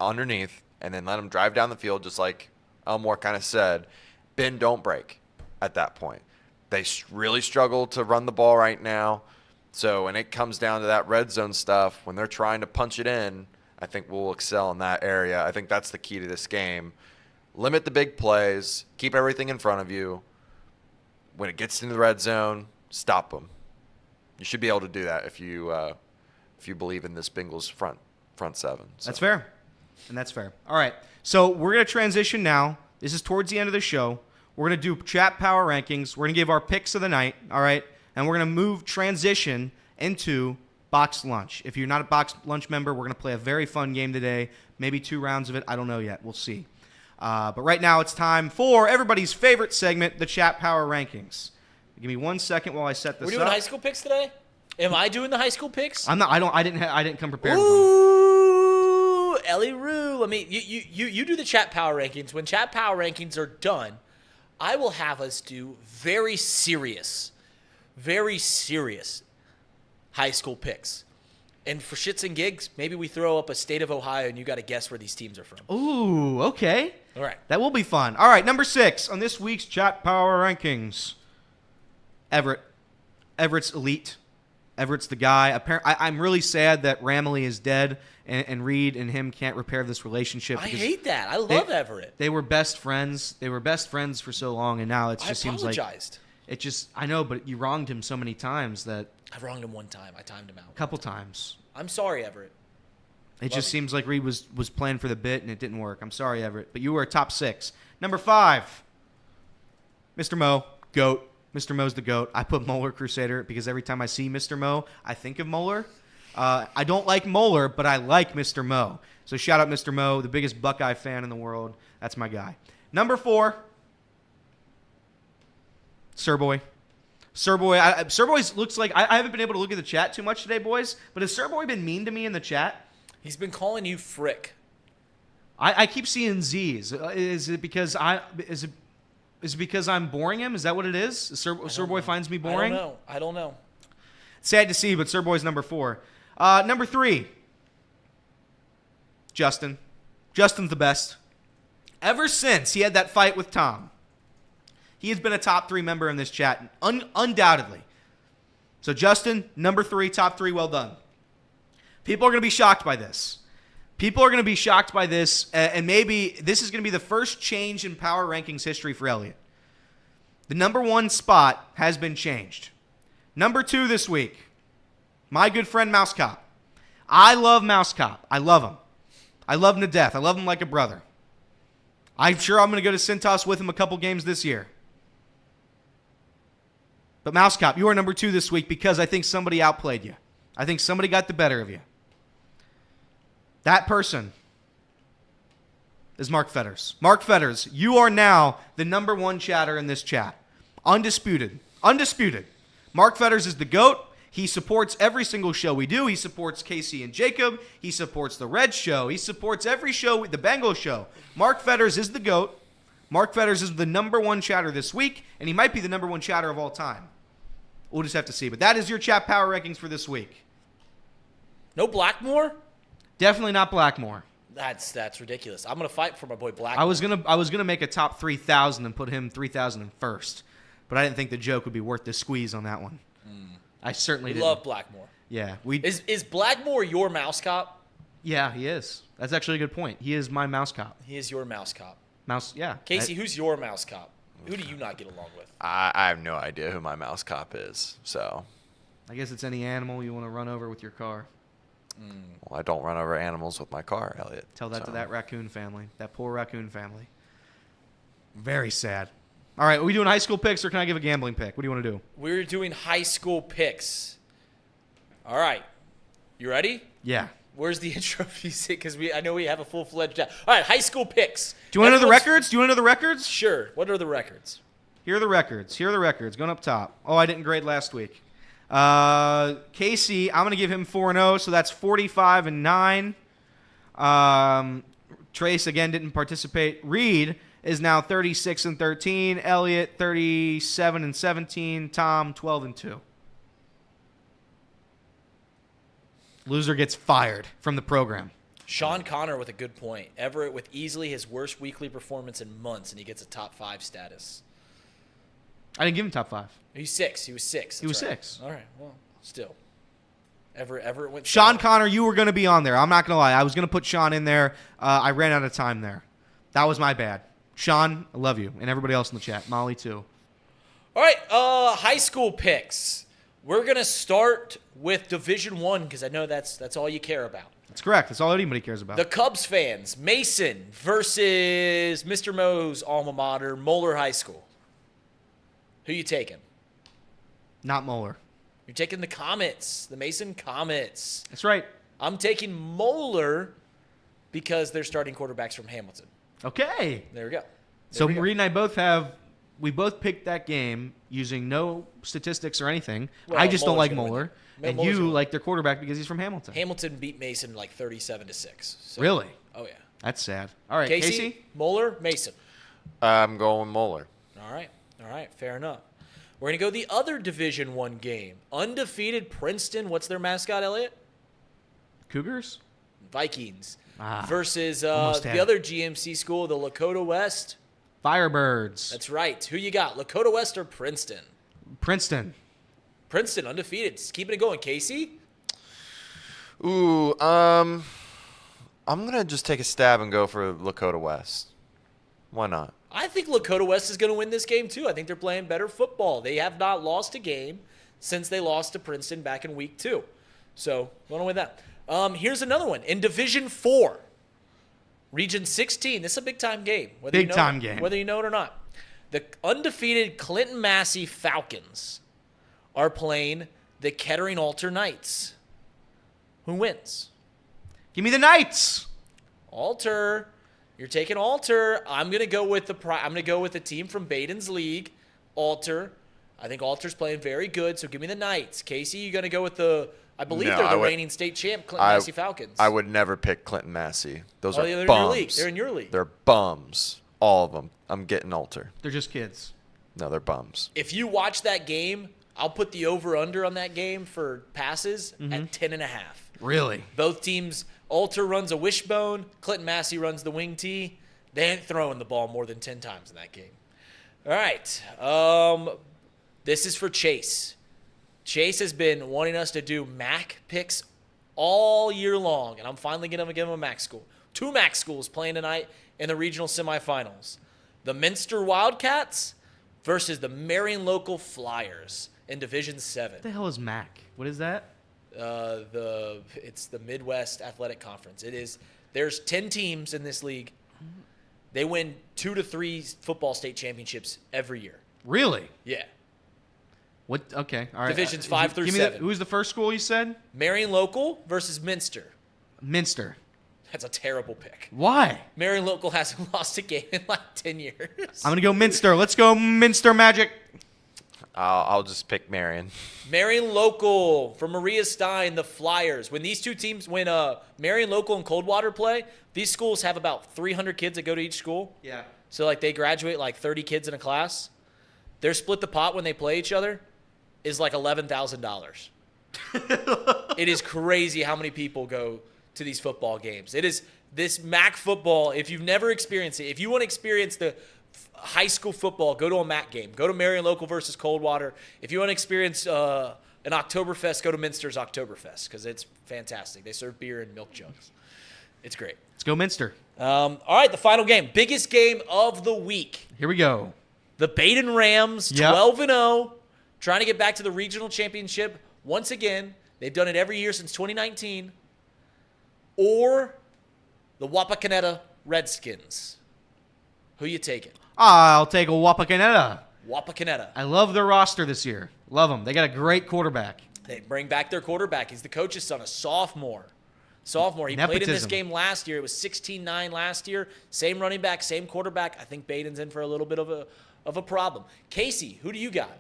S1: underneath and then let them drive down the field, just like Elmore kind of said. Bend, don't break at that point. They really struggle to run the ball right now. So when it comes down to that red zone stuff, when they're trying to punch it in, I think we'll excel in that area. I think that's the key to this game. Limit the big plays. Keep everything in front of you. When it gets into the red zone, stop them. You should be able to do that if you believe in this Bengals front seven. So.
S4: That's fair. And that's fair. All right. So we're going to transition now. This is towards the end of the show. We're going to do chat power rankings. We're going to give our picks of the night. All right. And we're going to transition into box lunch. If you're not a box lunch member, we're going to play a very fun game today. Maybe 2 rounds of it. I don't know yet. We'll see. But right now it's time for everybody's favorite segment, the chat power rankings. Give me 1 second while I set this up.
S6: We're doing high school picks today? Am I doing the high school picks?
S4: I'm not. I didn't come prepared.
S6: Ooh, Ellie Roo. Let me. You do the chat power rankings. When chat power rankings are done, I will have us do very serious high school picks. And for shits and gigs, maybe we throw up a state of Ohio and you got to guess where these teams are from.
S4: Ooh, okay.
S6: All right.
S4: That will be fun. All right, number 6 on this week's chat power rankings. Everett. Everett's elite. Everett's the guy. I'm really sad that Ramley is dead and Reed and him can't repair this relationship.
S6: I hate that. I love Everett.
S4: They were best friends. They were best friends for so long, and now it just seems like...
S6: I apologized.
S4: I know, but you wronged him so many times that...
S6: I wronged him one time. I timed him out.
S4: A couple times.
S6: I'm sorry, Everett.
S4: It just seems like Reed was playing for the bit, and it didn't work. I'm sorry, Everett, but you were a top 6. Number 5, Mr. Mo, GOAT. Mr. Mo's the GOAT. I put Moeller Crusader because every time I see Mr. Mo, I think of Moeller. I don't like Moeller, but I like Mr. Mo. So shout out Mr. Mo, the biggest Buckeye fan in the world. That's my guy. Number 4, Sirboy. Sirboy looks like... I haven't been able to look at the chat too much today, boys, but has Sirboy been mean to me in the chat?
S6: He's been calling you frick.
S4: I keep seeing Z's. Is it because I'm boring him? Is that what it is? Sirboy finds me boring?
S6: I don't know.
S4: Sad to see, but Sirboy's number 4. Number 3, Justin. Justin's the best. Ever since he had that fight with Tom, he has been a top 3 member in this chat, undoubtedly. So Justin, number 3, top 3, well done. People are going to be shocked by this. And maybe this is going to be the first change in power rankings history for Elliot. The number 1 spot has been changed. Number 2 this week, my good friend Mouse Cop. I love Mouse Cop. I love him. I love him to death. I love him like a brother. I'm sure I'm going to go to Cintas with him a couple games this year. But Mouse Cop, you are number 2 this week because I think somebody outplayed you. I think somebody got the better of you. That person is Mark Fetters. Mark Fetters, you are now the number 1 chatter in this chat. Undisputed. Mark Fetters is the GOAT. He supports every single show we do. He supports Casey and Jacob. He supports the Reds show. He supports every show, the Bengals show. Mark Fetters is the GOAT. Mark Fetters is the number 1 chatter this week, and he might be the number 1 chatter of all time. We'll just have to see. But that is your chat power rankings for this week.
S6: No Blackmore?
S4: Definitely not Blackmore.
S6: That's ridiculous. I'm gonna fight for my boy Blackmore.
S4: I was gonna make a top 3,000 and put him 3,001st, but I didn't think the joke would be worth the squeeze on that one. I certainly didn't.
S6: Love Blackmore.
S4: Yeah,
S6: is Blackmore your Mouse Cop?
S4: Yeah, he is. That's actually a good point. He is my Mouse Cop.
S6: He is your Mouse Cop.
S4: Yeah.
S6: Casey, who's your Mouse Cop? Who do you not get along with?
S1: I have no idea who my Mouse Cop is, so.
S4: I guess it's any animal you want to run over with your car.
S1: Well, I don't run over animals with my car, Elliot.
S4: Tell that to that raccoon family. That poor raccoon family. Very sad. All right, are we doing high school picks or can I give a gambling pick? What do you want to do?
S6: We're doing high school picks. All right. You ready?
S4: Yeah.
S6: Where's the intro music? Because I know we have a full-fledged. All right, high school picks.
S4: Do you want to know the records? Do you want to know the records?
S6: Sure. What are the records?
S4: Here are the records. Going up top. Oh, I didn't grade last week. Casey, I'm going to give him 4-0, so that's 45-9. Trace, again, didn't participate. Reed is now 36-13. Elliot, 37-17. Tom, 12-2. Loser gets fired from the program.
S6: Sean Connor with a good point. Everett with easily his worst weekly performance in months, and he gets a top 5 status.
S4: I didn't give him top 5.
S6: He's 6. He was 6.
S4: He was 6.
S6: All right. Well, still. Everett went.
S4: Sean Connor, you were going to be on there. I'm not going to lie. I was going to put Sean in there. I ran out of time there. That was my bad. Sean, I love you. And everybody else in the chat. Molly, too.
S6: All right. High school picks. We're going to start with Division I because I know that's all you care about.
S4: That's correct. That's all anybody cares about.
S6: The Cubs fans, Mason versus Mr. Moe's alma mater, Moeller High School. Who you taking?
S4: Not Moeller.
S6: You're taking the Comets, the Mason Comets.
S4: That's right.
S6: I'm taking Moeller because they're starting quarterbacks from Hamilton.
S4: Okay.
S6: There we go.
S4: So Reed and I we both picked that game using no statistics or anything.
S6: Well,
S4: I just don't
S6: Moeller's
S4: like
S6: gonna
S4: Moeller.
S6: win.
S4: And
S6: Moeller's
S4: you
S6: gonna
S4: like their quarterback because he's from Hamilton.
S6: Hamilton beat Mason like 37-6. So.
S4: Really?
S6: Oh, yeah.
S4: That's sad. All right,
S6: Casey? Moeller, Mason.
S1: I'm going Moeller.
S6: All right. Fair enough. We're going to go the other Division I game. Undefeated Princeton. What's their mascot, Elliot?
S4: Cougars?
S6: Vikings.
S4: Ah,
S6: versus
S4: almost had
S6: the
S4: it.
S6: other GMC school, the Lakota West.
S4: Firebirds.
S6: That's right. Who you got, Lakota West or Princeton?
S4: Princeton.
S6: Princeton, undefeated. Just keeping it going. Casey?
S1: Ooh, I'm going to just take a stab and go for Lakota West. Why not?
S6: I think Lakota West is going to win this game, too. I think they're playing better football. They have not lost a game since they lost to Princeton back in week 2. So, going with that. Here's another one. In Division 4, Region 16. This is a big-time game. Whether you know it or not. The undefeated Clinton Massey Falcons are playing the Kettering Alter Knights. Who wins?
S4: Give me the Knights.
S6: Alter. You're taking Alter. I'm gonna go with the team from Baden's league, Alter. I think Alter's playing very good, so give me the Knights. Casey, you gonna go with I believe they're the reigning state champ, Clinton Massey Falcons.
S1: I would never pick Clinton Massey. Those are
S6: they're
S1: bums.
S6: They're in your league.
S1: They're bums. All of them. I'm getting Alter.
S4: They're just kids.
S1: No, they're bums.
S6: If you watch that game, I'll put the over/under on that game for passes at 10.5.
S4: Really?
S6: Both teams. Alter runs a wishbone. Clinton Massey runs the wing tee. They ain't throwing the ball more than 10 times in that game. All right. This is for Chase. Chase has been wanting us to do MAC picks all year long, and I'm finally going to give him a MAC school. 2 MAC schools playing tonight in the regional semifinals. The Minster Wildcats versus the Marion Local Flyers in Division 7.
S4: What the hell is MAC? What is that?
S6: It's the Midwest Athletic Conference. There's 10 teams in this league. They win 2 to 3 football state championships every year.
S4: Really?
S6: Yeah.
S4: What? Okay. All right.
S6: Divisions 5 through 7.
S4: Who's the first school you said?
S6: Marion Local versus Minster.
S4: Minster.
S6: That's a terrible pick.
S4: Why?
S6: Marion Local hasn't lost a game in like 10 years.
S4: I'm going to go Minster. Let's go Minster Magic.
S1: I'll just pick Marion.
S6: Marion Local from Maria Stein, the Flyers. When these two teams, when Marion Local and Coldwater play, these schools have about 300 kids that go to each school.
S4: Yeah.
S6: So like they graduate like 30 kids in a class. Their split the pot when they play each other is like $11,000. It is crazy how many people go to these football games. It is this MAC football. If you've never experienced it, if you want to experience the high school football, go to a MAC game. Go to Marion Local versus Coldwater. If you want to experience an Oktoberfest, go to Minster's Oktoberfest because it's fantastic. They serve beer in milk jugs. It's great.
S4: Let's go Minster.
S6: All right, the final game. Biggest game of the week.
S4: Here we go.
S6: The Baden Rams, 12-0, trying to get back to the regional championship once again. They've done it every year since 2019. Or the Wapakoneta Redskins. Who you taking?
S4: I'll take a Wapakoneta.
S6: Wapakoneta.
S4: I love their roster this year. Love them. They got a great quarterback.
S6: They bring back their quarterback. He's the coach's son, a sophomore. sophomore. He played in this
S4: Nepotism.
S6: game last year. It was 16-9 last year. Same running back, same quarterback. I think Baden's in for a little bit of a problem. Casey, who do you got?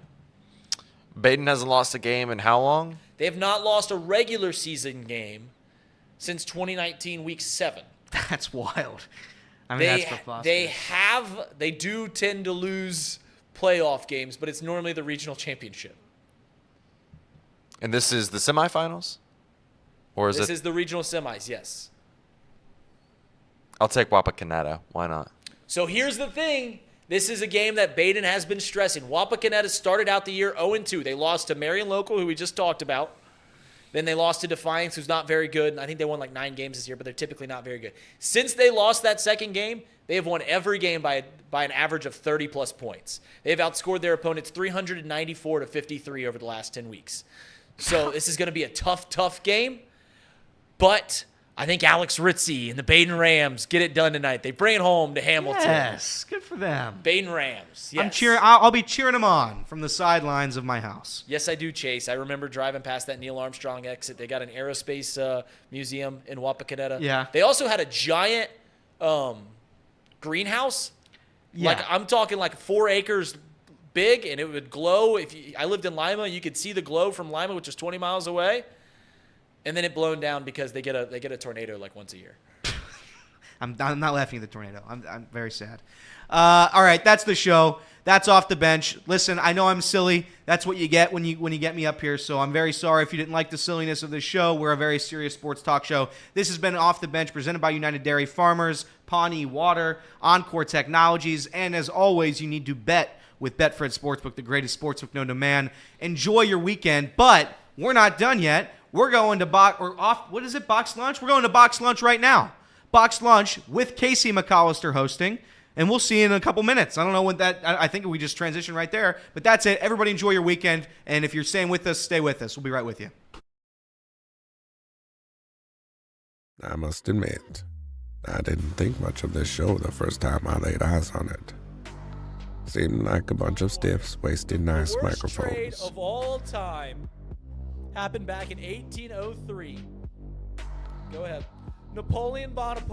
S1: Baden hasn't lost a game in how long?
S6: They have not lost a regular season game since 2019, week 7.
S4: That's wild. I mean, that's preposterous.
S6: They do tend to lose playoff games, but it's normally the regional championship.
S1: And this is the semifinals? Or is
S6: This
S1: it?
S6: is the regional semis, yes.
S1: I'll take Wapakoneta. Why not?
S6: So here's the thing. This is a game that Baden has been stressing. Wapakoneta started out the year 0-2. They lost to Marion Local, who we just talked about. Then they lost to Defiance, who's not very good. And I think they won like 9 games this year, but they're typically not very good. Since they lost that second game, they have won every game by an average of 30-plus points. They've outscored their opponents 394 to 53 over the last 10 weeks. So this is going to be a tough game. But I think Alex Ritzy and the Baden Rams get it done tonight. They bring it home to Hamilton.
S4: Yes, good for them.
S6: Baden Rams. Yes.
S4: I'm cheering. I'll be cheering them on from the sidelines of my house.
S6: Yes, I do, Chase. I remember driving past that Neil Armstrong exit. They got an aerospace museum in Wapakoneta.
S4: Yeah.
S6: They also had a giant greenhouse.
S4: Yeah.
S6: Like I'm talking like 4 acres big, and it would glow. I lived in Lima, you could see the glow from Lima, which is 20 miles away. And then it blown down because they get a tornado like once a year.
S4: I'm not laughing at the tornado. I'm very sad. All right, that's the show. That's Off the Bench. Listen, I know I'm silly. That's what you get when you get me up here. So I'm very sorry if you didn't like the silliness of this show. We're a very serious sports talk show. This has been Off the Bench, presented by United Dairy Farmers, Pawnee Water, Encore Technologies, and as always, you need to bet with Betfred Sportsbook, the greatest sportsbook known to man. Enjoy your weekend, but we're not done yet. We're going to box lunch? We're going to box lunch right now. Box lunch with Casey McAllister hosting, and we'll see you in a couple minutes. I don't know when that. I think we just transition right there, but that's it. Everybody enjoy your weekend, and if you're staying with us, stay with us. We'll be right with you.
S11: I must admit, I didn't think much of this show the first time I laid eyes on it. Seemed like a bunch of stiffs wasting nice
S6: The worst
S11: microphones.
S6: trade of all time happened back in 1803. Go ahead. Napoleon Bonaparte